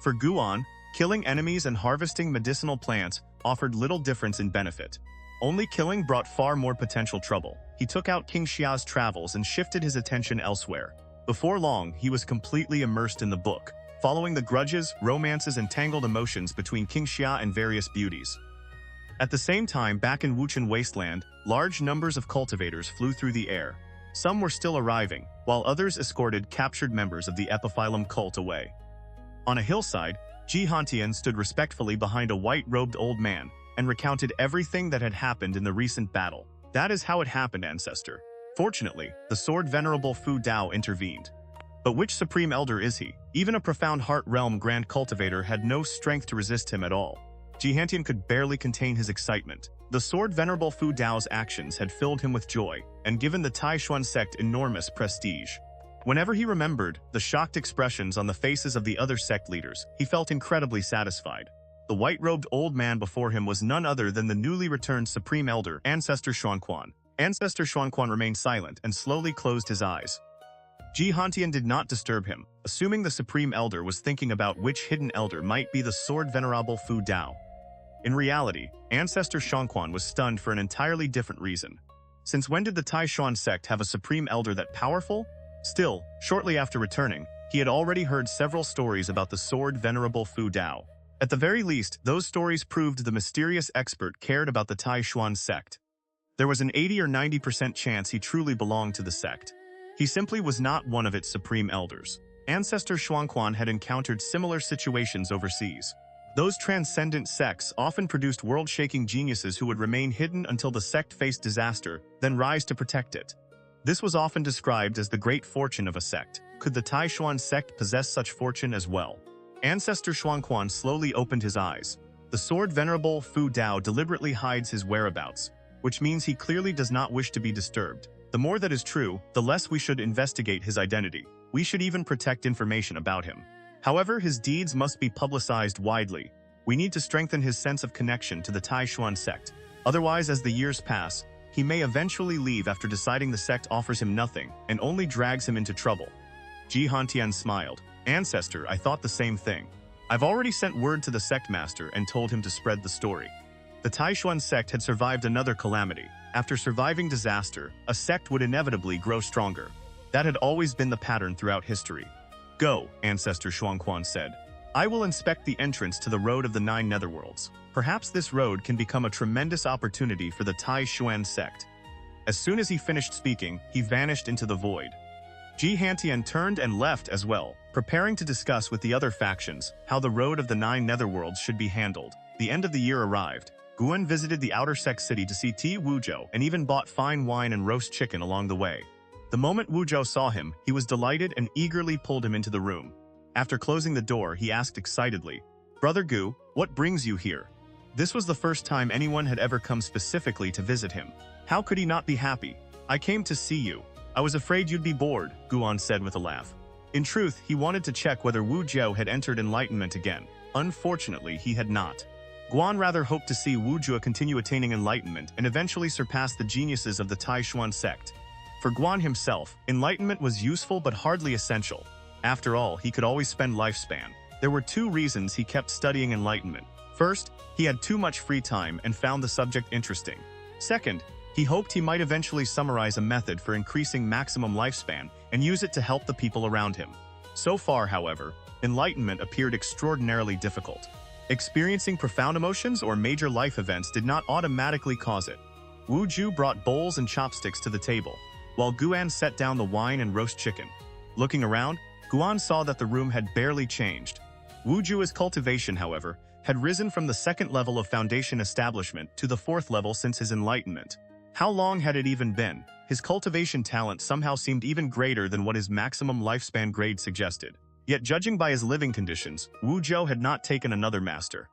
For Guan, killing enemies and harvesting medicinal plants offered little difference in benefit. Only killing brought far more potential trouble. He took out King Xia's travels and shifted his attention elsewhere. Before long, he was completely immersed in the book, following the grudges, romances, and tangled emotions between King Xia and various beauties. At the same time, back in Wuchen Wasteland, large numbers of cultivators flew through the air. Some were still arriving, while others escorted captured members of the Epiphyllum Cult away. On a hillside, Jihantian stood respectfully behind a white-robed old man and recounted everything that had happened in the recent battle. "That is how it happened, ancestor. Fortunately, the Sword Venerable Fu Dao intervened. But which Supreme Elder is he? Even a profound Heart Realm Grand Cultivator had no strength to resist him at all. Jihantian could barely contain his excitement. The Sword Venerable Fu Dao's actions had filled him with joy, and given the Tai Xuan Sect enormous prestige. Whenever he remembered the shocked expressions on the faces of the other sect leaders, he felt incredibly satisfied. The white-robed old man before him was none other than the newly returned Supreme Elder, Ancestor Xuanquan. Ancestor Xuanquan remained silent and slowly closed his eyes. Jihantian did not disturb him, assuming the Supreme Elder was thinking about which hidden elder might be the Sword Venerable Fu Dao. In reality, Ancestor Xuanquan was stunned for an entirely different reason. Since when did the Tai Xuan Sect have a Supreme Elder that powerful? Still, shortly after returning, he had already heard several stories about the Sword Venerable Fu Dao. At the very least, those stories proved the mysterious expert cared about the Tai Xuan Sect. There was an 80 or 90% chance he truly belonged to the sect. He simply was not one of its Supreme Elders. Ancestor Xuanquan had encountered similar situations overseas. Those transcendent sects often produced world-shaking geniuses who would remain hidden until the sect faced disaster, then rise to protect it. This was often described as the great fortune of a sect. Could the Tai Xuan Sect possess such fortune as well? Ancestor Xuanquan slowly opened his eyes. The Sword Venerable Fu Dao deliberately hides his whereabouts, which means he clearly does not wish to be disturbed. The more that is true, the less we should investigate his identity. We should even protect information about him. However, his deeds must be publicized widely. We need to strengthen his sense of connection to the Tai Xuan Sect. Otherwise, as the years pass, he may eventually leave after deciding the sect offers him nothing and only drags him into trouble. Jihantian smiled. Ancestor, I thought the same thing. I've already sent word to the sect master and told him to spread the story. The Tai Xuan Sect had survived another calamity. After surviving disaster, a sect would inevitably grow stronger. That had always been the pattern throughout history. Go, Ancestor Xuanquan said. I will inspect the entrance to the road of the Nine Netherworlds. Perhaps this road can become a tremendous opportunity for the Tai Xuan Sect. As soon as he finished speaking, he vanished into the void. Jihantian turned and left as well, preparing to discuss with the other factions how the road of the Nine Netherworlds should be handled. The end of the year arrived. Guan visited the outer sect city to see Ti Wuzhou and even bought fine wine and roast chicken along the way. The moment Wuzhou saw him, he was delighted and eagerly pulled him into the room. After closing the door, he asked excitedly, Brother Gu, what brings you here? This was the first time anyone had ever come specifically to visit him. How could he not be happy? I came to see you. I was afraid you'd be bored, Guan said with a laugh. In truth, he wanted to check whether Wu Jiao had entered enlightenment again. Unfortunately, he had not. Guan rather hoped to see Wu Jiao continue attaining enlightenment and eventually surpass the geniuses of the Tai Xuan Sect. For Guan himself, enlightenment was useful but hardly essential. After all, he could always spend lifespan. There were two reasons he kept studying enlightenment. First, he had too much free time and found the subject interesting. Second, he hoped he might eventually summarize a method for increasing maximum lifespan and use it to help the people around him. So far, however, enlightenment appeared extraordinarily difficult. Experiencing profound emotions or major life events did not automatically cause it. Wu Ju brought bowls and chopsticks to the table, while Guan set down the wine and roast chicken. Looking around, Guan saw that the room had barely changed. Wu Ju's cultivation, however, had risen from the second level of foundation establishment to the fourth level since his enlightenment. How long had it even been? His cultivation talent somehow seemed even greater than what his maximum lifespan grade suggested. Yet judging by his living conditions, Wu Jiao had not taken another master.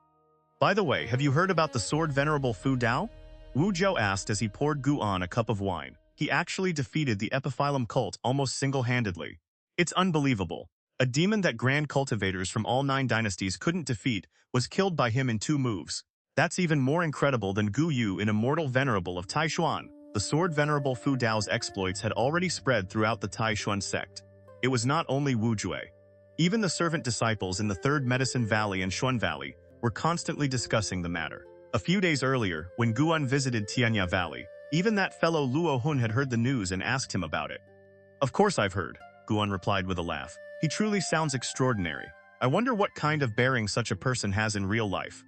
By the way, have you heard about the Sword Venerable Fu Dao? Wu Jiao asked as he poured Guan a cup of wine. He actually defeated the Epiphyllum Cult almost single-handedly. It's unbelievable. A demon that grand cultivators from all 9 dynasties couldn't defeat was killed by him in 2 moves. That's even more incredible than Gu Yu in Immortal Venerable of Tai Xuan. The Sword Venerable Fu Dao's exploits had already spread throughout the Tai Xuan Sect. It was not only Wu Jue. Even the servant disciples in the Third Medicine Valley and Xuan Valley were constantly discussing the matter. A few days earlier, when Guan visited Tianya Valley, even that fellow Luo Hun had heard the news and asked him about it. Of course I've heard, Guan replied with a laugh. He truly sounds extraordinary. I wonder what kind of bearing such a person has in real life.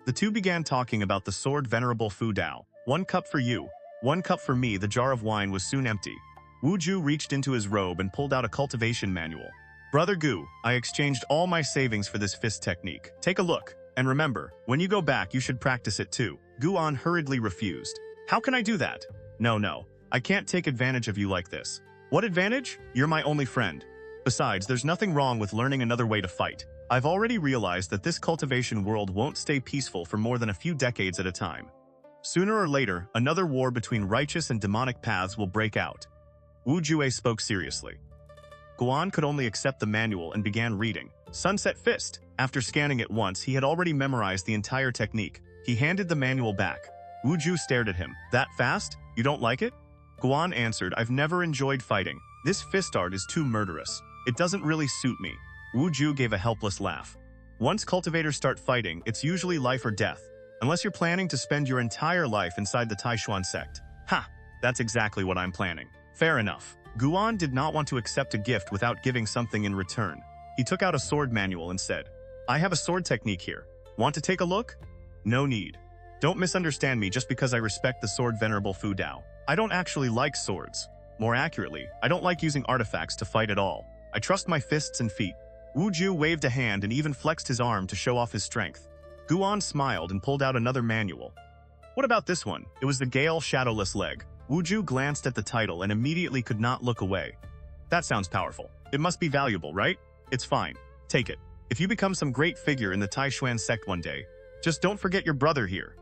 The two began talking about the Sword Venerable Fu Dao. 1 cup for you, 1 cup for me. The jar of wine was soon empty. Wu Ju reached into his robe and pulled out a cultivation manual. Brother Gu, I exchanged all my savings for this fist technique. Take a look. And remember, when you go back, you should practice it too. Guan hurriedly refused. How can I do that? No. I can't take advantage of you like this. What advantage? You're my only friend. Besides, there's nothing wrong with learning another way to fight. I've already realized that this cultivation world won't stay peaceful for more than a few decades at a time. Sooner or later, another war between righteous and demonic paths will break out. Wu Jue spoke seriously. Guan could only accept the manual and began reading. Sunset Fist. After scanning it once, he had already memorized the entire technique. He handed the manual back. Wu Ju stared at him. That fast? You don't like it? Guan answered, I've never enjoyed fighting. This fist art is too murderous. It doesn't really suit me. Wu Ju gave a helpless laugh. Once cultivators start fighting, it's usually life or death. Unless you're planning to spend your entire life inside the Tai Xuan Sect. Ha! That's exactly what I'm planning. Fair enough. Guan did not want to accept a gift without giving something in return. He took out a sword manual and said, I have a sword technique here. Want to take a look? No need. Don't misunderstand me just because I respect the Sword Venerable Fu Dao. I don't actually like swords. More accurately, I don't like using artifacts to fight at all. I trust my fists and feet. Wu Ju waved a hand and even flexed his arm to show off his strength. Guan smiled and pulled out another manual. What about this one? It was the Gale Shadowless Leg. Wu Ju glanced at the title and immediately could not look away. That sounds powerful. It must be valuable, right? It's fine. Take it. If you become some great figure in the Tai Xuan Sect one day, just don't forget your brother here.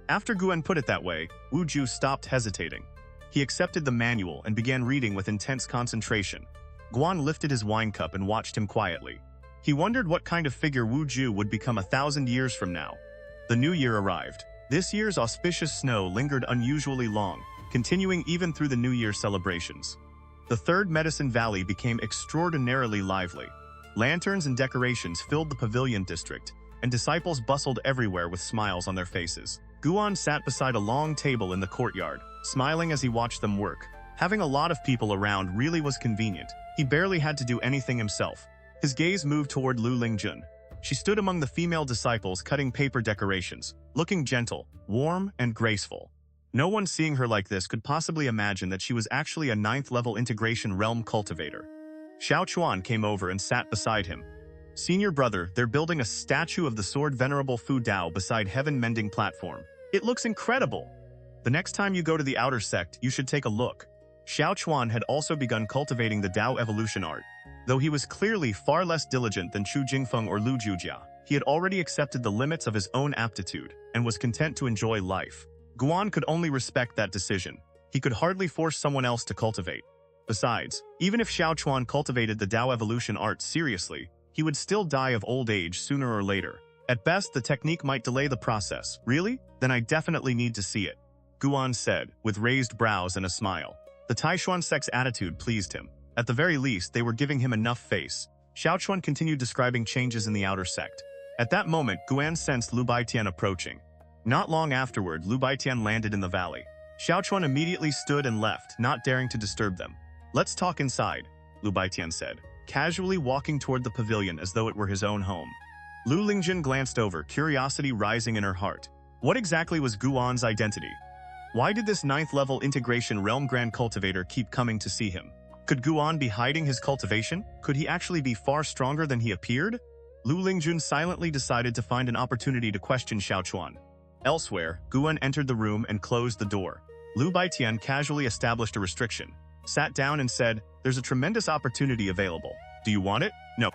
After Guan put it that way, Wu Ju stopped hesitating. He accepted the manual and began reading with intense concentration. Guan lifted his wine cup and watched him quietly. He wondered what kind of figure Wu Ju would become 1,000 years from now. The new year arrived. This year's auspicious snow lingered unusually long, continuing even through the New Year celebrations. The third Medicine Valley became extraordinarily lively. Lanterns and decorations filled the pavilion district, and disciples bustled everywhere with smiles on their faces. Guan sat beside a long table in the courtyard, smiling as he watched them work. Having a lot of people around really was convenient. He barely had to do anything himself. His gaze moved toward Lu Lingjun. She stood among the female disciples cutting paper decorations, looking gentle, warm, and graceful. No one seeing her like this could possibly imagine that she was actually a 9th-level integration realm cultivator. Xiao Chuan came over and sat beside him. Senior brother, they're building a statue of the Sword Venerable Fu Dao beside Heaven Mending platform. It looks incredible. The next time you go to the Outer Sect, you should take a look. Xiao Chuan had also begun cultivating the Dao evolution art. Though he was clearly far less diligent than Chu Jingfeng or Lu Jujia, he had already accepted the limits of his own aptitude and was content to enjoy life. Guan could only respect that decision. He could hardly force someone else to cultivate. Besides, even if Xiao Chuan cultivated the Dao evolution art seriously, he would still die of old age sooner or later. At best, the technique might delay the process. Really? Then I definitely need to see it. Guan said, with raised brows and a smile. The Tai Xuan Sect's attitude pleased him. At the very least, they were giving him enough face. Xiao Chuan continued describing changes in the Outer Sect. At that moment, Guan sensed Lu Baitian approaching. Not long afterward, Lu Baitian landed in the valley. Xiao Chuan immediately stood and left, not daring to disturb them. Let's talk inside, Lu Baitian said, casually walking toward the pavilion as though it were his own home. Lu Lingjun glanced over, curiosity rising in her heart. What exactly was Guan's identity? Why did this 9th-level integration realm grand cultivator keep coming to see him? Could Guan be hiding his cultivation? Could he actually be far stronger than he appeared? Lu Lingjun silently decided to find an opportunity to question Xiao Chuan. Elsewhere, Guan entered the room and closed the door. Lu Baitian casually established a restriction, sat down and said, there's a tremendous opportunity available. Do you want it? No.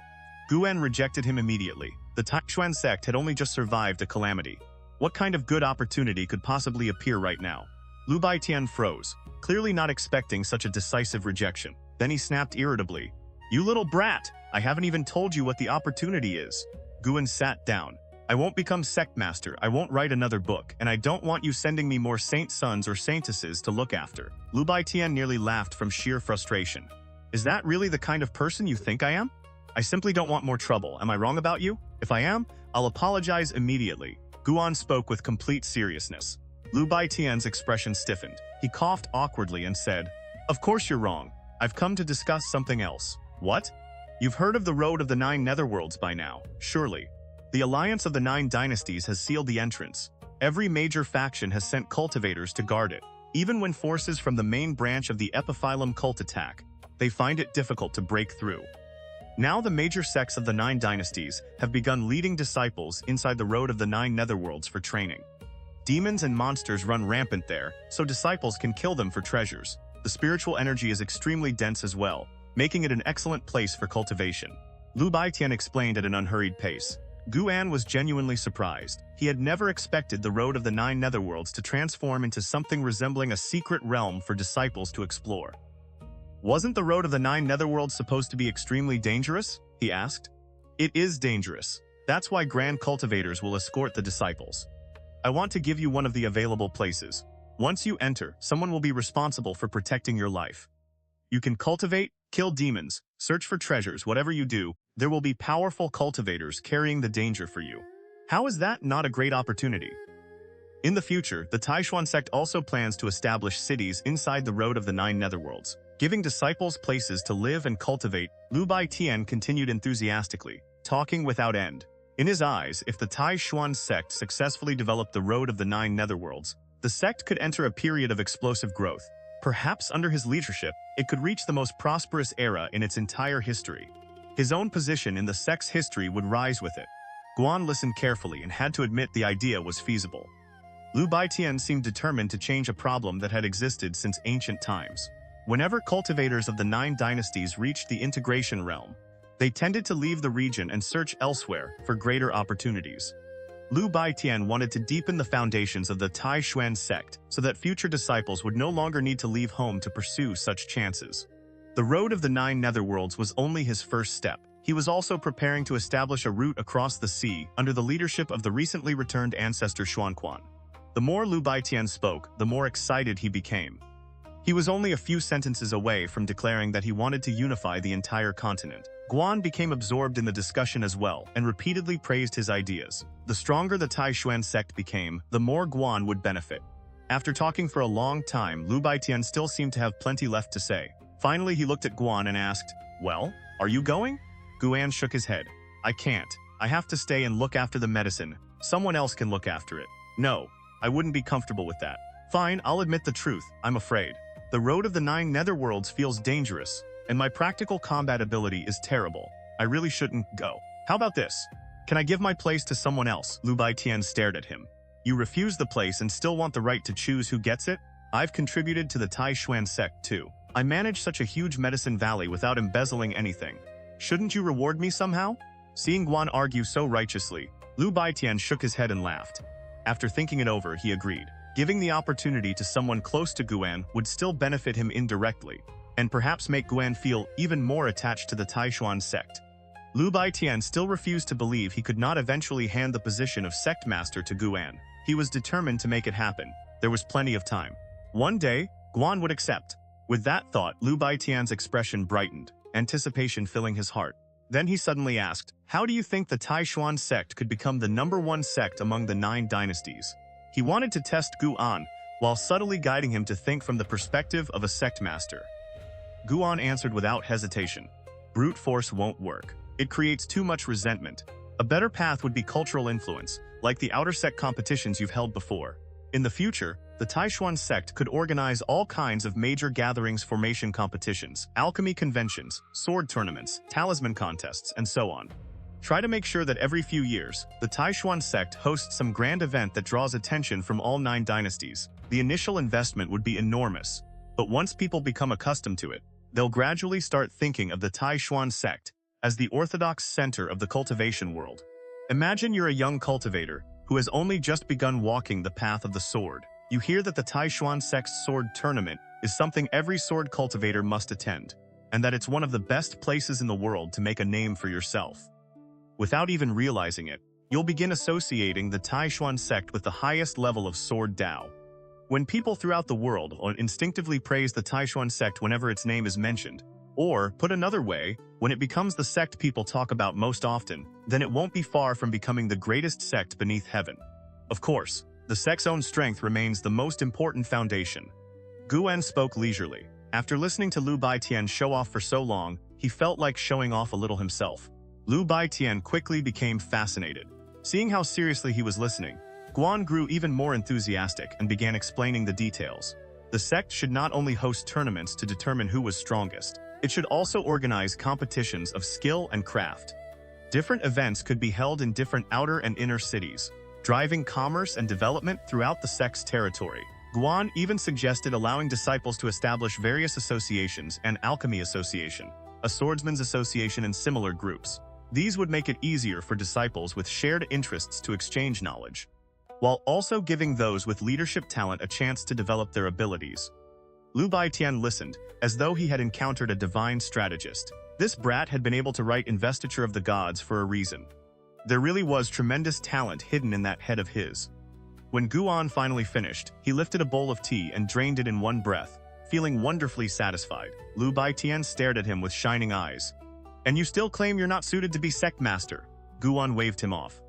Guan rejected him immediately. The Tai Xuan Sect had only just survived a calamity. What kind of good opportunity could possibly appear right now? Lu Baitian froze, clearly not expecting such a decisive rejection. Then he snapped irritably. You little brat! I haven't even told you what the opportunity is. Guan sat down. I won't become sect master, I won't write another book, and I don't want you sending me more saint sons or saintesses to look after. Lu Baitian nearly laughed from sheer frustration. Is that really the kind of person you think I am? I simply don't want more trouble. Am I wrong about you? If I am, I'll apologize immediately. Guan spoke with complete seriousness. Lu Baitian's expression stiffened. He coughed awkwardly and said, Of course you're wrong. I've come to discuss something else. What? You've heard of the Road of the Nine Netherworlds by now, surely. The alliance of the Nine Dynasties has sealed the entrance. Every major faction has sent cultivators to guard it. Even when forces from the main branch of the Epiphyllum Cult attack, they find it difficult to break through. Now the major sects of the Nine Dynasties have begun leading disciples inside the Road of the Nine Netherworlds for training. Demons and monsters run rampant there, so disciples can kill them for treasures. The spiritual energy is extremely dense as well, making it an excellent place for cultivation. Lu Baitian explained at an unhurried pace. Guan was genuinely surprised. He had never expected the road of the Nine Netherworlds to transform into something resembling a secret realm for disciples to explore. "Wasn't the road of the Nine Netherworlds supposed to be extremely dangerous?" he asked. "It is dangerous. That's why grand cultivators will escort the disciples. I want to give you one of the available places. Once you enter, someone will be responsible for protecting your life. You can cultivate, kill demons, search for treasures, whatever you do, there will be powerful cultivators carrying the danger for you. How is that not a great opportunity?" In the future, the Tai Xuan Sect also plans to establish cities inside the road of the Nine Netherworlds, giving disciples places to live and cultivate. Lu Baitian continued enthusiastically, talking without end. In his eyes, if the Tai Xuan Sect successfully developed the road of the Nine Netherworlds, the sect could enter a period of explosive growth. Perhaps under his leadership, it could reach the most prosperous era in its entire history. His own position in the sect's history would rise with it. Guan listened carefully and had to admit the idea was feasible. Lu Baitian seemed determined to change a problem that had existed since ancient times. Whenever cultivators of the Nine Dynasties reached the integration realm, they tended to leave the region and search elsewhere for greater opportunities. Lu Baitian wanted to deepen the foundations of the Tai Xuan Sect so that future disciples would no longer need to leave home to pursue such chances. The road of the Nine Netherworlds was only his first step. He was also preparing to establish a route across the sea under the leadership of the recently returned ancestor Xuanquan. The more Lu Baitian spoke, the more excited he became. He was only a few sentences away from declaring that he wanted to unify the entire continent. Guan became absorbed in the discussion as well and repeatedly praised his ideas. The stronger the Tai Xuan Sect became, the more Guan would benefit. After talking for a long time, Lu Baitian still seemed to have plenty left to say. Finally, he looked at Guan and asked, "Well, are you going?" Guan shook his head. "I can't. I have to stay and look after the medicine. Someone else can look after it." "No, I wouldn't be comfortable with that." "Fine, I'll admit the truth. I'm afraid. The road of the Nine Netherworlds feels dangerous, and my practical combat ability is terrible. I really shouldn't go. How about this? Can I give my place to someone else?" Lu Baitian stared at him. "You refuse the place and still want the right to choose who gets it? I've contributed to the Tai Xuan Sect too. I manage such a huge medicine valley without embezzling anything. Shouldn't you reward me somehow?" Seeing Guan argue so righteously, Lu Baitian shook his head and laughed. After thinking it over, he agreed. Giving the opportunity to someone close to Guan would still benefit him indirectly, and perhaps make Guan feel even more attached to the Tai Xuan Sect. Lu Baitian still refused to believe he could not eventually hand the position of sect master to Guan. He was determined to make it happen. There was plenty of time. One day, Guan would accept. With that thought, Lu Baitian's expression brightened, anticipation filling his heart. Then he suddenly asked, "How do you think the Tai Xuan Sect could become the #1 sect among the 9 dynasties?" He wanted to test Guan, while subtly guiding him to think from the perspective of a sect master. Guan answered without hesitation. "Brute force won't work. It creates too much resentment. A better path would be cultural influence, like the outer sect competitions you've held before. In the future, the Tai Xuan Sect could organize all kinds of major gatherings, formation competitions, alchemy conventions, sword tournaments, talisman contests, and so on. Try to make sure that every few years, the Tai Xuan Sect hosts some grand event that draws attention from all 9 dynasties. The initial investment would be enormous, but once people become accustomed to it, they'll gradually start thinking of the Tai Xuan Sect as the orthodox center of the cultivation world. Imagine you're a young cultivator who has only just begun walking the path of the sword. You hear that the Tai Xuan Sect's sword tournament is something every sword cultivator must attend, and that it's one of the best places in the world to make a name for yourself. Without even realizing it, you'll begin associating the Tai Xuan Sect with the highest level of Sword Dao. When people throughout the world instinctively praise the Tai Xuan Sect whenever its name is mentioned, or, put another way, when it becomes the sect people talk about most often, then it won't be far from becoming the greatest sect beneath heaven. Of course, the sect's own strength remains the most important foundation. Guan spoke leisurely. After listening to Lu Baitian show off for so long, he felt like showing off a little himself. Lu Baitian quickly became fascinated. Seeing how seriously he was listening, Guan grew even more enthusiastic and began explaining the details. The sect should not only host tournaments to determine who was strongest, it should also organize competitions of skill and craft. Different events could be held in different outer and inner cities. driving commerce and development throughout the sect's territory. Guan even suggested allowing disciples to establish various associations, an alchemy association, a swordsman's association, and similar groups. These would make it easier for disciples with shared interests to exchange knowledge, while also giving those with leadership talent a chance to develop their abilities. Lu Baitian listened, as though he had encountered a divine strategist. This brat had been able to write Investiture of the Gods for a reason. There really was tremendous talent hidden in that head of his. When Guan finally finished, he lifted a bowl of tea and drained it in one breath, feeling wonderfully satisfied. Lu Baitian stared at him with shining eyes. "And you still claim you're not suited to be sect master?" Guan waved him off.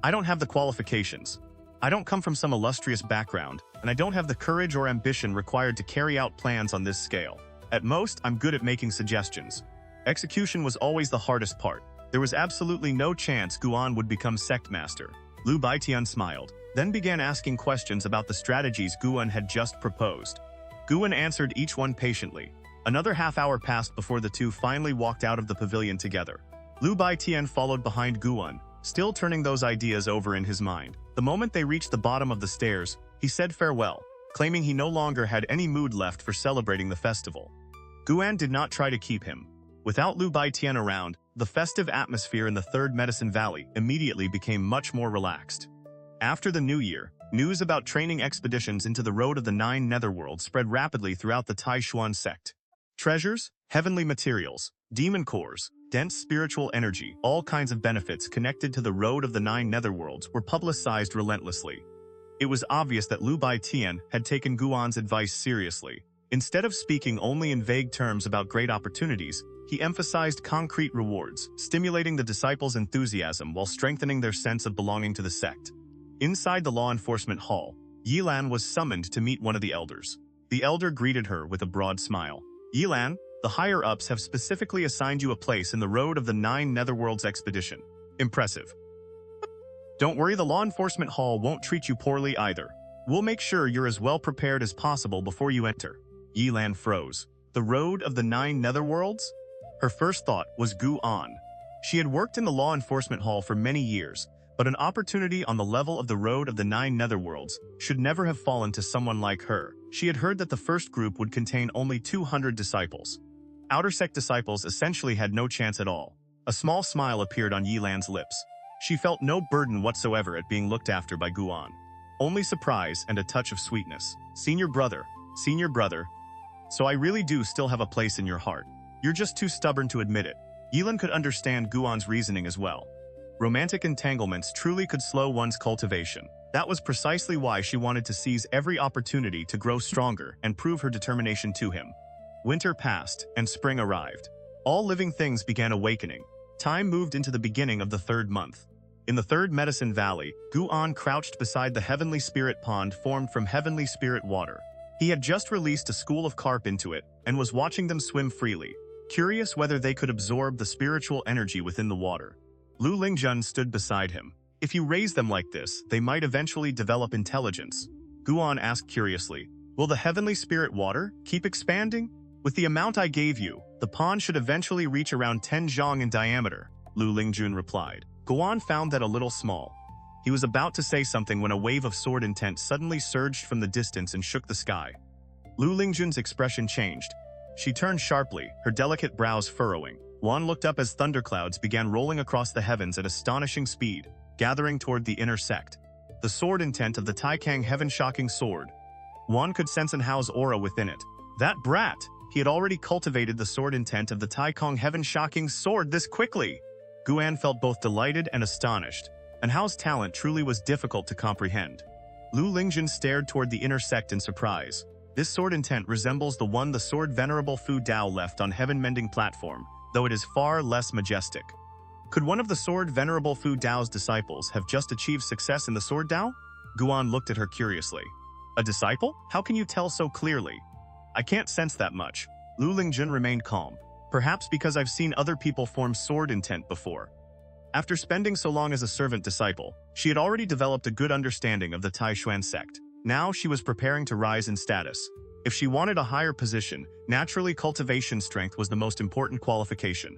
"I don't have the qualifications. I don't come from some illustrious background, and I don't have the courage or ambition required to carry out plans on this scale. At most, I'm good at making suggestions. Execution was always the hardest part. There was absolutely no chance Guan would become sect master." Lu Baitian smiled, then began asking questions about the strategies Guan had just proposed. Guan answered each one patiently. Another half-hour passed before the two finally walked out of the pavilion together. Lu Baitian followed behind Guan, still turning those ideas over in his mind. The moment they reached the bottom of the stairs, he said farewell, claiming he no longer had any mood left for celebrating the festival. Guan did not try to keep him. Without Lu Baitian around, the festive atmosphere in the Third Medicine Valley immediately became much more relaxed. After the new year, news about training expeditions into the road of the Nine Netherworlds spread rapidly throughout the Tai Xuan Sect. Treasures, heavenly materials, demon cores, dense spiritual energy, all kinds of benefits connected to the road of the Nine Netherworlds were publicized relentlessly. It was obvious that Lu Baitian had taken Guan's advice seriously. Instead of speaking only in vague terms about great opportunities, he emphasized concrete rewards, stimulating the disciples' enthusiasm while strengthening their sense of belonging to the sect. Inside the law enforcement hall, Yilan was summoned to meet one of the elders. The elder greeted her with a broad smile. "Yilan, the higher-ups have specifically assigned you a place in the road of the Nine Netherworlds expedition. Impressive. Don't worry, the law enforcement hall won't treat you poorly either. We'll make sure you're as well prepared as possible before you enter." Yilan froze. The road of the Nine Netherworlds? Her first thought was Guan. She had worked in the law enforcement hall for many years, but an opportunity on the level of the road of the Nine Netherworlds should never have fallen to someone like her. She had heard that the first group would contain only 200 disciples. Outer sect disciples essentially had no chance at all. A small smile appeared on Yilan's lips. She felt no burden whatsoever at being looked after by Guan. Only surprise and a touch of sweetness. Senior brother. So I really do still have a place in your heart. You're just too stubborn to admit it." Yilan could understand Guan's reasoning as well. Romantic entanglements truly could slow one's cultivation. That was precisely why she wanted to seize every opportunity to grow stronger and prove her determination to him. Winter passed, and spring arrived. All living things began awakening. Time moved into the beginning of the third month. In the Third Medicine Valley, Guan crouched beside the Heavenly Spirit Pond formed from Heavenly Spirit water. He had just released a school of carp into it, and was watching them swim freely, curious whether they could absorb the spiritual energy within the water. Lu Lingjun stood beside him. "If you raise them like this, they might eventually develop intelligence." Guan asked curiously, "Will the Heavenly Spirit water keep expanding?" "With the amount I gave you, the pond should eventually reach around 10 zhang in diameter," Lu Lingjun replied. Guan found that a little small. He was about to say something when a wave of sword intent suddenly surged from the distance and shook the sky. Lu Lingjun's expression changed. She turned sharply, her delicate brows furrowing. Guan looked up as thunderclouds began rolling across the heavens at astonishing speed, gathering toward the inner sect. The sword intent of the Tai Kang heaven-shocking sword. Guan could sense Anhao's aura within it. That brat! He had already cultivated the sword intent of the Tai Kang heaven-shocking sword this quickly! Guan felt both delighted and astonished. Anhao's talent truly was difficult to comprehend. Lu Lingjun stared toward the inner sect in surprise. This sword intent resembles the one the Sword Venerable Fu Dao left on heaven-mending platform, though it is far less majestic. Could one of the Sword Venerable Fu Dao's disciples have just achieved success in the Sword Dao? Guan looked at her curiously. "A disciple? How can you tell so clearly?" "I can't sense that much." Lu Lingjun remained calm. "Perhaps because I've seen other people form sword intent before." After spending so long as a servant disciple, she had already developed a good understanding of the Tai Xuan Sect. Now she was preparing to rise in status. If she wanted a higher position, naturally cultivation strength was the most important qualification.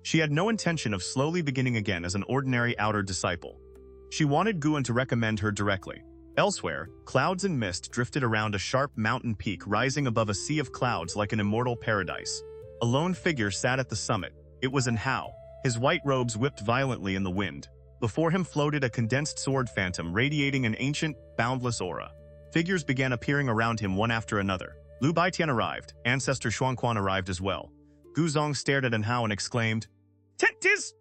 She had no intention of slowly beginning again as an ordinary outer disciple. She wanted Guan to recommend her directly. Elsewhere, clouds and mist drifted around a sharp mountain peak rising above a sea of clouds like an immortal paradise. A lone figure sat at the summit. It was Hao. His white robes whipped violently in the wind. Before him floated a condensed sword phantom radiating an ancient, boundless aura. Figures began appearing around him one after another. Lu Baitian arrived. Ancestor Xuanquan arrived as well. Guzong stared at Hao and exclaimed, "Tis!"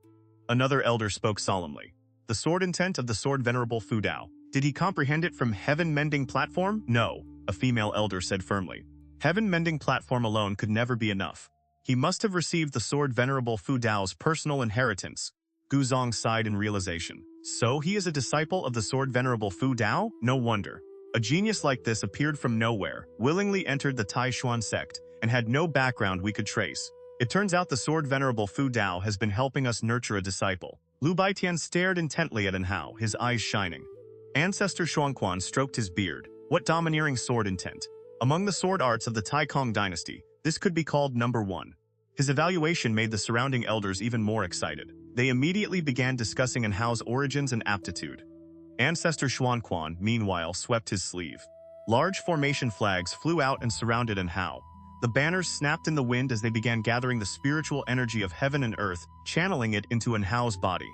Another elder spoke solemnly. The sword intent of the Sword Venerable Fu Dao. Did he comprehend it from heaven-mending platform? No, a female elder said firmly. Heaven-mending platform alone could never be enough. He must have received the Sword Venerable Fu Dao's personal inheritance. Guzong sighed in realization. So he is a disciple of the Sword Venerable Fu Dao? No wonder. A genius like this appeared from nowhere, willingly entered the Tai Xuan Sect, and had no background we could trace. It turns out the Sword Venerable Fu Dao has been helping us nurture a disciple. Lu Baitian stared intently at Hao, his eyes shining. Ancestor Xuanquan stroked his beard. What domineering sword intent. Among the sword arts of the Tai Cang Dynasty, this could be called number 1. His evaluation made the surrounding elders even more excited. They immediately began discussing Hao's origins and aptitude. Ancestor Xuanquan, meanwhile, swept his sleeve. Large formation flags flew out and surrounded Hao. The banners snapped in the wind as they began gathering the spiritual energy of heaven and earth, channeling it into Hao's body.